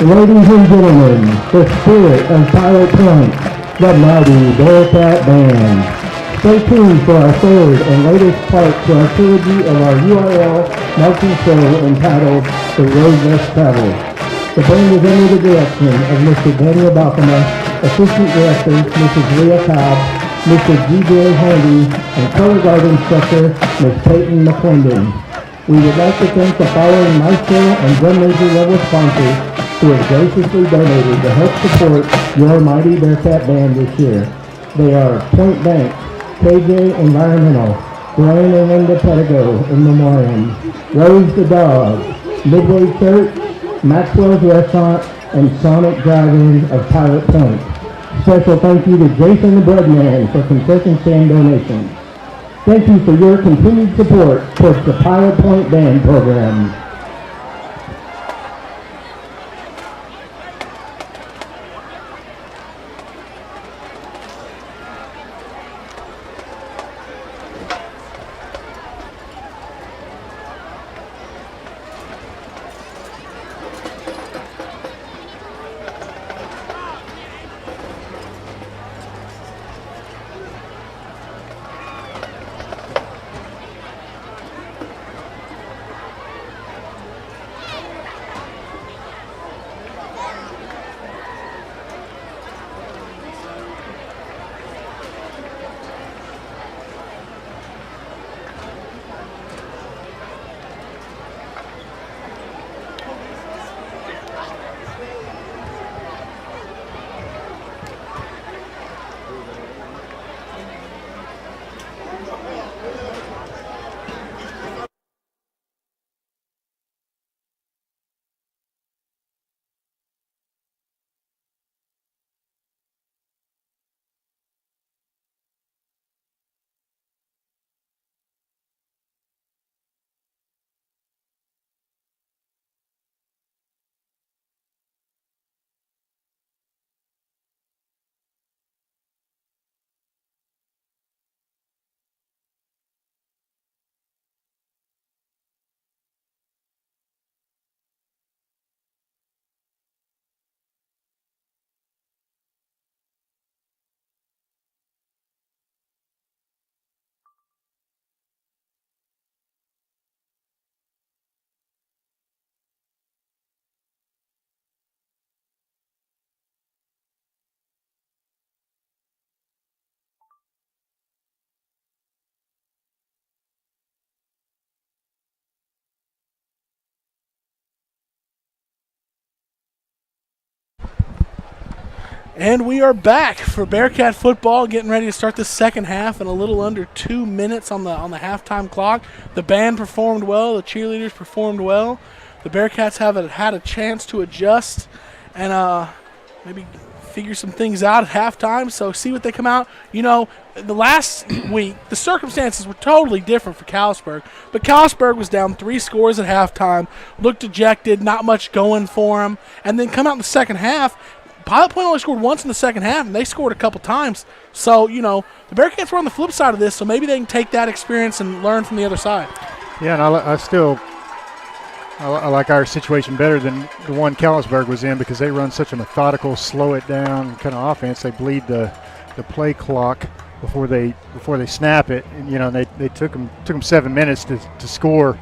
Ladies and gentlemen, the spirit of Pilot Point, the mighty Bearcat Band. Stay tuned for our third and latest part to our trilogy of our URL marching show entitled The Road Less Traveled. The band is under the direction of Mr. Daniel Balcoma, Assistant Director Mrs. Leah Cobb, Mr. G.J. Handy, and color guard instructor Ms. Peyton McClendon. We would like to thank the following maestro and drum major level sponsors who have graciously donated to help support your mighty Bearcat Band this year. They are Point Bank, KJ Environmental, Brian and Linda Pedigo in Memoriam, Rose the Dog, Midway Church, Maxwell's Restaurant, and Sonic Drive-In of Pilot Point. Special thank you to Jason the Breadman for concession stand donations. Thank you for your continued support towards the Pilot Point Band program. And we are back for Bearcat football, getting ready to start the second half in a little under 2 minutes on the halftime clock. The band performed well. The cheerleaders performed well. The Bearcats have had a chance to adjust and maybe figure some things out at halftime. So see what they come out. You know, the last week, the circumstances were totally different for Kalispberg. But Kalispberg was down 3 scores at halftime, looked dejected, not much going for them. And then come out in the second half. Pilot Point only scored once in the second half, and they scored a couple times. So, you know, the Bearcats were on the flip side of this, so maybe they can take that experience and learn from the other side. Yeah, and I like our situation better than the one Kalispberg was in because they run such a methodical, slow it down kind of offense. They bleed the play clock before they snap it. And, you know, they took them 7 minutes to score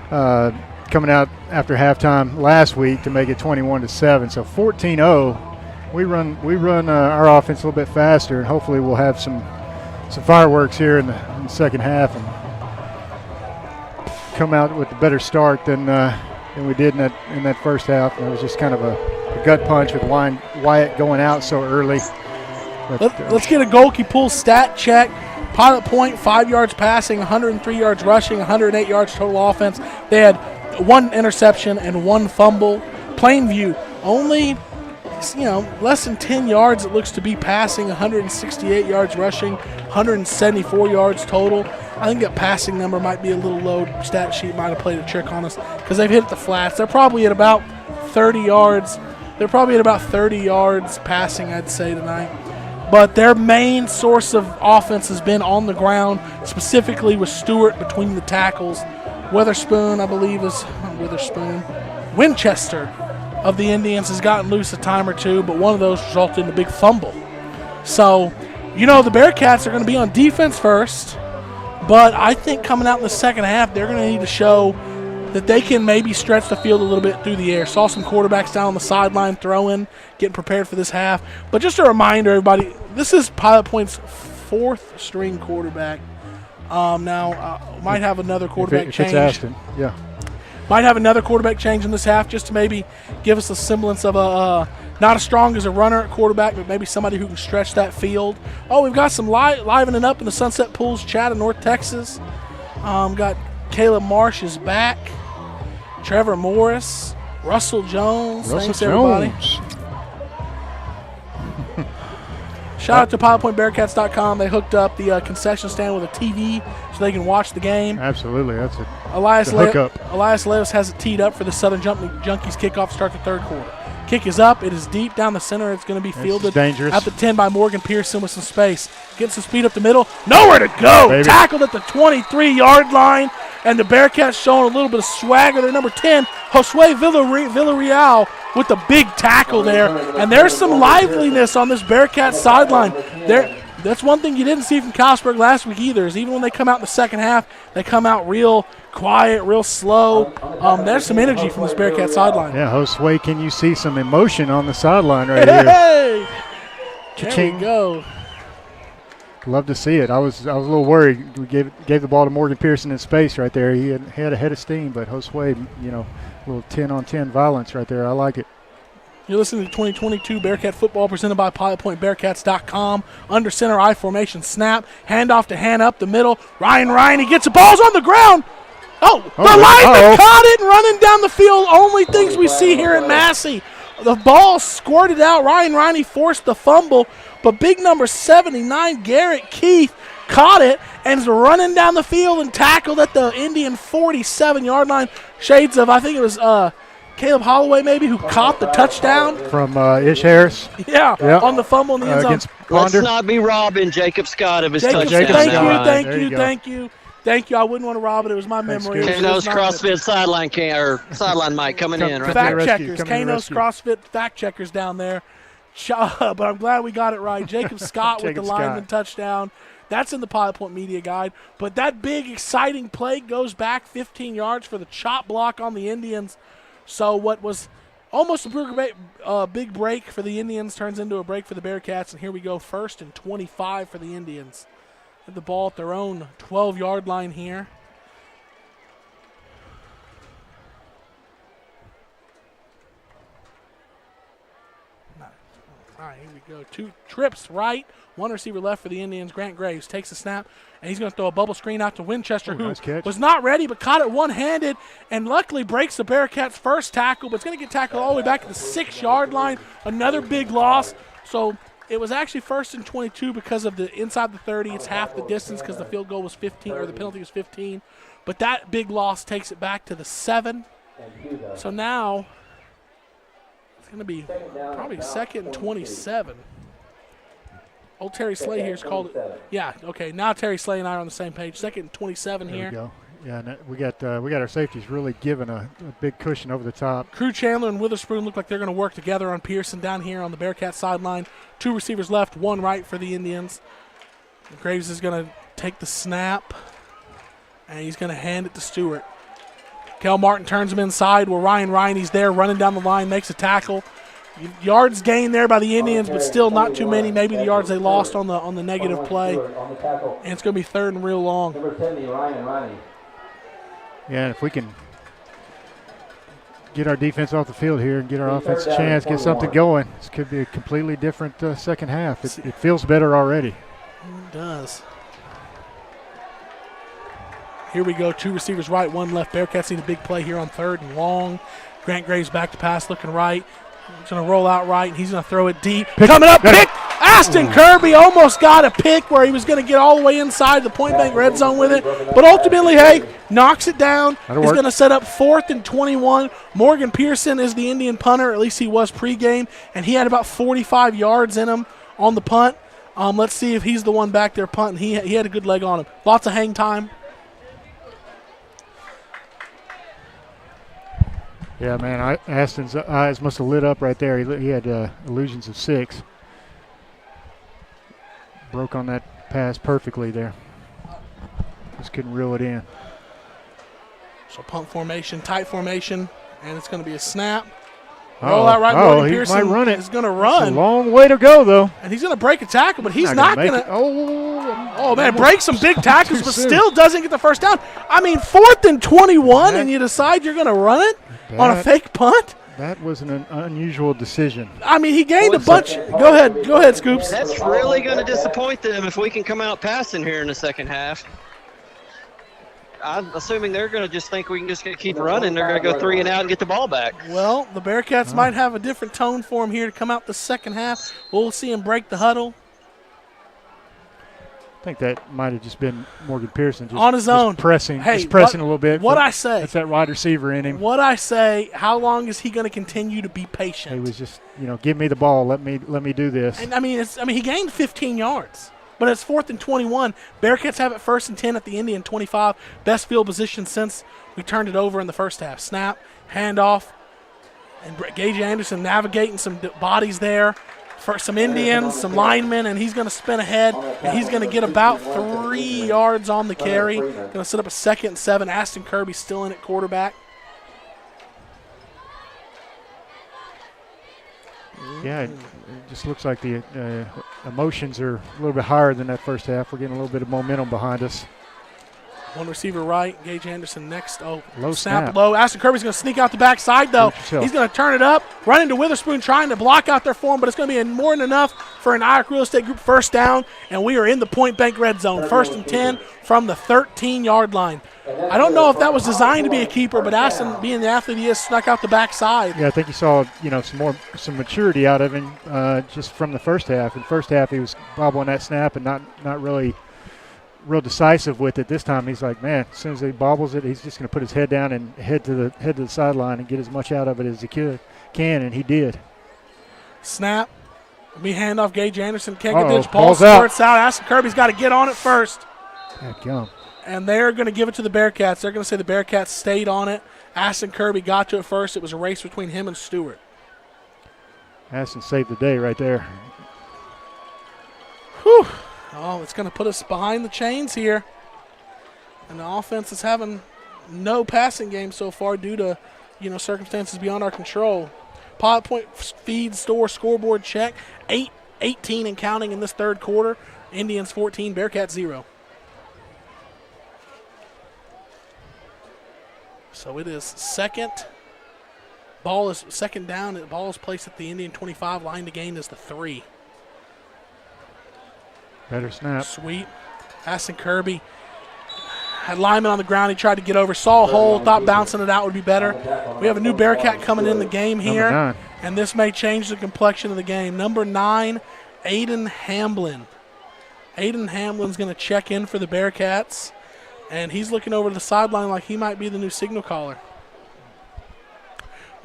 coming out after halftime last week to make it 21-7. So 14-0. We run our offense a little bit faster, and hopefully we'll have some fireworks here in the second half and come out with a better start than we did in that first half. And it was just kind of a gut punch with Wyatt going out so early. But, let's get a goalkeeper pull stat check. Pilot Point, 5 yards passing, 103 yards rushing, 108 yards total offense. They had 1 interception and 1 fumble. Plainview, only less than 10 yards it looks to be passing, 168 yards rushing, 174 yards total. I think that passing number might be a little low. Stat sheet might have played a trick on us because they've hit the flats. They're probably at about 30 yards. They're probably at about 30 yards passing, I'd say, tonight. But their main source of offense has been on the ground, specifically with Stewart between the tackles. Witherspoon, I believe, Winchester of the Indians has gotten loose a time or two, but one of those resulted in a big fumble. So, the Bearcats are going to be on defense first, but I think coming out in the second half, they're going to need to show that they can maybe stretch the field a little bit through the air. Saw some quarterbacks down on the sideline throwing, getting prepared for this half. But just a reminder, everybody, this is Pilot Point's fourth-string quarterback. Might have another quarterback change. If it's Ashton, yeah. Might have another quarterback change in this half just to maybe give us a semblance of not as strong as a runner at quarterback, but maybe somebody who can stretch that field. Oh, we've got some livening up in the Sunset Pools chat in North Texas. Got Caleb Marsh is back. Trevor Morris. Russell Jones. Thanks, everybody. Shout out to PilotPointBearcats.com. They hooked up the concession stand with a TV so they can watch the game. Absolutely. That's a hookup. Elias Leos has it teed up for the Southern Junkies kickoff to start the third quarter. Kick is up. It is deep down the center. It's going to be fielded at the 10 by Morgan Pearson with some space. Getting some speed up the middle. Nowhere to go. Baby. Tackled at the 23-yard line. And the Bearcats showing a little bit of swagger. They're number 10, Josue Villarreal, with the big tackle there. And there's some liveliness on this Bearcat sideline. That's one thing you didn't see from Cosberg last week either, is even when they come out in the second half, they come out real quiet, real slow. There's some energy from this Bearcat sideline. Yeah, Josue, can you see some emotion on the sideline right here? Hey! There we go. Love to see it. I was a little worried. We gave the ball to Morgan Pearson in space right there. He had a head of steam, but Josue, a little 10-on-10 violence right there. I like it. You're listening to 2022 Bearcat football presented by PilotPointBearcats.com. Under center I formation snap. Handoff to hand up the middle. Ryan, he gets the balls on the ground. The lineman caught it and running down the field. Only things we see here in Massey. The ball squirted out. Ryan forced the fumble, but big number 79, Garrett Keith, caught it and is running down the field and tackled at the Indian 47-yard line. Shades of, I think it was Caleb Holloway maybe, who caught the touchdown. From Ish Harris. Yeah, on the fumble in the end zone. Let's not be robbing Jacob Scott of his touchdown. Thank you. I wouldn't want to rob it. It was my memory. Kano's CrossFit sideline mic coming in. Right fact checkers. Kano's CrossFit fact checkers down there. But I'm glad we got it right. Jacob Scott with the lineman touchdown. That's in the Pilot Point Media Guide. But that big, exciting play goes back 15 yards for the chop block on the Indians. So what was almost a big break for the Indians turns into a break for the Bearcats. And here we go, 1st and 25 for the Indians. Have the ball at their own 12-yard line here. All right, here we go. 2 trips right, 1 receiver left for the Indians. Grant Graves takes a snap, and he's going to throw a bubble screen out to Winchester, who was not ready but caught it one-handed and luckily breaks the Bearcats' first tackle, but it's going to get tackled all the way back to the 6-yard line. Another big loss. So it was actually 1st and 22 because of the inside the 30. It's half the distance because the field goal was 15, or the penalty was 15. But that big loss takes it back to the 7. So now it's going to be probably 2nd and 27. Old Terry Slay here's called it. Yeah, okay. Now Terry Slay and I are on the same page. 2nd and 27 here. There we go. Yeah, and we got our safeties really giving a big cushion over the top. Crew Chandler and Witherspoon look like they're going to work together on Pearson down here on the Bearcat sideline. 2 receivers left, 1 right for the Indians. Graves is going to take the snap, and he's going to hand it to Stewart. Kel Martin turns him inside where Ryan, he's there running down the line, makes a tackle. Yards gained there by the Indians, but still not too many. Maybe the yards they lost on the negative play. And it's going to be 3rd and real long. Yeah, and if we can get our defense off the field here and get our offense a chance, get something going, this could be a completely different second half. It feels better already. It does. Here we go, 2 receivers right, 1 left. Bearcats need a big play here on 3rd and long. Grant Graves back to pass, looking right. He's going to roll out right, and he's going to throw it deep. Coming up, pick! Aston Kirby almost got a pick where he was going to get all the way inside the Point Bank red zone with it. But ultimately, knocks it down. He's going to set up 4th and 21. Morgan Pearson is the Indian punter. At least he was pregame, and he had about 45 yards in him on the punt. Let's see if he's the one back there punting. He had a good leg on him. Lots of hang time. Yeah, man, Aston's eyes must have lit up right there. He had illusions of 6. Broke on that pass perfectly there. Just couldn't reel it in. So punt formation, tight formation, and it's going to be a snap. Roll out right. Morgan Pearson might run it. Is going to run. It's a long way to go, though. And he's going to break a tackle, but he's not going to. Oh, man, break some big tackles, but still doesn't get the first down. I mean, 4th and 21, and you decide you're going to run it on a fake punt? That was an unusual decision. I mean, he gained a bunch. Go ahead, Scoops. That's really going to disappoint them if we can come out passing here in the second half. I'm assuming they're going to just think we can just keep running. They're going to go 3 and out and get the ball back. Well, the Bearcats might have a different tone for him here to come out the second half. We'll see him break the huddle. I think that might have just been Morgan Pearson just, on his own, pressing, a little bit. What I say? That's that wide receiver in him. What I say? How long is he going to continue to be patient? He was just, give me the ball. Let me do this. And he gained 15 yards. But it's 4th and 21. Bearcats have it 1st and 10 at the Indian 25. Best field position since we turned it over in the first half. Snap, handoff, and Gage Anderson navigating some bodies there for some Indians, some linemen, and he's going to spin ahead, and he's going to get about 3 yards on the carry. Going to set up a 2nd and 7. Aston Kirby still in at quarterback. Yeah, it just looks like the emotions are a little bit higher than that first half. We're getting a little bit of momentum behind us. One receiver right, Gage Anderson next. Oh, low snap low. Aston Kirby's going to sneak out the backside, though. He's going to turn it up, run into Witherspoon trying to block out their form, but it's going to be more than enough for an Iowa Real Estate Group first down, and we are in the Point Bank red zone. 1st and 10 from the 13-yard line. I don't know if that was designed to be a keeper, but Aston, being the athlete he is, snuck out the backside. Yeah, I think you saw, some maturity out of him just from the first half. In the first half, he was bobbling that snap and not really real decisive with it. This time, he's like, man, as soon as he bobbles it, he's just going to put his head down and head to the sideline and get as much out of it as he can, and he did. Snap. Let me hand off Gage Anderson. Can't get this. Ball squirts out. Aston Kirby's got to get on it first. And they're going to give it to the Bearcats. They're going to say the Bearcats stayed on it. Aston Kirby got to it first. It was a race between him and Stewart. Aston saved the day right there. Whew. Oh, it's going to put us behind the chains here. And the offense is having no passing game so far due to, circumstances beyond our control. Pilot Point feed store scoreboard check. 18 and counting in this third quarter. Indians 14, Bearcats 0. So it is second. Ball is second down. The ball is placed at the Indian 25. Line to gain is the 3. Better snap. Sweet. Aston Kirby had lineman on the ground. He tried to get over. Saw a hole. Thought bouncing it out would be better. We have a new Bearcat coming in the game here. And this may change the complexion of the game. Number 9, Aiden Hamblin. Aiden Hamlin's going to check in for the Bearcats. And he's looking over the sideline like he might be the new signal caller.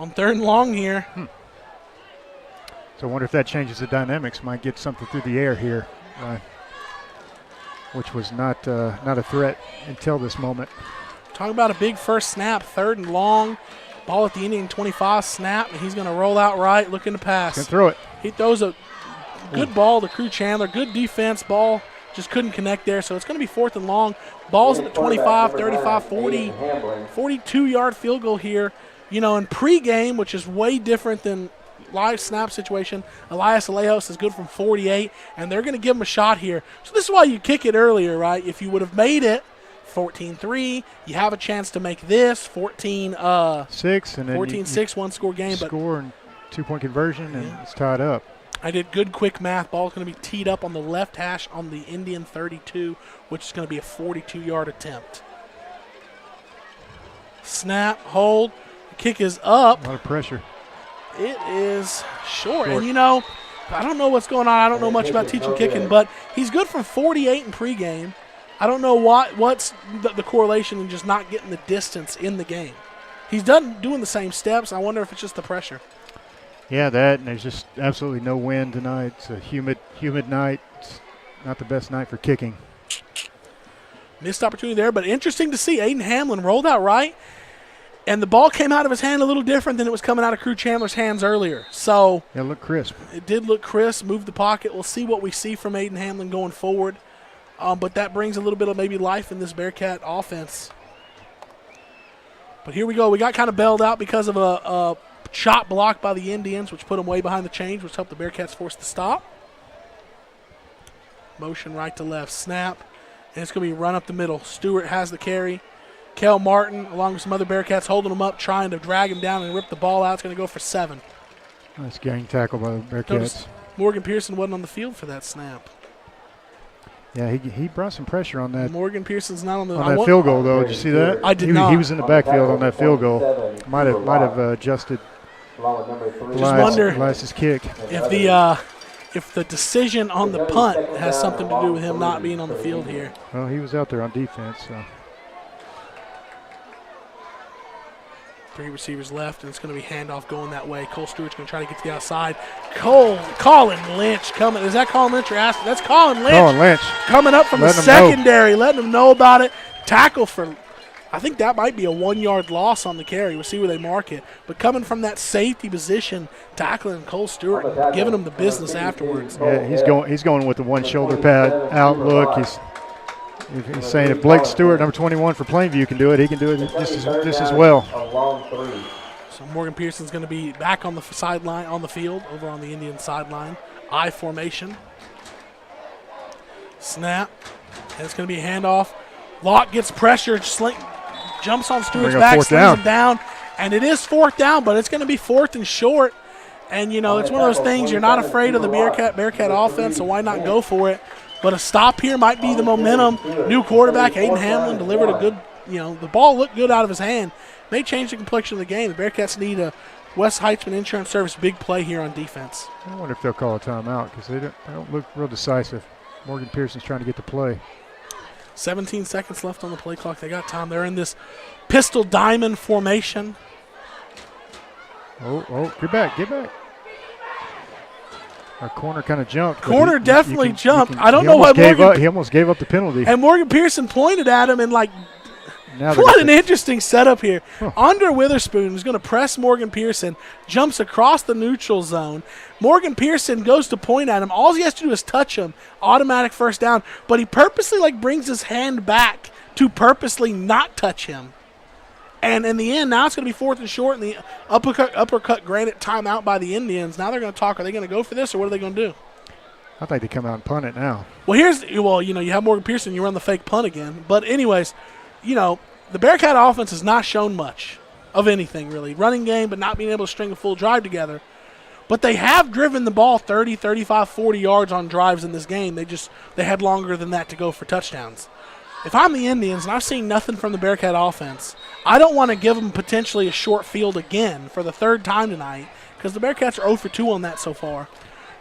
On 3rd and long here. So I wonder if that changes the dynamics. Might get something through the air here, which was not a threat until this moment. Talking about a big first snap, 3rd and long. Ball at the Indian 25, snap, and he's going to roll out right, looking to pass. Can throw it. He throws a good ball to Crew Chandler. Good defense ball. Just couldn't connect there. So it's going to be 4th and long. Ball's at the 25, 35, 40, 42-yard field goal here. In pregame, which is way different than live snap situation, Elias Alejos is good from 48, and they're going to give him a shot here. So this is why you kick it earlier, right? If you would have made it 14-3, you have a chance to make this 14-6, and then 14-6, one-score game. Score and 2-point conversion, and it's tied up. I did good quick math. Ball's going to be teed up on the left hash on the Indian 32, which is going to be a 42-yard attempt. Snap, hold, kick is up. A lot of pressure. It is short. And, I don't know what's going on. I don't know much about teaching kicking, but he's good from 48 in pregame. I don't know what's the correlation in just not getting the distance in the game. He's doing the same steps. I wonder if it's just the pressure. Yeah, that, and there's just absolutely no wind tonight. It's a humid night. It's not the best night for kicking. Missed opportunity there, but interesting to see. Aiden Hamlin rolled out right. And the ball came out of his hand a little different than it was coming out of Crew Chandler's hands earlier. So it looked crisp. It did look crisp, moved the pocket. We'll see what we see from Aiden Hamlin going forward. But that brings a little bit of maybe life in this Bearcat offense. But here we go. We got kind of bailed out because of a shot block by the Indians, which put them way behind the chains, which helped the Bearcats force the stop. Motion right to left. Snap. And it's going to be run up the middle. Stewart has the carry. Kel Martin, along with some other Bearcats, holding him up, trying to drag him down and rip the ball out. It's going to go for 7. Nice gang tackle by the Bearcats. Notice Morgan Pearson wasn't on the field for that snap. Yeah, he brought some pressure on that. Morgan Pearson's not on the that field goal, though. Did you see that? I did not. He was in the backfield on that field goal. Might have adjusted Elias's kick. If the decision on the punt has something to do with him not being on the field here. Well, he was out there on defense, so. 3 receivers left, and it's going to be handoff going that way. Cole Stewart's going to try to get to the outside. Colin Lynch coming. Is that Colin Lynch or Aston? That's Colin Lynch. Colin Lynch. Coming up from the secondary, letting them know about it. Tackle for, I think that might be a 1-yard loss on the carry. We'll see where they mark it. But coming from that safety position, tackling Cole Stewart, giving him the business afterwards. Yeah, he's going with the one shoulder pad outlook. He's saying if Blake Stewart, number 21 for Plainview, can do it, he can do it just as well. So Morgan Pearson's going to be back on the sideline, on the field, over on the Indian sideline. I formation. Snap. And it's going to be a handoff. Locke gets pressure, jumps on Stewart's back, slings him down. And it is 4th down, but it's going to be 4th and short. And, it's one of those things, you're not afraid of the Bearcat offense, so why not go for it? But a stop here might be the momentum. New quarterback, Aiden Hamlin, delivered a good, the ball looked good out of his hand. May change the complexion of the game. The Bearcats need a West Heitzman Insurance Service big play here on defense. I wonder if they'll call a timeout because they don't look real decisive. Morgan Pearson's trying to get the play. 17 seconds left on the play clock. They got time. They're in this pistol diamond formation. Oh, get back. Our corner kind of jumped. Corner definitely jumped. I don't know why he almost gave up the penalty. And Morgan Pearson pointed at him and what an interesting setup here. Under Witherspoon is going to press Morgan Pearson, jumps across the neutral zone. Morgan Pearson goes to point at him. All he has to do is touch him. Automatic first down. But he purposely brings his hand back to purposely not touch him. And in the end, now it's going to be 4th and short, and the uppercut granted timeout by the Indians. Now they're going to talk. Are they going to go for this, or what are they going to do? I think they come out and punt it now. Well, you have Morgan Pearson. You run the fake punt again. But anyways, the Bearcat offense has not shown much of anything, really. Running game, but not being able to string a full drive together. But they have driven the ball 30, 35, 40 yards on drives in this game. They had longer than that to go for touchdowns. If I'm the Indians and I've seen nothing from the Bearcat offense, I don't want to give them potentially a short field again for the 3rd time tonight because the Bearcats are 0 for 2 on that so far.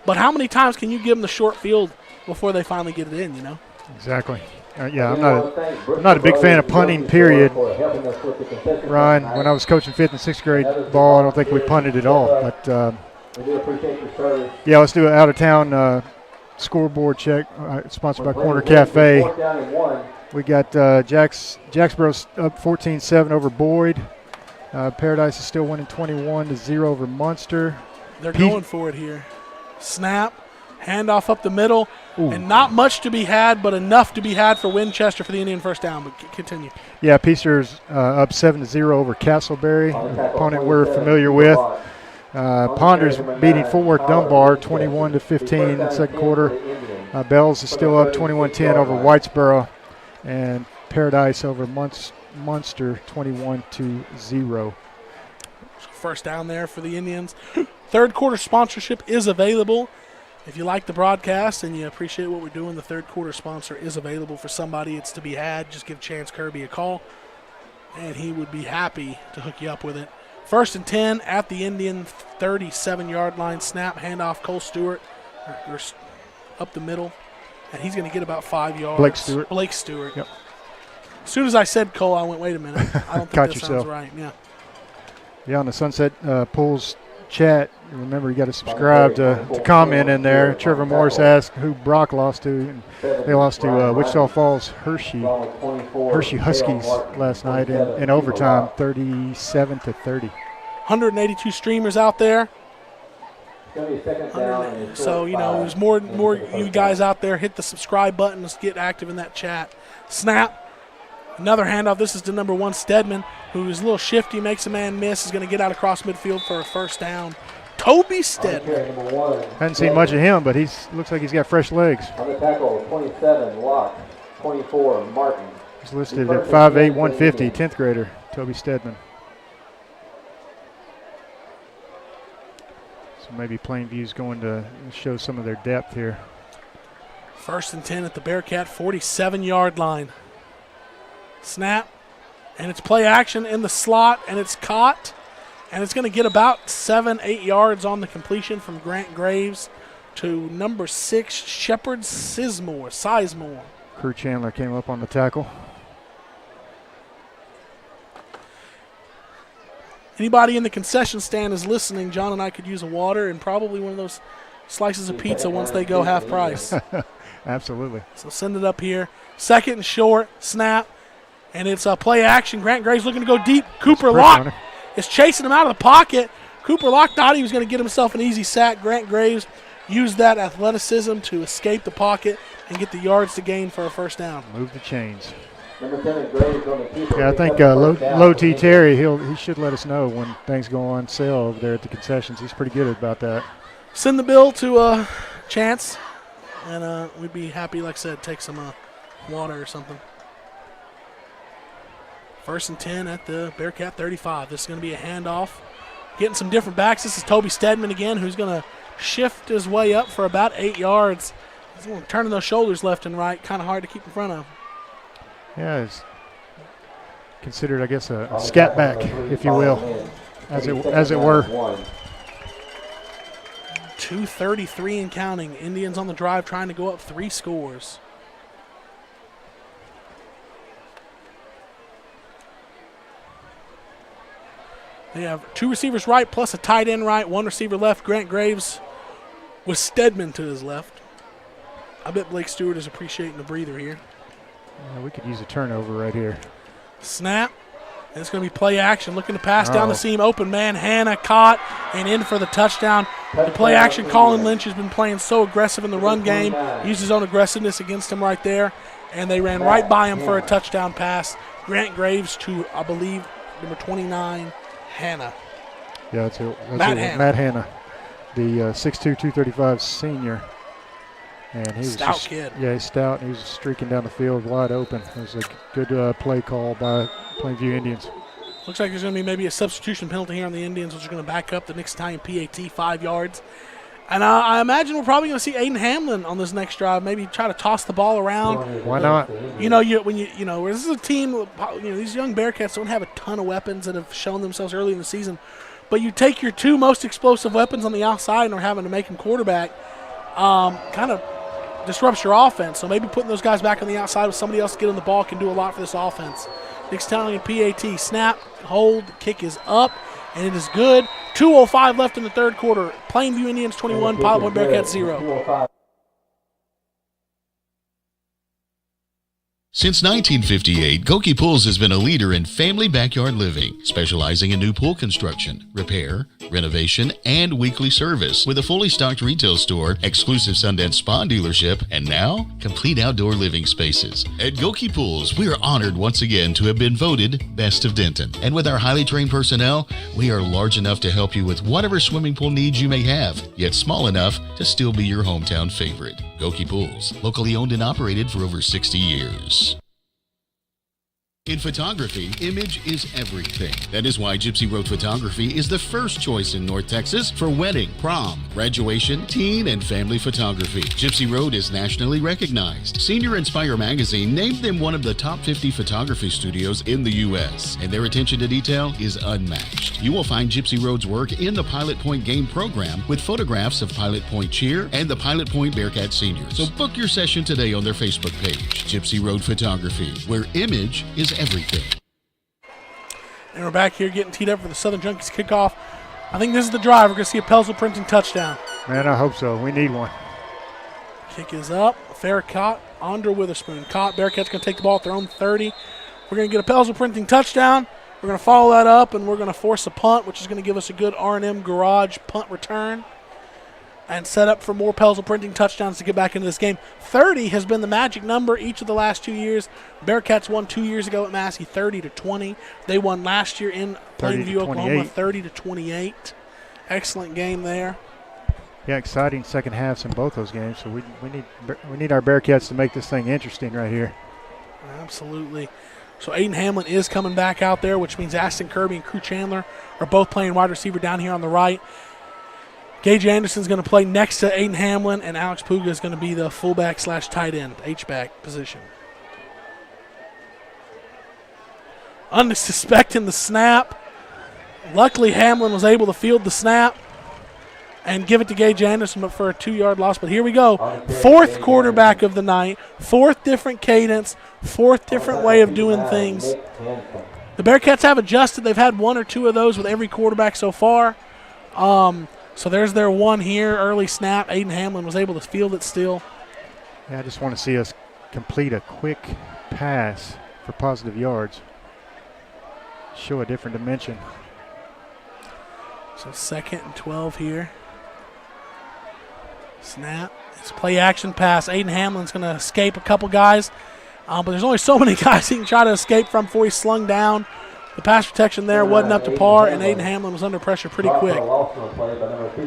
But how many times can you give them the short field before they finally get it in, Exactly. Yeah, I'm not a big fan of punting, period. Ryan, when I was coaching 5th and 6th grade ball, I don't think we punted at all. But, yeah, let's do an out-of-town scoreboard check sponsored by Corner Cafe. We got Jacksboro's up 14-7 over Boyd. Paradise is still winning 21-0 over Munster. They're going for it here. Snap, handoff up the middle, and not much to be had, but enough to be had for Winchester for the Indian first down. But continue. Yeah, Peaster's up 7-0 over Castleberry, an opponent we're familiar with. Ponders beating Fort Worth Dunbar 21-15 in the second quarter. Bells is still up 21-10 over Whitesboro. And Paradise over Munster 21-0. First down there for the Indians. 3rd quarter sponsorship is available. If you like the broadcast and you appreciate what we're doing, the 3rd quarter sponsor is available for somebody. It's to be had. Just give Chance Kirby a call, and he would be happy to hook you up with it. 1st and 10 at the Indian 37-yard line. Snap, handoff, Cole Stewart up the middle. And he's going to get about 5 yards. Blake Stewart. Yep. As soon as I said Cole, I went, wait a minute. I don't think that sounds right. Yeah. Yeah, on the Sunset Pools chat. Remember, you got to subscribe to comment in there. Trevor Morris asked who Brock lost to. And they lost to Wichita Falls Hershey Huskies last night in overtime, 37-30. 182 streamers out there. So, there's more you guys out there. Hit the subscribe button. Let's get active in that chat. Snap. Another handoff. This is to number 1, Stedman, who is a little shifty, makes a man miss, is going to get out across midfield for a first down. Toby Stedman. Hadn't seen much of him, but looks like he's got fresh legs. On the tackle, 27, Locke. 24, Martin. He's listed at 5'8", 150, 10th grader, Toby Stedman. So maybe Plainview's going to show some of their depth here. 1st and 10 at the Bearcat 47-yard line. Snap, and it's play action in the slot, and it's caught, and it's going to get about 7-8 yards on the completion from Grant Graves to number 6, Shepard Sizemore. Crew Chandler came up on the tackle. Anybody in the concession stand is listening. John and I could use a water and probably one of those slices of pizza once they go half price. Absolutely. So send it up here. 2nd and short, snap. And it's a play action. Grant Graves looking to go deep. Cooper Locke is chasing him out of the pocket. Cooper Locke thought he was going to get himself an easy sack. Grant Graves used that athleticism to escape the pocket and get the yards to gain for a first down. Move the chains. Yeah, I think Low T. Terry, he should let us know when things go on sale over there at the concessions. He's pretty good about that. Send the bill to Chance, and we'd be happy, like I said, take some water or something. 1st and 10 at the Bearcat 35. This is going to be a handoff. Getting some different backs. This is Toby Stedman again, who's going to shift his way up for about 8 yards. He's turning those shoulders left and right. Kind of hard to keep in front of. Yeah, it's considered, I guess, a scat back, if you will, as it were. 2:33 and counting. Indians on the drive trying to go up 3 scores. They have 2 receivers right plus a tight end right, 1 receiver left. Grant Graves with Stedman to his left. I bet Blake Stewart is appreciating the breather here. Yeah, we could use a turnover right here. Snap. And it's going to be play action. Looking to pass down the seam. Open man. Hannah caught and in for the touchdown. The play action. Colin Lynch has been playing so aggressive in the run game. Used his own aggressiveness against him right there. And they ran right by him for a touchdown pass. Grant Graves to, I believe, number 29, Hannah. Yeah, that's Matt Hannah, the 6'2", 235 senior. And he was stout kid. Yeah, he's stout. He was streaking down the field wide open. It was a good play call by Plainview Indians. Looks like there's going to be maybe a substitution penalty here on the Indians, which is going to back up the next Italian PAT 5 yards. And I imagine we're probably going to see Aiden Hamlin on this next drive. Maybe try to toss the ball around. Why not? This is a team. These young Bearcats don't have a ton of weapons that have shown themselves early in the season. But you take your 2 most explosive weapons on the outside and are having to make them quarterback. Kind of disrupts your offense. So maybe putting those guys back on the outside with somebody else getting the ball can do a lot for this offense. Next Italian PAT snap, hold, kick is up, and it is good. 2:05 left in the third quarter. Plainview Indians 21, Pilot Point Bearcats 0. Since 1958, Goki Pools has been a leader in family backyard living, specializing in new pool construction, repair, renovation, and weekly service, with a fully stocked retail store, exclusive Sundance Spa dealership, and now, complete outdoor living spaces. At Goki Pools, we are honored once again to have been voted Best of Denton. And with our highly trained personnel, we are large enough to help you with whatever swimming pool needs you may have, yet small enough to still be your hometown favorite. Goki Pools, locally owned and operated for over 60 years. In photography, image is everything. That is why Gypsy Road Photography is the first choice in North Texas for wedding, prom, graduation, teen, and family photography. Gypsy Road is nationally recognized. Senior Inspire magazine named them one of the top 50 photography studios in the U.S., and their attention to detail is unmatched. You will find Gypsy Road's work in the Pilot Point game program with photographs of Pilot Point Cheer and the Pilot Point Bearcat seniors. So book your session today on their Facebook page, Gypsy Road Photography, where image is everything. And we're back here getting teed up for the Southern Junkies kickoff. I think this is the drive. We're going to see a Pelzel Printing touchdown. Man, I hope so. We need one. Kick is up. Fair caught. Andre Witherspoon caught. Bearcats going to take the ball at their own 30. We're going to get a Pelzel Printing touchdown. We're going to follow that up, and we're going to force a punt, which is going to give us a good R&M Garage punt return and set up for more Pelzel Printing touchdowns to get back into this game. 30 has been the magic number each of the last 2 years. Bearcats won 2 years ago at Massey, 30-20. They won last year in Plainview, Oklahoma, 30-28. Excellent game there. Yeah, exciting second halves in both those games. So we need our Bearcats to make this thing interesting right here. Absolutely. So Aiden Hamlin is coming back out there, which means Aston Kirby and Crew Chandler are both playing wide receiver down here on the right. Gage Anderson's going to play next to Aiden Hamlin, and Alex Puga is going to be the fullback / tight end, H-back position. Unsuspecting the snap. Luckily, Hamlin was able to field the snap and give it to Gage Anderson, but for a 2-yard loss. But here we go. Fourth quarterback of the night, fourth different cadence, fourth different way of doing things. The Bearcats have adjusted. They've had 1 or 2 of those with every quarterback so far. So there's their one here, early snap. Aiden Hamlin was able to field it still. Yeah, I just want to see us complete a quick pass for positive yards. Show a different dimension. So 2nd and 12 here. Snap. It's play action pass. Aiden Hamlin's going to escape a couple guys. But there's only so many guys he can try to escape from before he's slung down. The pass protection there wasn't up to par, and Aiden Hamlin was under pressure pretty quick.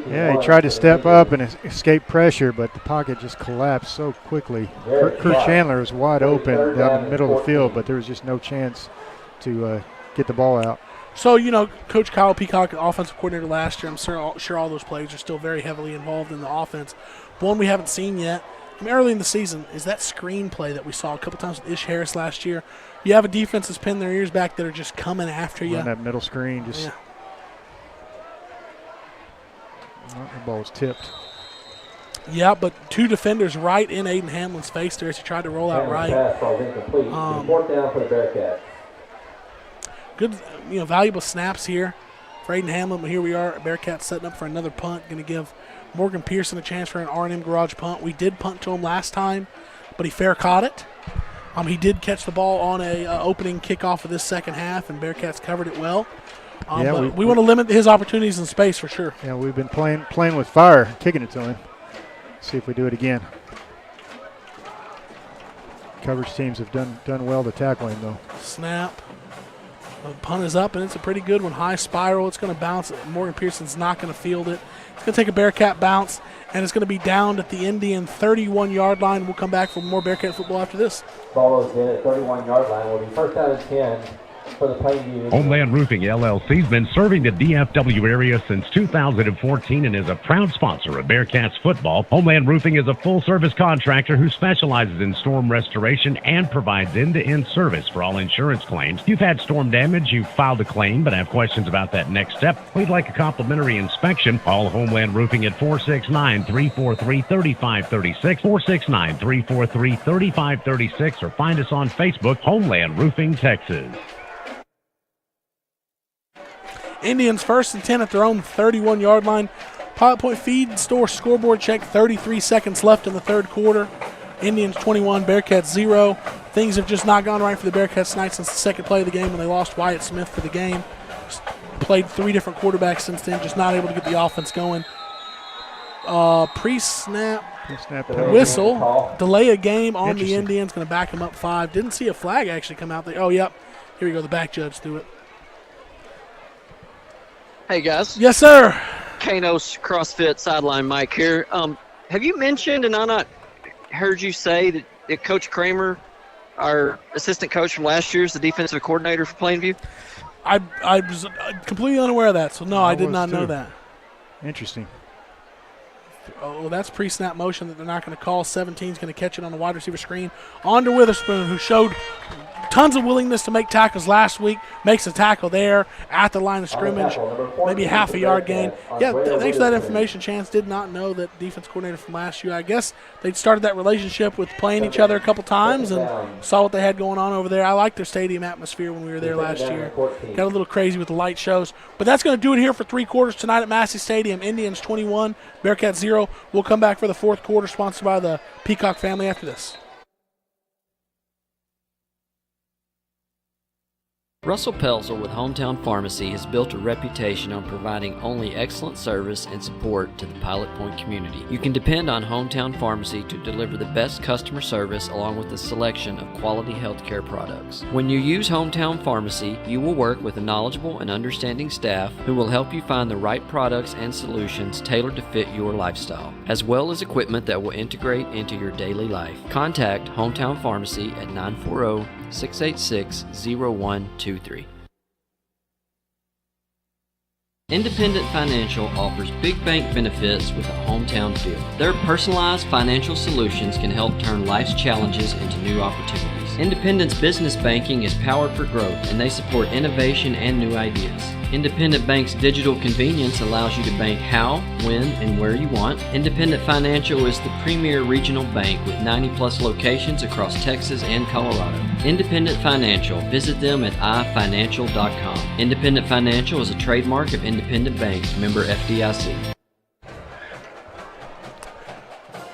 Yeah, he tried to step up and escape pressure, but the pocket just collapsed so quickly. Crew Chandler was wide open down the middle of the field, but there was just no chance to get the ball out. So, you know, Coach Kyle Peacock, offensive coordinator last year, I'm sure all those players are still very heavily involved in the offense. One we haven't seen yet, early in the season, is that screen play that we saw a couple times with Ish Harris last year. You have a defense that's pinned their ears back that are just coming after you. Run that middle screen, just the ball was tipped. Yeah, but 2 defenders right in Aiden Hamlin's face there as he tried to roll out right. Fourth down for the Bearcats. Good, valuable snaps here for Aiden Hamlin. But here we are, Bearcats setting up for another punt. Going to give Morgan Pearson a chance for an R&M Garage punt. We did punt to him last time, but he fair caught it. He did catch the ball on a opening kickoff of this second half, and Bearcats covered it well. But we want to limit his opportunities in space for sure. Yeah, we've been playing with fire, kicking it to him. See if we do it again. Coverage teams have done well to tackle him, though. Snap. The punt is up, and it's a pretty good one. High spiral. It's going to bounce. Morgan Pearson's not going to field it. It's going to take a Bearcat bounce, and it's going to be downed at the Indian 31-yard line. We'll come back for more Bearcat football after this. Ball is in at 31-yard line. Will be first down and 10 for the Plainview. Homeland Roofing LLC has been serving the DFW area since 2014 and is a proud sponsor of Bearcats football. Homeland Roofing is a full-service contractor who specializes in storm restoration and provides end-to-end service for all insurance claims. You've had storm damage, you've filed a claim, but have questions about that next step. We'd like a complimentary inspection. Call Homeland Roofing at 469-343-3536, 469-343-3536, or find us on Facebook, Homeland Roofing, Texas. Indians 1st and 10 at their own 31-yard line. Pilot Point Feed Store scoreboard check, 33 seconds left in the third quarter. Indians 21, Bearcats 0. Things have just not gone right for the Bearcats tonight since the second play of the game when they lost Wyatt Smith for the game. Played 3 different quarterbacks since then, just not able to get the offense going. Pre-snap whistle, delay a game on the Indians, going to back them up 5. Didn't see a flag actually come out there. Oh, yep. Here we go, the back judge threw it. Hey, guys. Yes, sir. Kanos CrossFit sideline Mike here. Have you mentioned, and I not heard you say, that Coach Kramer, our assistant coach from last year, is the defensive coordinator for Plainview? I was completely unaware of that, so no, I did not know that. Interesting. Oh, that's pre-snap motion that they're not going to call. 17's going to catch it on the wide receiver screen. On to Witherspoon, who showed tons of willingness to make tackles last week. Makes a tackle there at the line of scrimmage, maybe a half a yard gain. Yeah, thanks for that information, Chance. Did not know that defense coordinator from last year. I guess they'd started that relationship with playing each other a couple times and saw what they had going on over there. I liked their stadium atmosphere when we were there last year. Got a little crazy with the light shows. But that's going to do it here for 3 quarters tonight at Massey Stadium. Indians 21, Bearcats 0. We'll come back for the 4th quarter, sponsored by the Peacock family after this. Russell Pelzel with Hometown Pharmacy has built a reputation on providing only excellent service and support to the Pilot Point community. You can depend on Hometown Pharmacy to deliver the best customer service along with a selection of quality healthcare products. When you use Hometown Pharmacy, you will work with a knowledgeable and understanding staff who will help you find the right products and solutions tailored to fit your lifestyle, as well as equipment that will integrate into your daily life. Contact Hometown Pharmacy at 940-686-0123. Independent Financial offers big bank benefits with a hometown feel. Their personalized financial solutions can help turn life's challenges into new opportunities. Independent's business banking is powered for growth, and they support innovation and new ideas. Independent Bank's digital convenience allows you to bank how, when, and where you want. Independent Financial is the premier regional bank with 90-plus locations across Texas and Colorado. Independent Financial. Visit them at ifinancial.com. Independent Financial is a trademark of Independent Bank, member FDIC.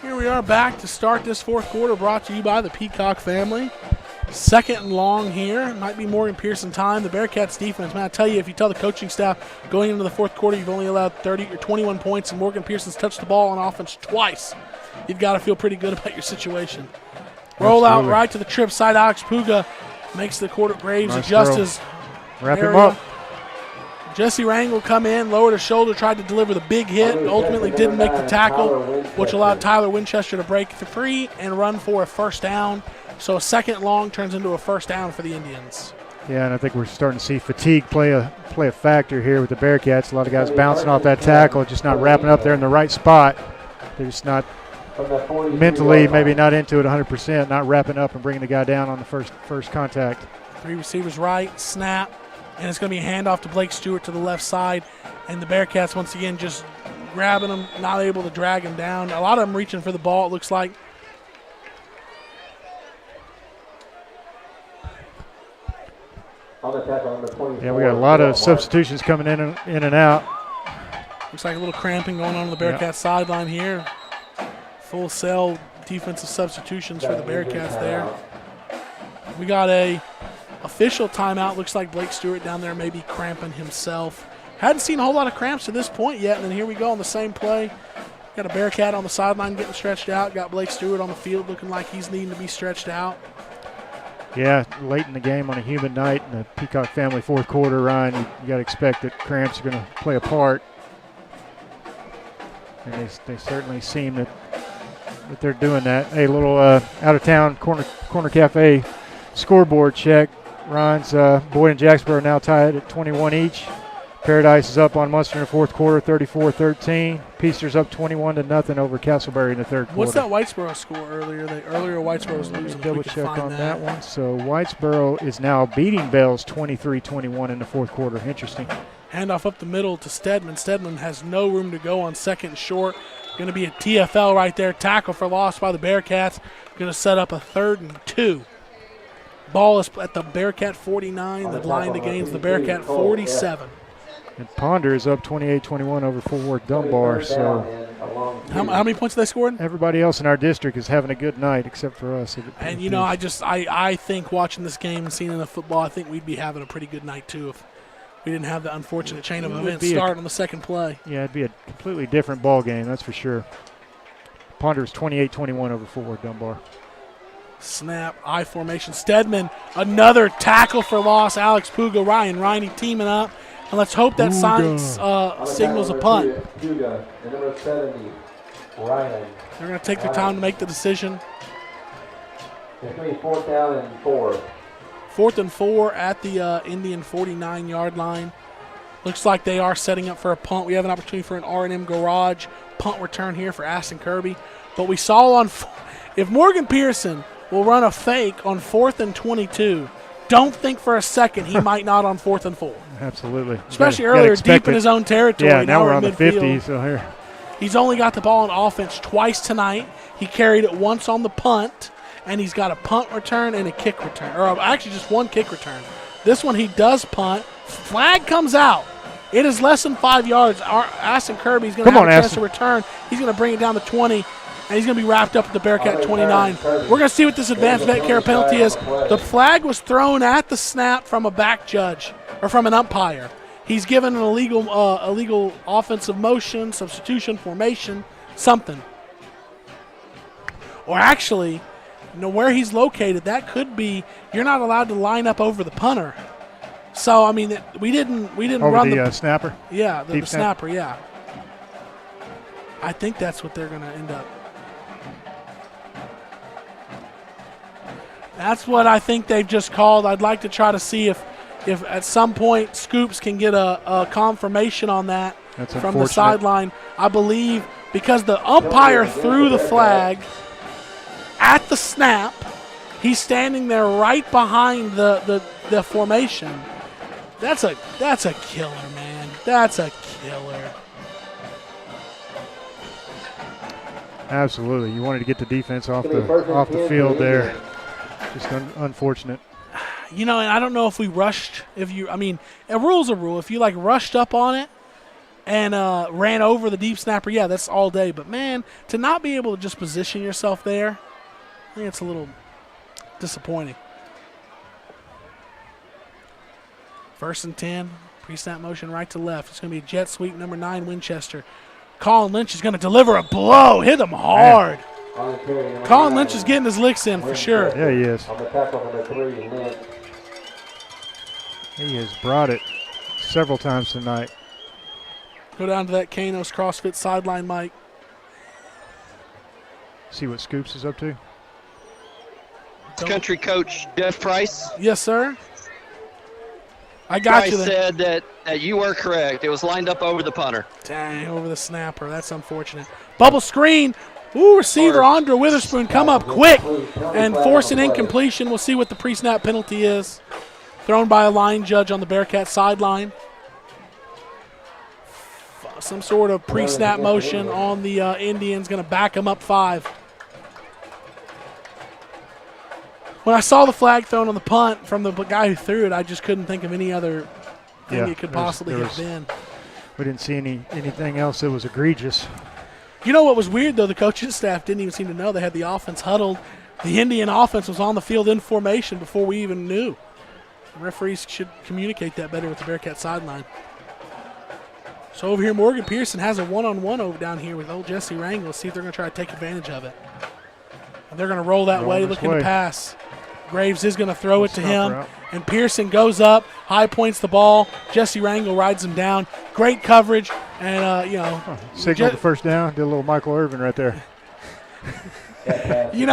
Here we are back to start this 4th quarter, brought to you by the Peacock family. 2nd and long here. Might be Morgan Pearson time. The Bearcats defense, man, I tell you, if you tell the coaching staff going into the 4th quarter you've only allowed 30 or 21 points and Morgan Pearson's touched the ball on offense twice, you've got to feel pretty good about your situation. Roll out right to the trip side. Alex Puga makes the quarter. Graves adjusts. Wrap him up. Jesse Rang will come in, lowered his shoulder, tried to deliver the big hit, ultimately didn't make the tackle, which allowed Tyler Winchester to break free and run for a first down. So a 2nd and long turns into a first down for the Indians. Yeah, and I think we're starting to see fatigue play a factor here with the Bearcats. A lot of guys bouncing off that tackle, just not wrapping up there in the right spot. They're just not mentally, maybe not into it 100%, not wrapping up and bringing the guy down on the first contact. 3 receivers right, snap, and it's going to be a handoff to Blake Stewart to the left side. And the Bearcats, once again, just grabbing him, not able to drag him down. A lot of them reaching for the ball, it looks like. Yeah, we got a lot of substitutions coming in and out. Looks like a little cramping going on the Bearcats sideline here. Full cell defensive substitutions for the Bearcats there. We got a official timeout. Looks like Blake Stewart down there maybe cramping himself. Hadn't seen a whole lot of cramps to this point yet, and then here we go on the same play. Got a Bearcat on the sideline getting stretched out. Got Blake Stewart on the field looking like he's needing to be stretched out. Yeah, late in the game on a humid night in the Peacock family 4th quarter, Ryan, you got to expect that cramps are going to play a part. And they certainly seem that they're doing that. Hey, a little out-of-town corner cafe scoreboard check. Ryan's Boyd and Jacksboro now tied at 21 each. Paradise is up on Munster in the 4th quarter, 34-13. Peaster's up 21-0 over Castleberry in the 3rd quarter. What's that Whitesboro score earlier? Earlier Whitesboro was losing. Double check on that one. So Whitesboro is now beating Bells 23-21 in the 4th quarter. Interesting. Handoff up the middle to Stedman. Stedman has no room to go on 2nd and short. Going to be a TFL right there. Tackle for loss by the Bearcats. Going to set up a 3rd and 2. Ball is at the Bearcat 49. The line to gains the Bearcat 47. And Ponder is up 28-21 over Fort Worth Dunbar. So how many points did they score? Everybody else in our district is having a good night except for us. And, you know, I think watching this game and seeing enough football, I think we'd be having a pretty good night, too, if we didn't have the unfortunate chain of events start on the 2nd play. Yeah, it'd be a completely different ball game, that's for sure. Ponder is 28-21 over Fort Worth Dunbar. Snap, I formation. Stedman, another tackle for loss. Alex Puga, Ryan Riney teaming up. And let's hope that signals a punt. They're going to take their time to make the decision. It's going to be 4th down and 4. 4th and 4 at the Indian 49-yard line. Looks like they are setting up for a punt. We have an opportunity for an R&M Garage punt return here for Aston Kirby. But we saw if Morgan Pearson will run a fake on 4th and 22, don't think for a second he might not on 4th and 4. Absolutely. Especially earlier, deep in his own territory. Yeah, now we're on the midfield. 50, so here. He's only got the ball on offense twice tonight. He carried it once on the punt, and he's got a punt return and a kick return. Or actually just one kick return. This one he does punt. Flag comes out. It is less than 5 yards. Aston Kirby's going to have a chance to return. He's going to bring it down to 20, and he's going to be wrapped up at the Bearcat 29. We're going to see what this advanced vet care penalty is. The flag was thrown at the snap from a back judge or from an umpire. He's given an illegal offensive motion, substitution, formation, something. Or actually, where he's located, that could be you're not allowed to line up over the punter. So I mean, we didn't over run the snapper. Yeah, the snapper. Yeah, I think that's what they're going to end up. That's what I think they've just called. I'd like to try to see if at some point Scoops can get a confirmation on that from the sideline. I believe because the umpire threw the flag at the snap, he's standing there right behind the formation. That's a killer, man. That's a killer. Absolutely. You wanted to get the defense off the field there. Just unfortunate. And I don't know if we rushed. A rule's a rule. If you rushed up on it and ran over the deep snapper, yeah, that's all day. But man, to not be able to just position yourself there, I think it's a little disappointing. 1st and 10, pre-snap motion right to left. It's going to be jet sweep number 9, Winchester. Colin Lynch is going to deliver a blow, hit him hard. Colin Lynch is getting his licks in for sure. Yeah, he is. He has brought it several times tonight. Go down to that Kanos CrossFit sideline, Mike. See what Scoops is up to. Country coach Jeff Price. Yes, sir. I got you. Price said that you were correct. It was lined up over the punter. Dang, over the snapper. That's unfortunate. Bubble screen. Ooh, receiver Andra Witherspoon come up quick and force an incompletion. We'll see what the pre-snap penalty is. Thrown by a line judge on the Bearcat sideline. Some sort of pre-snap motion on the Indians. Going to back them up 5. When I saw the flag thrown on the punt from the guy who threw it, I just couldn't think of any other thing it could possibly have been. We didn't see anything else that was egregious. You know what was weird, though? The coaching staff didn't even seem to know. They had the offense huddled. The Indian offense was on the field in formation before we even knew. The referees should communicate that better with the Bearcat sideline. So over here, Morgan Pearson has a one-on-one over down here with old Jesse Rangel. Let's see if they're going to try to take advantage of it. And they're going to roll that way, looking to pass. Graves is going to throw it to him, and Pearson goes up, high points the ball. Jesse Rangel rides him down. Great coverage, and signaled the first down. Did a little Michael Irvin right there. Hey, he's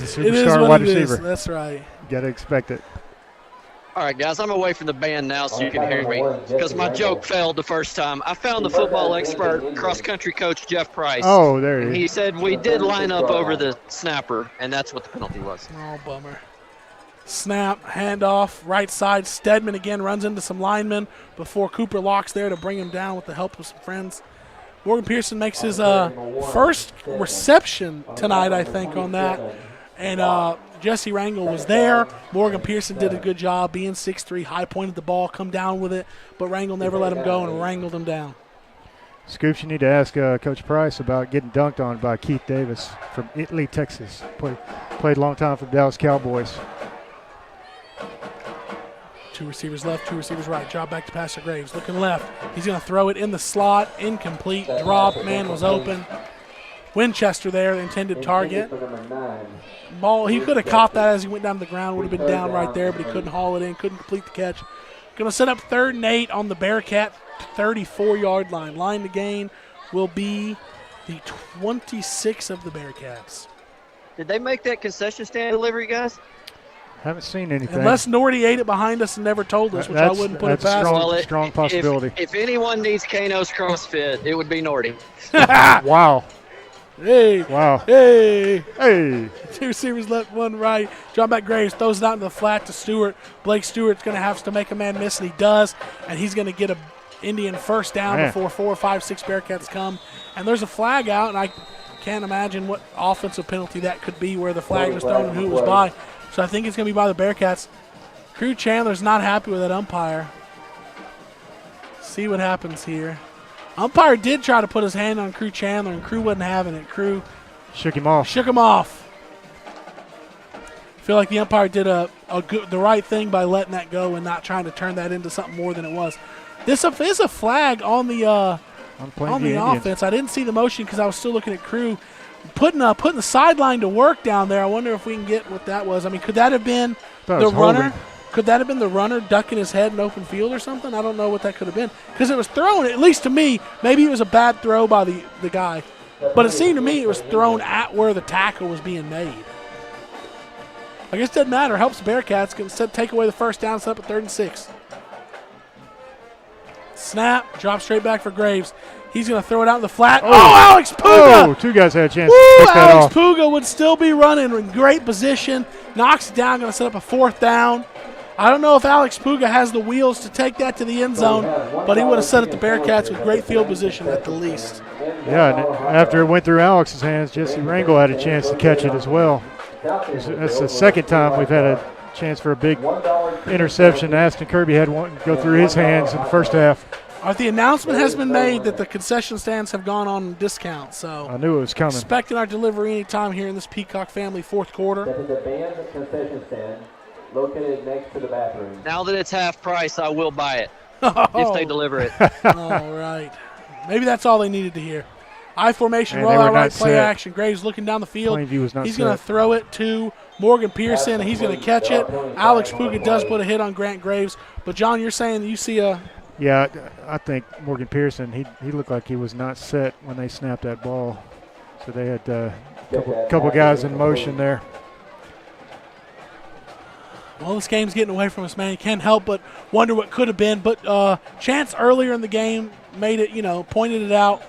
a superstar wide receiver. That's right. You got to expect it. All right, guys, I'm away from the band now so you can hear me because my joke failed the first time. I found the football expert, cross-country coach Jeff Price. Oh, there he is. He said we did line up over the snapper, and that's what the penalty was. Oh, bummer. Snap, handoff, right side. Stedman again runs into some linemen before Cooper Locke's there to bring him down with the help of some friends. Morgan Pearson makes his first reception tonight, I think, on that. And Jesse Rangel was there. Morgan Pearson did a good job being 6'3", high-pointed the ball, come down with it, but Rangel never let him go and wrangled him down. Scoops, you need to ask Coach Price about getting dunked on by Keith Davis from Italy, Texas. Played a long time for the Dallas Cowboys. 2 receivers left, 2 receivers right. Drop back to Pastor Graves. Looking left. He's going to throw it in the slot. Incomplete. Drop. Man was open. Winchester there, the intended target. Ball, he could have caught that as he went down to the ground. Would have been down right there, but he couldn't haul it in. Couldn't complete the catch. Going to set up 3rd and 8 on the Bearcat 34-yard line. Line to gain will be the 26 of the Bearcats. Did they make that concession stand delivery, guys? Haven't seen anything. Unless Nordy ate it behind us and never told us, which I wouldn't put it past. That's a strong possibility. If anyone needs Kano's CrossFit, it would be Nordy. Wow. Hey. Wow. Hey. Hey. Two receivers left, one right. Drop back Graves, throws it out in the flat to Stewart. Blake Stewart's going to have to make a man miss, and he does. And he's going to get a Indian first down before 4, 5, 6 Bearcats come. And there's a flag out, and I can't imagine what offensive penalty that could be where the flag was thrown and who it was by. So I think it's going to be by the Bearcats. Crew Chandler's not happy with that umpire. See what happens here. Umpire did try to put his hand on Crew Chandler, and Crew wasn't having it. Crew shook him off. I feel like the umpire did the right thing by letting that go and not trying to turn that into something more than it was. This is a flag on the offense. I didn't see the motion because I was still looking at Crew putting the sideline to work down there. I wonder if we can get what that was. I mean, could that have been the runner? Could that have been the runner ducking his head in open field or something? I don't know what that could have been because it was thrown, at least to me, maybe it was a bad throw by the guy. But it seemed to me it was thrown at where the tackle was being made. I guess it doesn't matter. It helps the Bearcats can take away the first down, set up at 3rd and 6. Snap, drop straight back for Graves. He's going to throw it out in the flat. Oh, Alex Puga! Oh, two guys had a chance to pick that Alex off. Puga would still be running in great position. Knocks it down, going to set up a 4th down. I don't know if Alex Puga has the wheels to take that to the end zone, but he would have set up the Bearcats with great field position at the least. Yeah, and after it went through Alex's hands, Jesse Rangel had a chance to catch it as well. That's the second time we've had a chance for a big interception. Aston Kirby had one go through his hands in the first half. The announcement has been made that the concession stands have gone on discount, so I knew it was coming. Expecting our delivery anytime here in this Peacock family 4th quarter. That is a band concession stand located next to the bathroom. Now that it's half price, I will buy it if they deliver it. All right. Maybe that's all they needed to hear. I formation, And roll they were out right, not play set. action. Graves looking down the field. Plainview was not He's going to set. throw it to Morgan Pearson, and he's going to catch it. Alex Puga does put a hit on Grant Graves. But, John, you're saying you see a – Yeah, I think Morgan Pearson, he looked like he was not set when they snapped that ball. So they had a couple guys in motion there. Well, this game's getting away from us, man. You can't help but wonder what could have been. But Chance earlier in the game made it, pointed it out.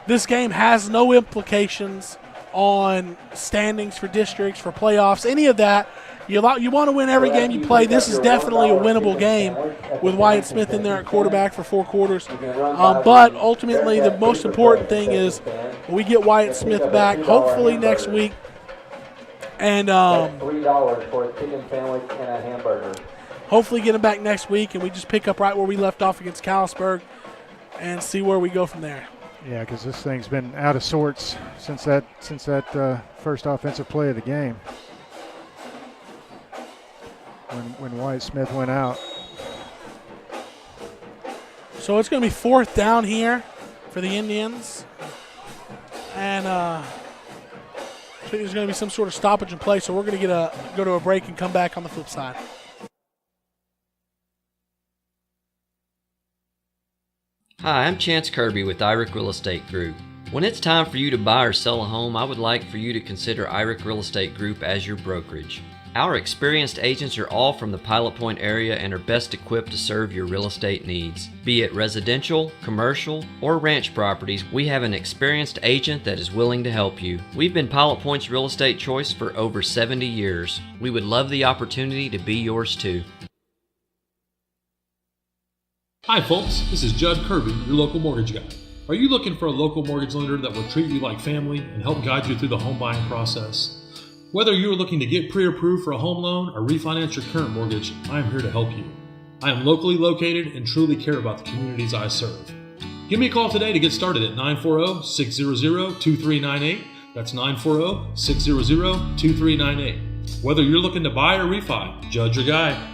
This game has no implications on standings for districts, for playoffs, any of that. You want to win every game you play. This is definitely a winnable game with Wyatt Smith in there at quarterback for 4 quarters. But ultimately, the most important thing is we get Wyatt Smith back, hopefully next week. And $3 for a chicken sandwich and a hamburger. Hopefully get him back next week, and we just pick up right where we left off against Callisburg and see where we go from there. Yeah, because this thing's been out of sorts since that first offensive play of the game. When Wyatt Smith went out. So it's going to be 4th down here for the Indians. And I think there's going to be some sort of stoppage in play, so we're going to go to a break and come back on the flip side. Hi, I'm Chance Kirby with IRIC Real Estate Group. When it's time for you to buy or sell a home, I would like for you to consider IRIC Real Estate Group as your brokerage. Our experienced agents are all from the Pilot Point area and are best equipped to serve your real estate needs. Be it residential, commercial, or ranch properties, we have an experienced agent that is willing to help you. We've been Pilot Point's real estate choice for over 70 years. We would love the opportunity to be yours too. Hi folks, this is Judd Kirby, your local mortgage guy. Are you looking for a local mortgage lender that will treat you like family and help guide you through the home buying process? Whether you're looking to get pre-approved for a home loan or refinance your current mortgage, I am here to help you. I am locally located and truly care about the communities I serve. Give me a call today to get started at 940-600-2398. That's 940-600-2398. Whether you're looking to buy or refi, Judd's your guy.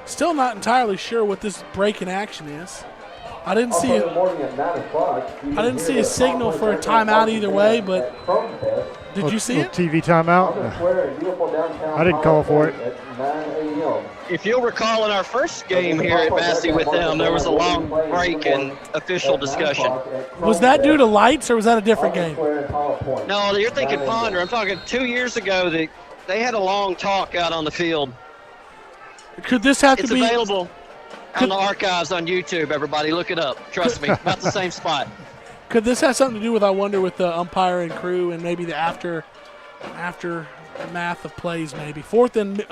Still not entirely sure what this break in action is. I didn't see a signal for a timeout either way, but did you see it? TV timeout? I didn't call for it. If you'll recall, in our first game here at Massey with them, there was a long break in official discussion. Was that due to lights, or was that a different game? No, you're thinking Ponder. I'm talking 2 years ago. They had a long talk out on the field. Could this have It's to be available on the archives on YouTube, everybody. Look it up. Trust me, about the same spot. Could this have something to do with, I wonder, with the umpire and crew and maybe the aftermath of plays maybe? Fourth and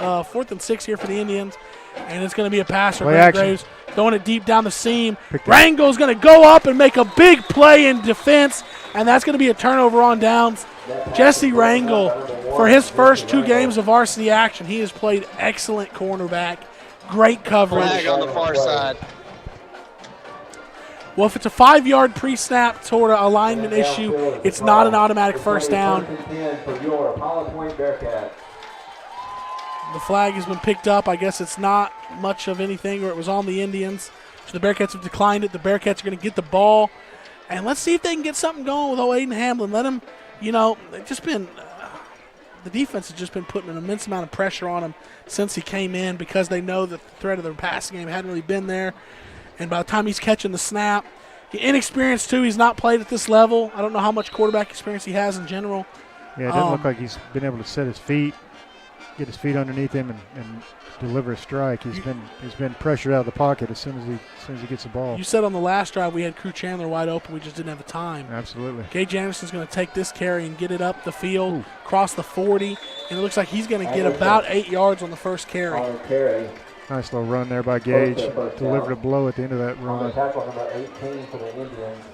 6 here for the Indians, and it's going to be a pass for Grant Graves. Throwing it deep down the seam. Rangel's going to go up and make a big play in defense, and that's going to be a turnover on downs. Jesse Rangel, for his first 2 games of varsity action, he has played excellent cornerback. Great coverage. Flag on the far side. Well, if it's a 5-yard pre-snap sort of alignment issue, it's not an automatic first down. The flag has been picked up. I guess it's not much of anything, or it was on the Indians. So the Bearcats have declined it. The Bearcats are going to get the ball. And let's see if they can get something going with old Aiden Hamlin. Let him, they've just been the defense has just been putting an immense amount of pressure on him since he came in because they know that the threat of their passing game hadn't really been there. And by the time he's catching the snap, he's inexperienced too. He's not played at this level. I don't know how much quarterback experience he has in general. Yeah, it doesn't look like he's been able to set his feet, get his feet underneath him, and deliver a strike. He's been pressured out of the pocket as soon as he gets the ball. You said on the last drive we had Crew Chandler wide open. We just didn't have the time. Absolutely. Gage Anderson's going to take this carry and get it up the field, cross the 40, and it looks like he's going to get about 8 yards on the first carry. Nice little run there by Gage. Delivered a blow at the end of that run. Tackle number 18 for the Indians.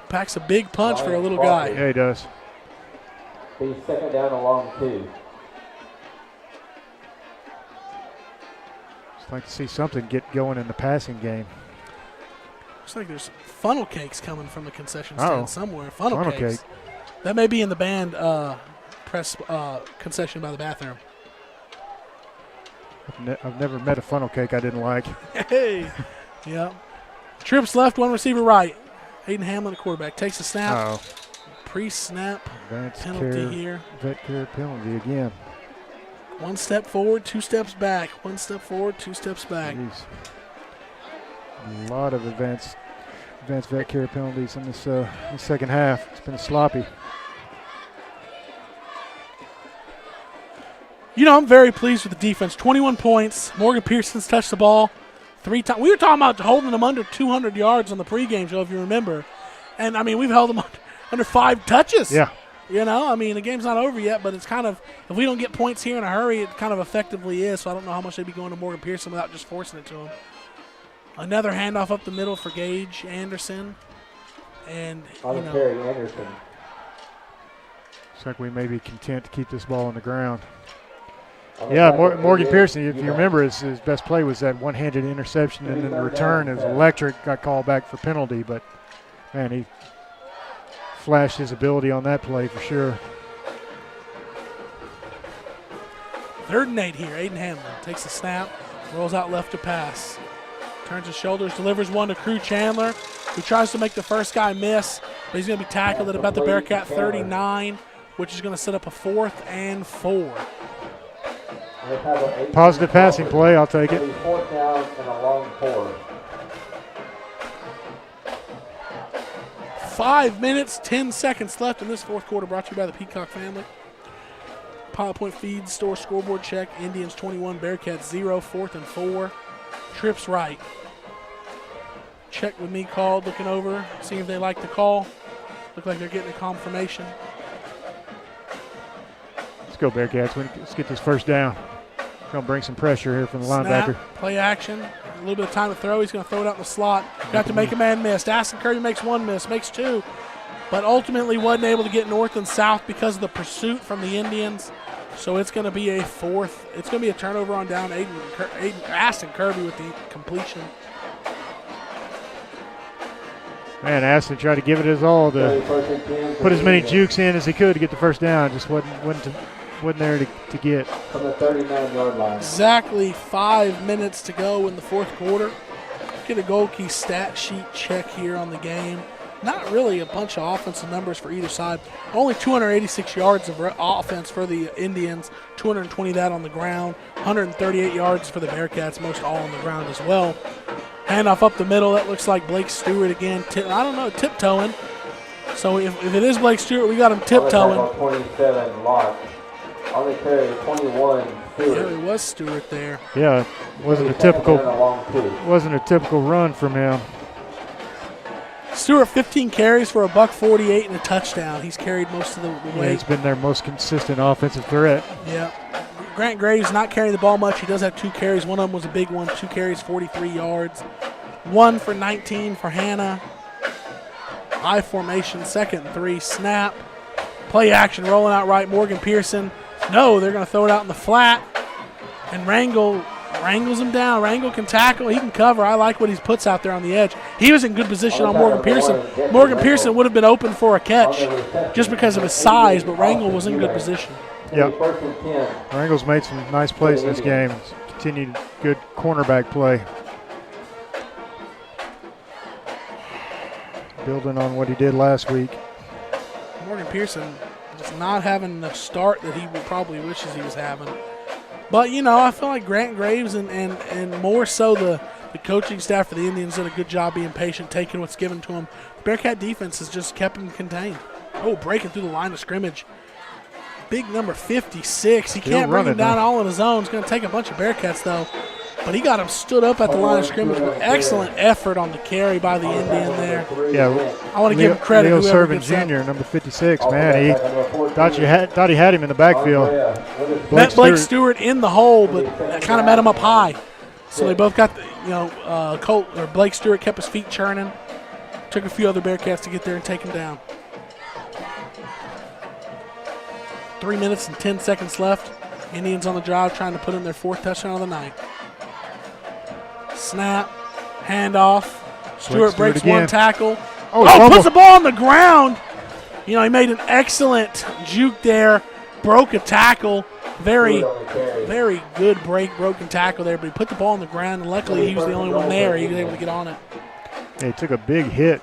Packs a big punch for a little guy. Yeah, he does. Be second down along 2. Just like to see something get going in the passing game. Looks like there's funnel cakes coming from the concession stand somewhere. Funnel cakes. Cake. That may be in the band press concession by the bathroom. I've never met a funnel cake I didn't like. Hey, yeah. Trips left, 1 receiver right. Aiden Hamlin, the quarterback, takes the snap. Pre-snap penalty here. Vet care penalty again. 1 step forward, 2 steps back. 1 step forward, 2 steps back. Jeez. A lot of advanced vet care penalties in this second half. It's been sloppy. I'm very pleased with the defense. 21 points. Morgan Pearson's touched the ball 3 times. We were talking about holding them under 200 yards on the pregame show, if you remember. And, we've held them under 5 touches. Yeah. The game's not over yet, but it's kind of, if we don't get points here in a hurry, it kind of effectively is. So I don't know how much they'd be going to Morgan Pearson without just forcing it to him. Another handoff up the middle for Gage Anderson. And, Terry Anderson. Looks like we may be content to keep this ball on the ground. Yeah, Morgan Pearson, if you remember, his best play was that one-handed interception, and then the return is electric, got called back for penalty, but, man, he flashed his ability on that play for sure. 3rd and 8 here. Aiden Hamlin takes the snap, rolls out left to pass. Turns his shoulders, delivers one to Crew Chandler, who tries to make the first guy miss, but he's going to be tackled at about the Bearcat 39, which is going to set up a 4th and 4. Positive passing play, I'll take it. 4th down and a long 4. 5 minutes, 10 seconds left in this 4th quarter, brought to you by the Peacock family. Pilot Point Feed Store scoreboard check. Indians 21, Bearcats 0, 4th and 4. Trips right. Check with me called, looking over, seeing if they like the call. Look like they're getting a confirmation. Let's go, Bearcats. Let's get this first down. Going to bring some pressure here from the linebacker. Play action. A little bit of time to throw. He's going to throw it out in the slot. Got to make a man miss. Aston Kirby makes 1 miss, makes 2, but ultimately wasn't able to get north and south because of the pursuit from the Indians. So it's going to be a 4th. It's going to be a turnover on down. Aston Kirby with the completion. Man, Aston tried to give it his all to put as many jukes in as he could to get the first down. Just wasn't there to get. From the 39-yard line. Exactly 5 minutes to go in the 4th quarter. Get a goal key stat sheet check here on the game. Not really a bunch of offensive numbers for either side. Only 286 yards of offense for the Indians, 220 that on the ground, 138 yards for the Bearcats, most all on the ground as well. Handoff up the middle. That looks like Blake Stewart again. Tiptoeing. So if it is Blake Stewart, we got him tiptoeing. 27, Locke. On the carry, 21, Stewart. Yeah, it was Stewart there. Yeah, wasn't a typical run from him. Stewart, 15 carries for a $148 and a touchdown. He's carried most of the Yeah, way. he's been their most consistent offensive threat. Yeah. Grant Graves not carrying the ball much. He does have 2 carries. One of them was a big one. 2 carries, 43 yards. 1 for 19 for Hannah. I formation, 2nd and 3. Snap. Play action, rolling out right. Morgan Pearson. No, they're going to throw it out in the flat. And wrangles him down. Wrangle can tackle. He can cover. I like what he puts out there on the edge. He was in good position on Morgan Pearson. Morgan Pearson would have been open for a catch just because of his size, but Wrangle was in good position. Yep. Wrangle's made some nice plays in this game. Continued good cornerback play. Building on what he did last week. Morgan Pearson just not having the start that he would probably wishes he was having. But, you know, I feel like Grant Graves and more so the coaching staff for the Indians did a good job being patient, taking what's given to them. Bearcat defense has just kept them contained. Oh, breaking through the line of scrimmage. Big number 56. He can't bring him down all on his own. It's going to take a bunch of Bearcats, though. But he got him stood up at the line of scrimmage with excellent effort on the carry by the Indian there. Yeah, I want to give him credit. Leo Servin Jr., number 56, man. He thought he had him in the backfield. Met Blake Stewart in the hole, but kind of met him up high. So they both got, Blake Stewart kept his feet churning. Took a few other Bearcats to get there and take him down. 3 minutes and 10 seconds left. Indians on the drive trying to put in their 4th touchdown of the night. Snap, handoff. Stewart breaks one tackle. Puts the ball on the ground. You know, he made an excellent juke there. Broke a tackle. Very good broken tackle there. But he put the ball on the ground, and luckily he was the only one there. He was able to get on it. Yeah, he took a big hit.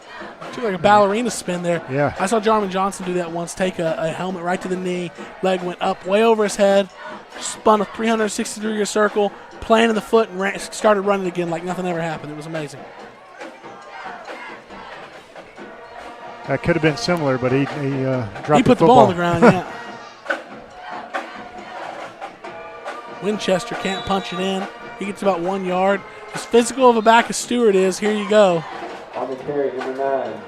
Took like a ballerina spin there. Yeah. I saw Jarman Johnson do that once. Take a helmet right to the knee. Leg went up way over his head. Spun a 360-degree circle. Planted the foot and started running again like nothing ever happened. It was amazing. That could have been similar, but he dropped He put the ball on the ground, yeah. Winchester can't punch it in. He gets about 1 yard. As physical of a back as Stewart is, here you go. On the carry, number 9,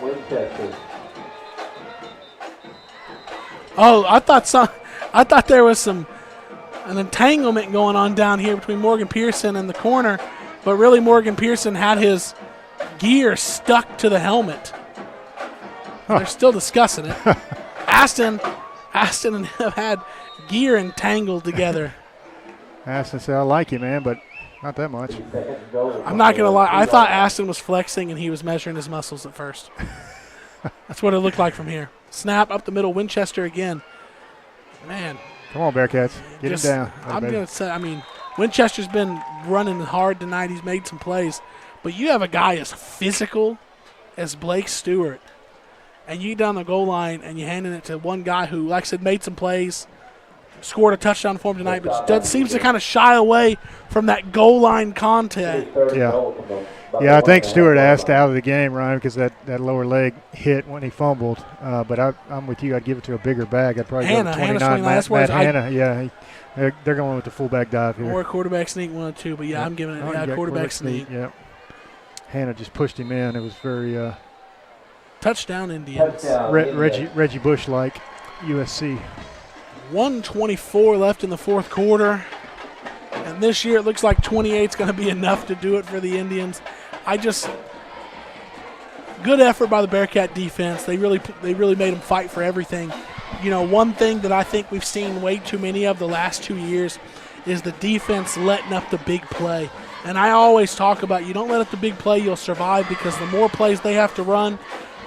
Winchester. Oh, I thought there was an entanglement going on down here between Morgan Pearson and the corner, but really Morgan Pearson had his gear stuck to the helmet. They're still discussing it. Aston and him had gear entangled together. Aston said, I like you, man, but not that much. I'm not going to lie. I thought Aston was flexing and he was measuring his muscles at first. That's what it looked like from here. Snap up the middle. Winchester again. Man. Come on, Bearcats. Get him down. I'm going to say, Winchester's been running hard tonight. He's made some plays. But you have a guy as physical as Blake Stewart, and you down the goal line and you're handing it to one guy who, like I said, made some plays, scored a touchdown for him tonight, but seems to kind of shy away from that goal line contact. Yeah, I think Stewart asked out of the game, Ryan, because that lower leg hit when he fumbled. But I'm with you. I'd give it to a bigger back. I'd probably go to 29. Matt Hanna, yeah. They're going with the fullback dive here. Or a quarterback sneak, 1 or 2. But, yeah, I'm giving it a quarterback sneak. Yeah. Hanna just pushed him in. It was very touchdown Indians. Reggie Bush-like USC. 1:24 left in the 4th quarter. And this year it looks like 28 is going to be enough to do it for the Indians. Good effort by the Bearcat defense. They really made them fight for everything. You know, one thing that I think we've seen way too many of the last 2 years is the defense letting up the big play. And I always talk about you don't let up the big play, you'll survive, because the more plays they have to run,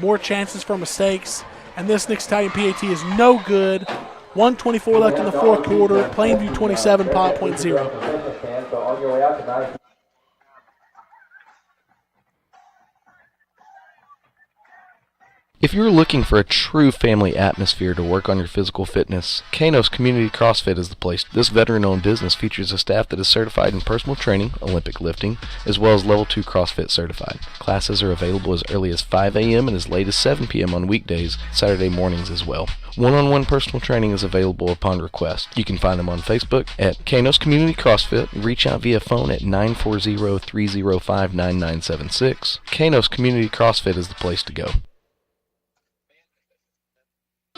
more chances for mistakes. And this Nick Italian PAT is no good. 1:24 left in the 4th quarter. Plainview 27, Pod Point 0. If you're looking for a true family atmosphere to work on your physical fitness, Kanos Community CrossFit is the place. This veteran-owned business features a staff that is certified in personal training, Olympic lifting, as well as Level 2 CrossFit certified. Classes are available as early as 5 a.m. and as late as 7 p.m. on weekdays, Saturday mornings as well. One-on-one personal training is available upon request. You can find them on Facebook at Kanos Community CrossFit. Reach out via phone at 940-305-9976. Kanos Community CrossFit is the place to go.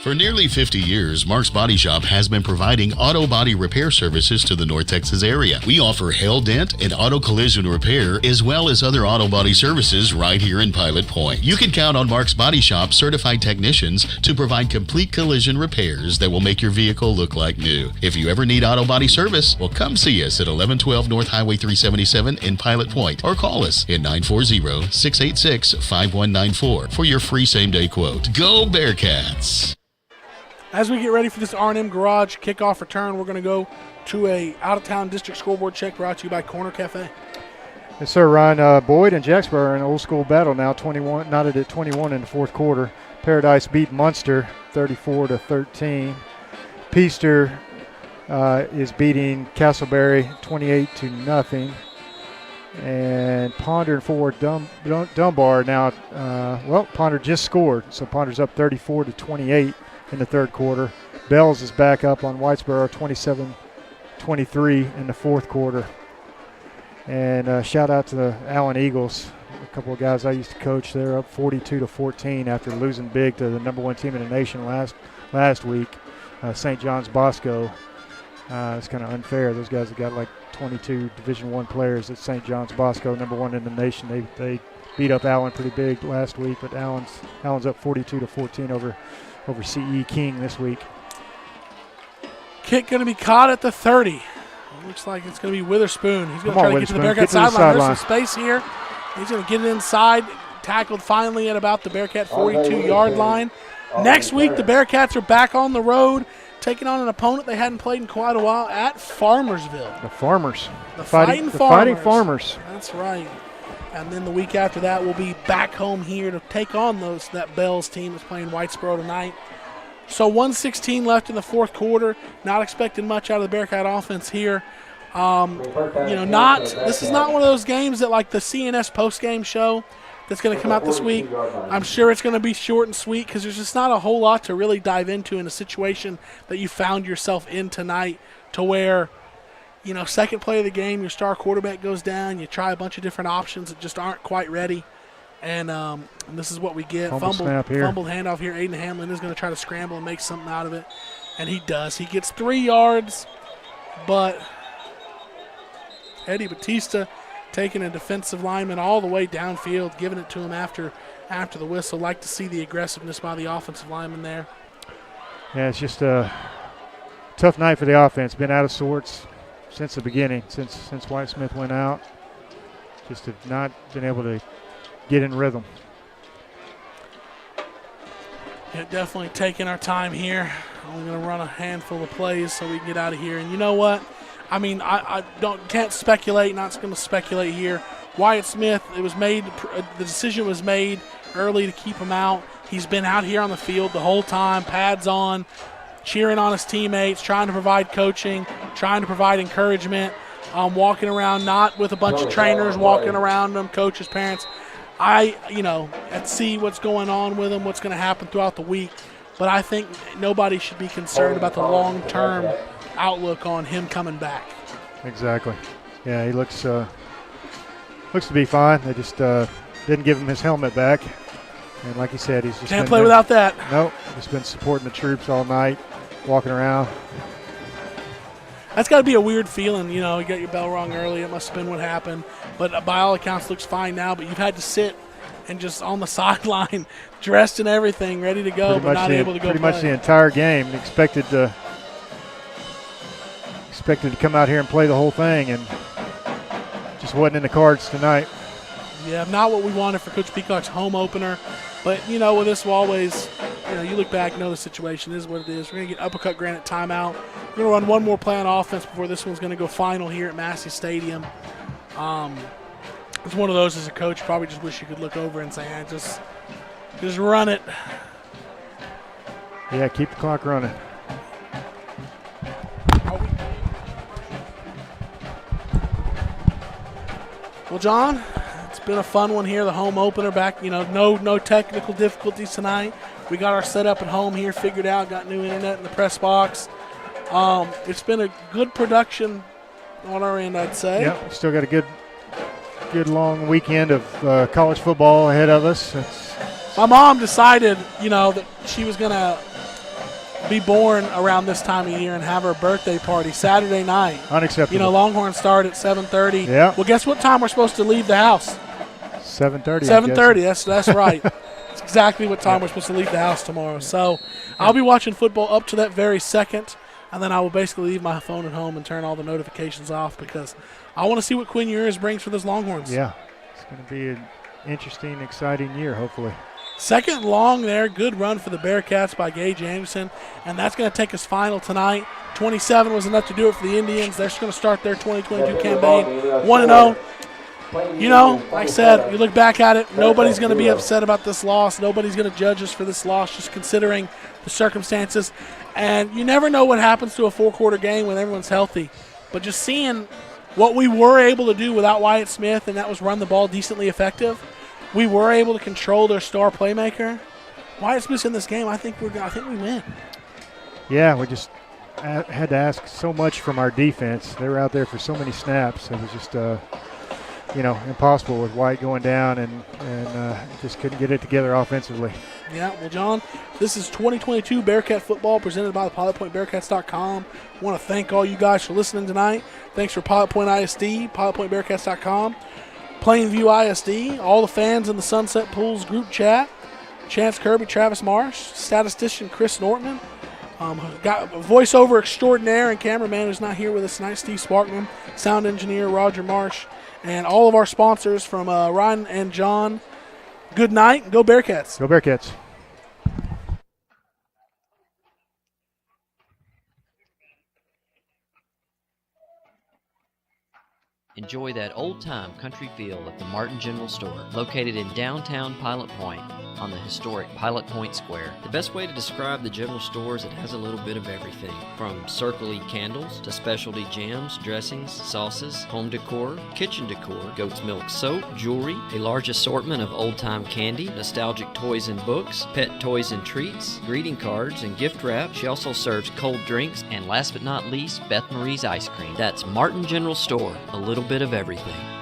For nearly 50 years, Mark's Body Shop has been providing auto body repair services to the North Texas area. We offer hail dent and auto collision repair, as well as other auto body services right here in Pilot Point. You can count on Mark's Body Shop certified technicians to provide complete collision repairs that will make your vehicle look like new. If you ever need auto body service, well, come see us at 1112 North Highway 377 in Pilot Point, or call us at 940-686-5194 for your free same-day quote. Go Bearcats! As we get ready for this R&M Garage kickoff return, we're going to go to a out-of-town district scoreboard check brought to you by Corner Cafe. Yes, sir, Ryan. Boyd and Jacksboro are in an old-school battle now, knotted at 21 in the fourth quarter. Paradise beat Munster 34-13. Peaster is beating Castleberry 28-0. And Ponder and Fort Dunbar now, Ponder just scored, so Ponder's up 34-28 in the third quarter. Bells is back up on Whitesboro 27-23 in the fourth quarter. And shout out to the Allen Eagles, a couple of guys I used to coach. They're up 42-14 after losing big to the number one team in the nation last week, St. John's Bosco. It's kind of unfair. Those guys have got like 22 Division I players at St. John's Bosco, number one in the nation. They beat up Allen pretty big last week, but Allen's up 42-14 over CE King this week. Kick going to be caught at the 30. It looks like it's going to be Witherspoon. He's going to try to get to the Bearcat sideline. There's some space here. He's going to get it inside. Tackled finally at about the Bearcat 42-yard line. Next week, the Bearcats are back on the road, taking on an opponent they hadn't played in quite a while at Farmersville. The Farmers. The Fighting Farmers. That's right. And then the week after that, we'll be back home here to take on that Bells team that's playing Whitesboro tonight. So 1:16 left in the fourth quarter. Not expecting much out of the Bearcat offense here. This is not one of those games that like the CNS postgame show that's going to come out this week. I'm sure it's going to be short and sweet because there's just not a whole lot to really dive into in a situation that you found yourself in tonight, to where, second play of the game, your star quarterback goes down. You try a bunch of different options that just aren't quite ready. And this is what we get. Fumbled handoff here. Aiden Hamlin is going to try to scramble and make something out of it. And he does. He gets 3 yards, but Eddie Batista taking a defensive lineman all the way downfield, giving it to him after the whistle. Like to see the aggressiveness by the offensive lineman there. Yeah, it's just a tough night for the offense. Been out of sorts since the beginning, since White Smith went out. Just have not been able to get in rhythm. Yeah, definitely taking our time here. Only going to run a handful of plays so we can get out of here. And you know what? I mean, I can't speculate. Not going to speculate here. Wyatt Smith, the decision was made early to keep him out. He's been out here on the field the whole time, pads on, cheering on his teammates, trying to provide coaching, trying to provide encouragement, walking around not with a bunch of trainers walking around them, coaches, parents. Let's see what's going on with him, what's going to happen throughout the week. But I think nobody should be concerned about the long-term outlook on him coming back. Exactly. Yeah, he looks to be fine. They just didn't give him his helmet back. And like you said, he's just can't play without that. Nope. Just been supporting the troops all night, walking around. That's got to be a weird feeling. You got your bell rung early. It must have been what happened. But by all accounts, looks fine now. But you've had to sit and just on the sideline, dressed and everything, ready to go, but not able to go pretty much the entire game. Expected to come out here and play the whole thing, and just wasn't in the cards tonight. Yeah, not what we wanted for Coach Peacock's home opener. But, with this, we'll always, you look back, know the situation is what it is. We're going to get Uppercut Granite timeout. We're going to run one more play on offense before this one's going to go final here at Massey Stadium. It's one of those as a coach, you probably just wish you could look over and say, Just run it. Yeah, keep the clock running. Well, John, it's been a fun one here. The home opener back, no technical difficulties tonight. We got our setup at home here figured out, got new internet in the press box. It's been a good production on our end, I'd say. Yep, still got a good long weekend of college football ahead of us. My mom decided, that she was going to be born around this time of year and have her birthday party Saturday night. Unacceptable. Longhorns start at 7:30. Yeah. Well, guess what time we're supposed to leave the house? 7:30. 7:30. That's right. That's exactly what time we're supposed to leave the house tomorrow. So I'll be watching football up to that very second, and then I will basically leave my phone at home and turn all the notifications off because I want to see what Quinn Ewers brings for those Longhorns. Yeah, it's going to be an interesting, exciting year, hopefully. Second long there, good run for the Bearcats by Gage Anderson, and that's going to take us final tonight. 27 was enough to do it for the Indians. They're just going to start their 2022 campaign 1-0. Like I said, you look back at it, nobody's going to be upset about this loss. Nobody's going to judge us for this loss, just considering the circumstances. And you never know what happens to a four-quarter game when everyone's healthy. But just seeing what we were able to do without Wyatt Smith, and that was run the ball decently effective, we were able to control their star playmaker. Wyatt Smith's in this game. I think we win. Yeah, we just had to ask so much from our defense. They were out there for so many snaps. It was just, impossible with White going down and just couldn't get it together offensively. Yeah, well, John, this is 2022 Bearcat football presented by the PilotPointBearcats.com. I want to thank all you guys for listening tonight. Thanks for Pilot Point ISD, PilotPointBearcats.com. Plainview ISD, all the fans in the Sunset Pools group chat, Chance Kirby, Travis Marsh, statistician Chris Nortman, got voiceover extraordinaire and cameraman who's not here with us tonight, Steve Sparkman, sound engineer Roger Marsh, and all of our sponsors from Ryan and John. Good night, and go Bearcats. Go Bearcats. Enjoy that old-time country feel at the Martin General Store, located in downtown Pilot Point on the historic Pilot Point Square. The best way to describe the general store is it has a little bit of everything, from Circle-y candles to specialty jams, dressings, sauces, home decor, kitchen decor, goat's milk soap, jewelry, a large assortment of old-time candy, nostalgic toys and books, pet toys and treats, greeting cards, and gift wrap. She also serves cold drinks, and last but not least, Beth Marie's ice cream. That's Martin General Store, a little bit of everything.